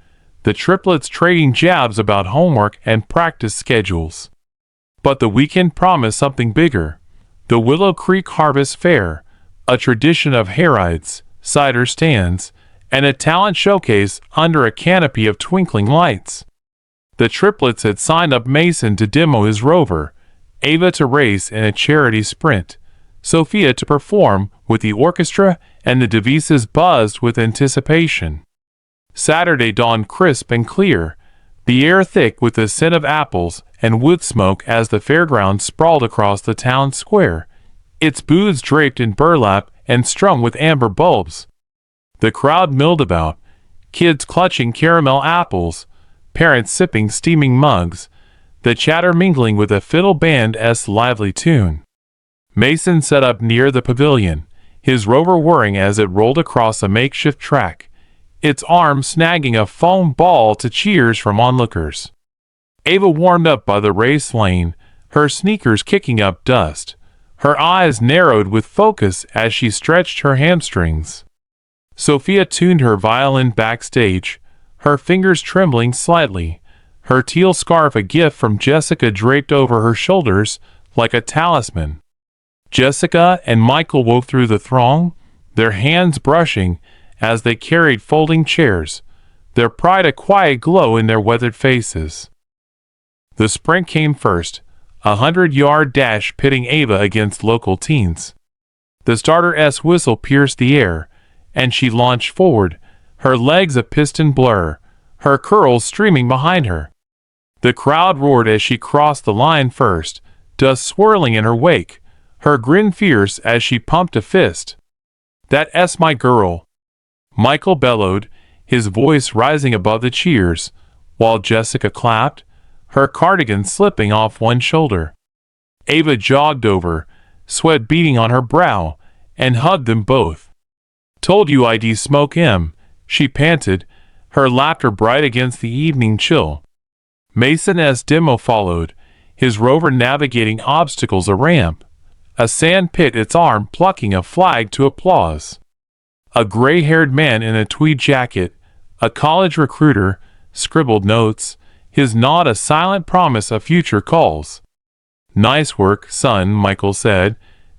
the triplets trading jabs about homework and practice schedules. But the weekend promised something bigger. The Willow Creek Harvest Fair, a tradition of hayrides, cider stands, and a talent showcase under a canopy of twinkling lights. The triplets had signed up Mason to demo his rover, Ava to race in a charity sprint, Sophia to perform with the orchestra, and the devices buzzed with anticipation. Saturday dawned crisp and clear, the air thick with the scent of apples and wood smoke as the fairground sprawled across the town square, its booths draped in burlap and strung with amber bulbs. The crowd milled about, kids clutching caramel apples, parents sipping steaming mugs, the chatter mingling with a fiddle band's lively tune. Mason set up near the pavilion, his rover whirring as it rolled across a makeshift track, its arm snagging a foam ball to cheers from onlookers. Ava warmed up by the race lane, her sneakers kicking up dust, her eyes narrowed with focus as she stretched her hamstrings. Sophia tuned her violin backstage, her fingers trembling slightly, her teal scarf a gift from Jessica draped over her shoulders like a talisman. Jessica and Michael wove through the throng, their hands brushing as they carried folding chairs, their pride a quiet glow in their weathered faces. The sprint came first, a 100-yard dash pitting Ava against local teens. The starter's whistle pierced the air, and she launched forward, her legs a piston blur, her curls streaming behind her. The crowd roared as she crossed the line first, dust swirling in her wake, her grin fierce as she pumped a fist. "That's my girl," Michael bellowed, his voice rising above the cheers, while Jessica clapped, her cardigan slipping off one shoulder. Ava jogged over, sweat beading on her brow, and hugged them both. "Told you I'd smoke him," she panted, her laughter bright against the evening chill. Mason's demo followed, his rover navigating obstacles, a ramp, a sand pit, its arm plucking a flag to applause. A gray-haired man in a tweed jacket, a college recruiter, scribbled notes, his nod a silent promise of future calls. "Nice work, son," Michael said,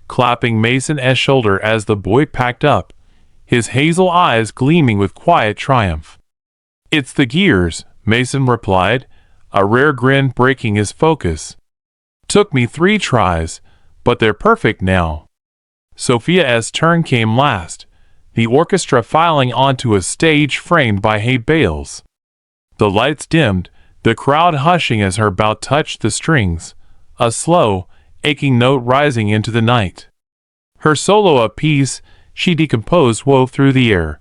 clapping Mason's shoulder as the boy packed up, his hazel eyes gleaming with quiet triumph. "It's the gears," Mason replied, a rare grin breaking his focus. "Took me 3 tries, but they're perfect now." Sophia's turn came last, the orchestra filing onto a stage framed by hay bales. The lights dimmed, the crowd hushing as her bow touched the strings, a slow, aching note rising into the night. Her solo a piece, she decomposed, wove through the air,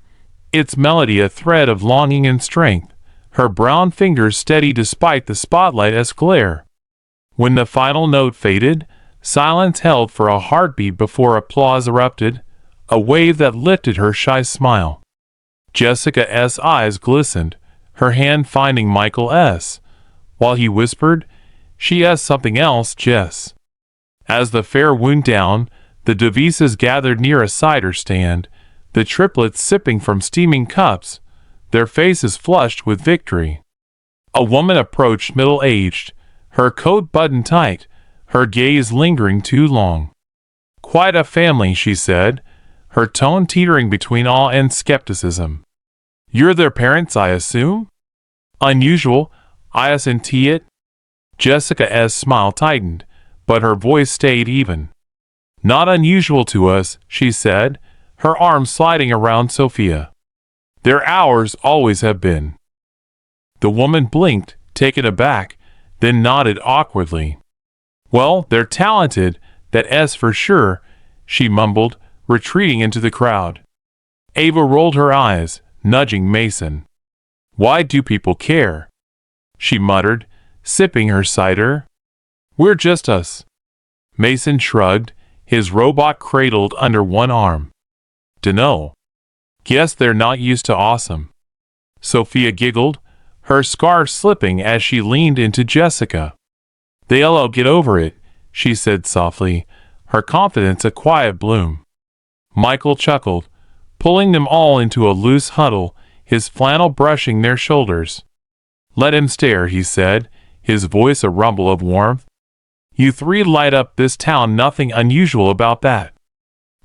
its melody a thread of longing and strength, her brown fingers steady despite the spotlight's glare. When the final note faded, silence held for a heartbeat before applause erupted, a wave that lifted her shy smile. Jessica's eyes glistened, her hand finding Michael's, while he whispered, "She has something else, Jess." As the fair wound down, the Devises gathered near a cider stand, the triplets sipping from steaming cups, their faces flushed with victory. A woman approached, middle-aged, her coat buttoned tight, her gaze lingering too long. "Quite a family," she said, her tone teetering between awe and skepticism. "You're their parents, I assume?" "Unusual, isn't it?" Jessica's smile tightened, but her voice stayed even. "Not unusual to us," she said, her arm sliding around Sophia. "They're ours, always have been." The woman blinked, taken aback, then nodded awkwardly. "Well, they're talented, that's for sure," she mumbled, retreating into the crowd. Ava rolled her eyes, nudging Mason. "Why do people care?" she muttered, sipping her cider. "We're just us." Mason shrugged, his robot cradled under one arm. "Dunno. Guess they're not used to awesome." Sophia giggled, her scarf slipping as she leaned into Jessica. "They'll all get over it," she said softly, her confidence a quiet bloom. Michael chuckled, pulling them all into a loose huddle, his flannel brushing their shoulders. "Let him stare," he said, his voice a rumble of warmth. "You 3 light up this town, nothing unusual about that."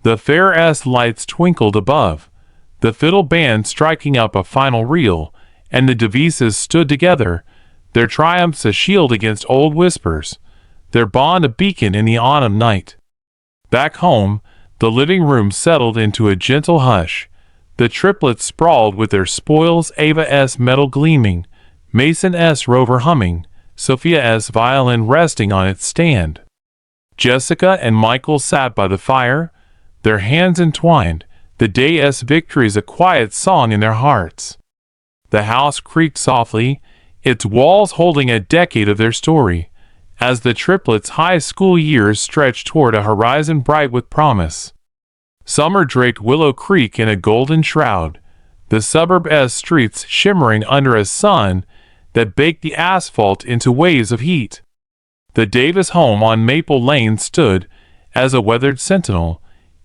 The fair-ass lights twinkled above, the fiddle band striking up a final reel, and the Devises stood together, their triumphs a shield against old whispers, their bond a beacon in the autumn night. Back home, the living room settled into a gentle hush, the triplets sprawled with their spoils, Ava's metal gleaming, Mason's rover humming, Sophia's violin resting on its stand. Jessica and Michael sat by the fire, their hands entwined, the day's victories a quiet song in their hearts. The house creaked softly, its walls holding a decade of their story, as the triplets' high school years stretched toward a horizon bright with promise. Summer draped Willow Creek in a golden shroud, the suburb's streets shimmering under a sun that baked the asphalt into waves of heat. The Davis home on Maple Lane stood as a weathered sentinel,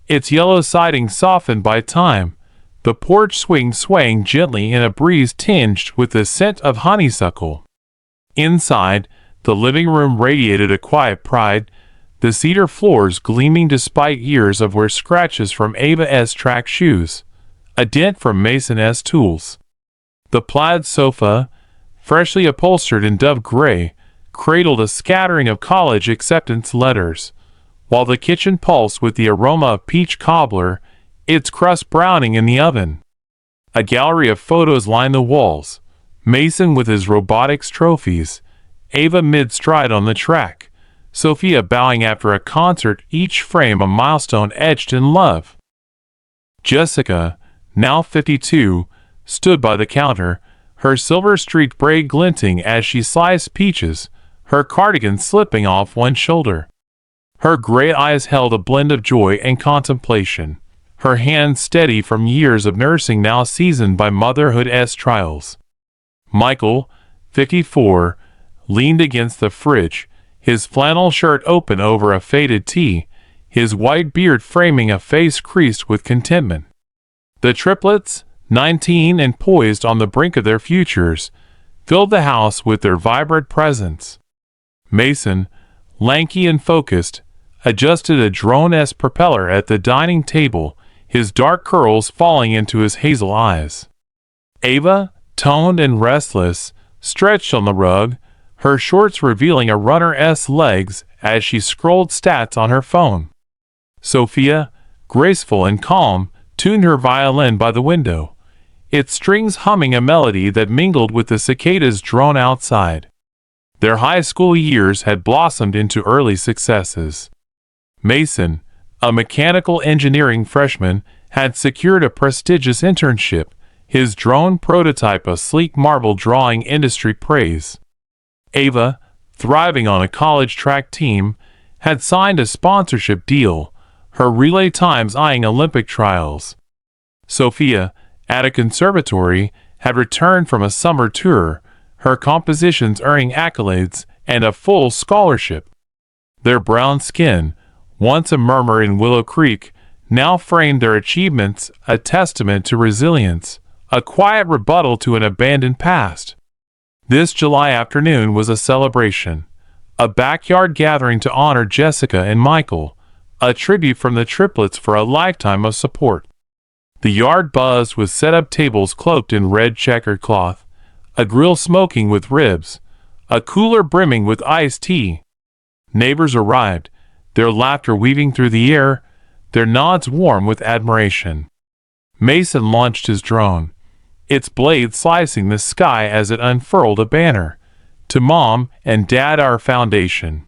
its yellow siding softened by time, the porch swaying gently in a breeze tinged with the scent of honeysuckle. Inside, the living room radiated a quiet pride, the cedar floors gleaming despite years of wear, scratches from Ava's track shoes, a dent from Mason's tools. The plaid sofa, freshly upholstered in dove gray, cradled a scattering of college acceptance letters, while the kitchen pulsed with the aroma of peach cobbler, its crust browning in the oven. A gallery of photos lined the walls, Mason with his robotics trophies, Ava mid-stride on the track, Sophia bowing after a concert, each frame a milestone etched in love. Jessica, now 52, stood by the counter, her silver-streaked braid glinting as she sliced peaches, her cardigan slipping off one shoulder. Her gray eyes held a blend of joy and contemplation, her hands steady from years of nursing now seasoned by motherhood's trials. Michael, 54, leaned against the fridge, his flannel shirt open over a faded tee, his white beard framing a face creased with contentment. The triplets, 19 and poised on the brink of their futures, filled the house with their vibrant presence. Mason, lanky and focused, adjusted a drone-esque propeller at the dining table, his dark curls falling into his hazel eyes. Ava, toned and restless, stretched on the rug, her shorts revealing a runner's legs as she scrolled stats on her phone. Sophia, graceful and calm, tuned her violin by the window, its strings humming a melody that mingled with the cicadas' drone outside. Their high school years had blossomed into early successes. Mason, a mechanical engineering freshman, had secured a prestigious internship, his drone prototype a sleek marble drawing industry praise. Ava, thriving on a college track team, had signed a sponsorship deal, her relay times eyeing Olympic trials. Sophia, at a conservatory, had returned from a summer tour, her compositions earning accolades and a full scholarship. Their brown skin, once a murmur in Willow Creek, now framed their achievements, a testament to resilience, a quiet rebuttal to an abandoned past. This July afternoon was a celebration, a backyard gathering to honor Jessica and Michael, a tribute from the triplets for a lifetime of support. The yard buzzed with set-up tables cloaked in red checkered cloth, a grill smoking with ribs, a cooler brimming with iced tea. Neighbors arrived, their laughter weaving through the air, their nods warm with admiration. Mason launched his drone, its blade slicing the sky as it unfurled a banner. To Mom and Dad our foundation.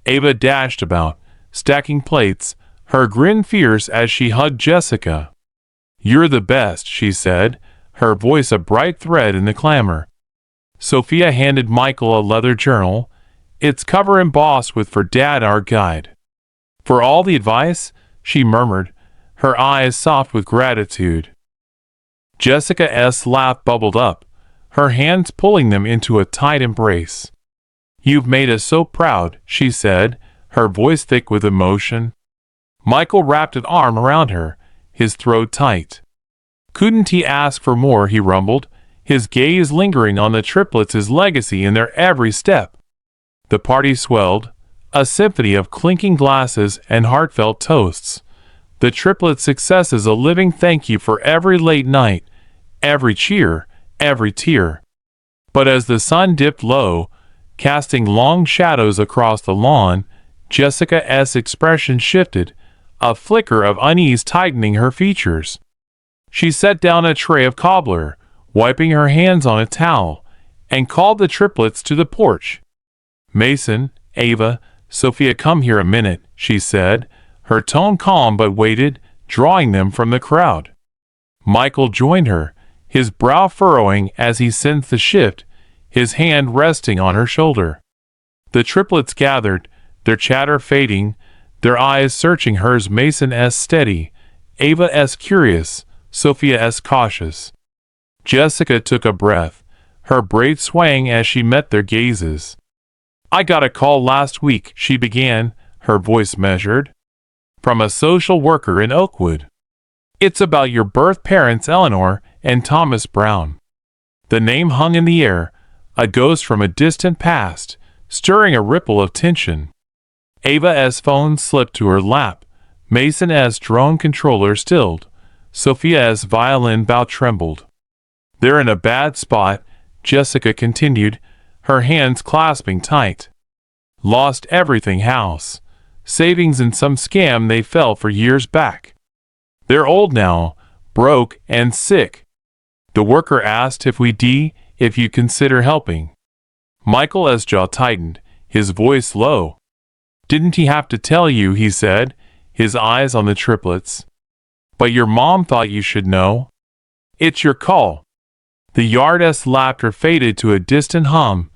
Ava dashed about, stacking plates, her grin fierce as she hugged Jessica. "You're the best," she said, her voice a bright thread in the clamor. Sophia handed Michael a leather journal, its cover embossed with "For Dad our guide." "For all the advice," she murmured, her eyes soft with gratitude. Jessica's laugh bubbled up, her hands pulling them into a tight embrace. "You've made us so proud," she said, her voice thick with emotion. Michael wrapped an arm around her, his throat tight. "Couldn't he ask for more?" he rumbled, his gaze lingering on the triplets' legacy in their every step. The party swelled, a symphony of clinking glasses and heartfelt toasts. The triplets' successes a living thank you for every late night, every cheer, every tear. But as the sun dipped low, casting long shadows across the lawn, Jessica's expression shifted, a flicker of unease tightening her features. She set down a tray of cobbler, wiping her hands on a towel, and called the triplets to the porch. "Mason, Ava, Sophia, come here a minute," she said, her tone calm but weighted, drawing them from the crowd. Michael joined her, his brow furrowing as he sensed the shift, his hand resting on her shoulder. The triplets gathered, their chatter fading, their eyes searching hers. Mason's steady, Ava's curious, Sophia's cautious. Jessica took a breath, her braids swaying as she met their gazes. "I got a call last week," she began, her voice measured. "From a social worker in Oakwood. It's about your birth parents Eleanor and Thomas Brown." The name hung in the air, a ghost from a distant past, stirring a ripple of tension. Ava's phone slipped to her lap, Mason's drone controller stilled, Sophia's violin bow trembled. "They're in a bad spot," Jessica continued, her hands clasping tight. "Lost everything house, savings and some scam they fell for years back. They're old now, broke and sick. The worker asked if you consider helping." Michael's jaw tightened, his voice low. Didn't he have to tell you, he said, his eyes on the triplets. But your mom thought you should know. It's your call. The yard's laughter faded to a distant hum,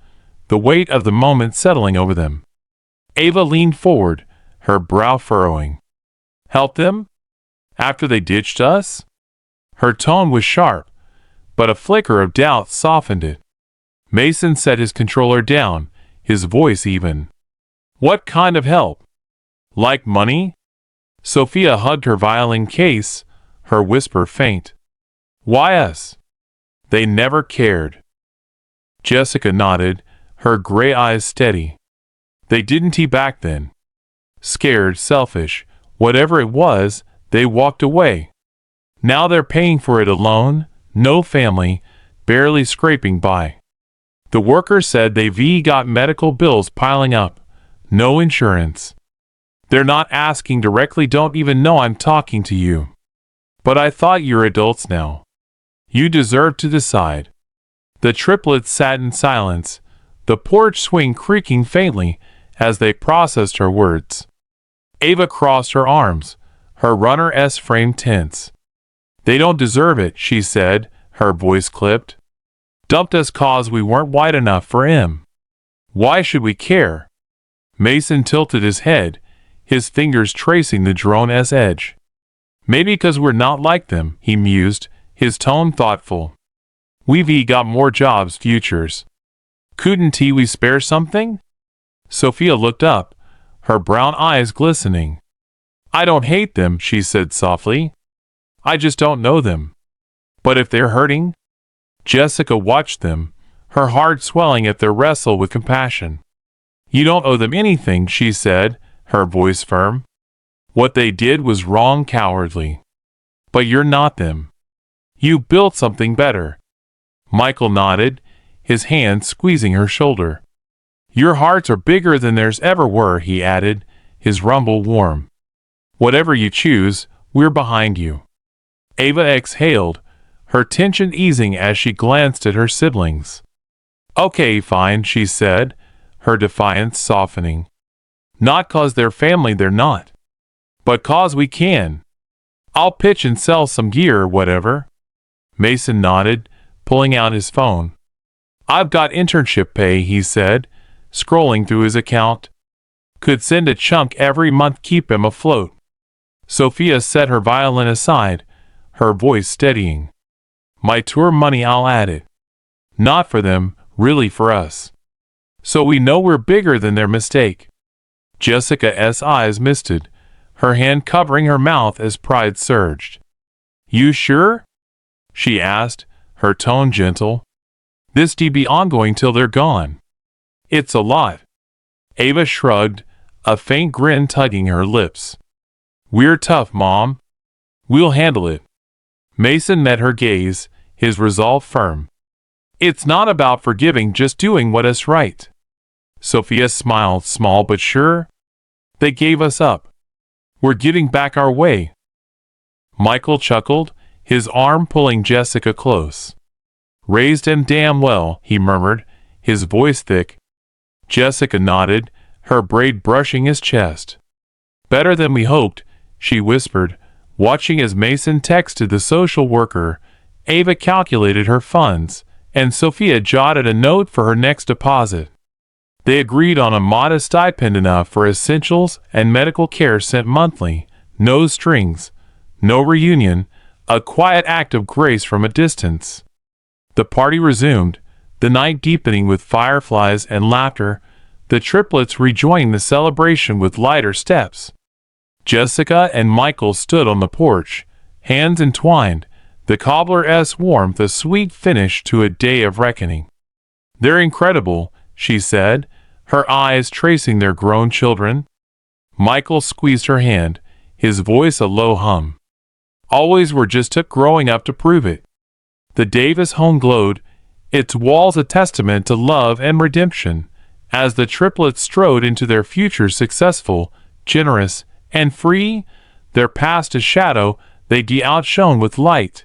the weight of the moment settling over them. Ava leaned forward, her brow furrowing. Help them? After they ditched us? Her tone was sharp, but a flicker of doubt softened it. Mason set his controller down, his voice even. What kind of help? Like money? Sophia hugged her violin case, her whisper faint. Why us? They never cared. Jessica nodded, her gray eyes steady. They didn't back then. Scared, selfish, whatever it was, they walked away. Now they're paying for it alone, no family, barely scraping by. The worker said they've got medical bills piling up, no insurance. They're not asking directly, don't even know I'm talking to you. But I thought you're adults now. You deserve to decide. The triplets sat in silence, the porch swing creaking faintly as they processed her words. Ava crossed her arms, her runner-s frame tense. They don't deserve it, she said, her voice clipped. Dumped us 'cause we weren't white enough for him. Why should we care? Mason tilted his head, his fingers tracing the drone's edge. Maybe 'cause we're not like them, he mused, his tone thoughtful. We've got more jobs, futures. Couldn't we spare something? Sophia looked up, her brown eyes glistening. I don't hate them, she said softly. I just don't know them. But if they're hurting? Jessica watched them, her heart swelling at their wrestle with compassion. You don't owe them anything, she said, her voice firm. What they did was wrong, cowardly. But you're not them. You built something better. Michael nodded, his hand squeezing her shoulder. Your hearts are bigger than theirs ever were, he added, his rumble warm. Whatever you choose, we're behind you. Ava exhaled, her tension easing as she glanced at her siblings. Okay, fine, she said, her defiance softening. Not 'cause they're family, they're not. But 'cause we can. I'll pitch and sell some gear or whatever. Mason nodded, pulling out his phone. I've got internship pay, he said, scrolling through his account. Could send a chunk every month, keep him afloat. Sophia set her violin aside, her voice steadying. My tour money, I'll add it. Not for them, really for us. So we know we're bigger than their mistake. Jessica's eyes misted, her hand covering her mouth as pride surged. You sure? She asked, her tone gentle. This'd be ongoing till they're gone. It's a lot. Ava shrugged, a faint grin tugging her lips. We're tough, Mom. We'll handle it. Mason met her gaze, his resolve firm. It's not about forgiving, just doing what is right. Sophia smiled, small but sure. They gave us up. We're getting back our way. Michael chuckled, his arm pulling Jessica close. Raised him damn well, he murmured, his voice thick. Jessica nodded, her braid brushing his chest. Better than we hoped, she whispered, watching as Mason texted the social worker. Ava calculated her funds, and Sophia jotted a note for her next deposit. They agreed on a modest stipend, enough for essentials and medical care sent monthly, no strings, no reunion, a quiet act of grace from a distance. The party resumed, the night deepening with fireflies and laughter, the triplets rejoining the celebration with lighter steps. Jessica and Michael stood on the porch, hands entwined, the cobbler's warmth a sweet finish to a day of reckoning. They're incredible, she said, her eyes tracing their grown children. Michael squeezed her hand, his voice a low hum. Always were, just took growing up to prove it. The Davis home glowed, its walls a testament to love and redemption, as the triplets strode into their future successful, generous, and free, their past a shadow they outshone with light.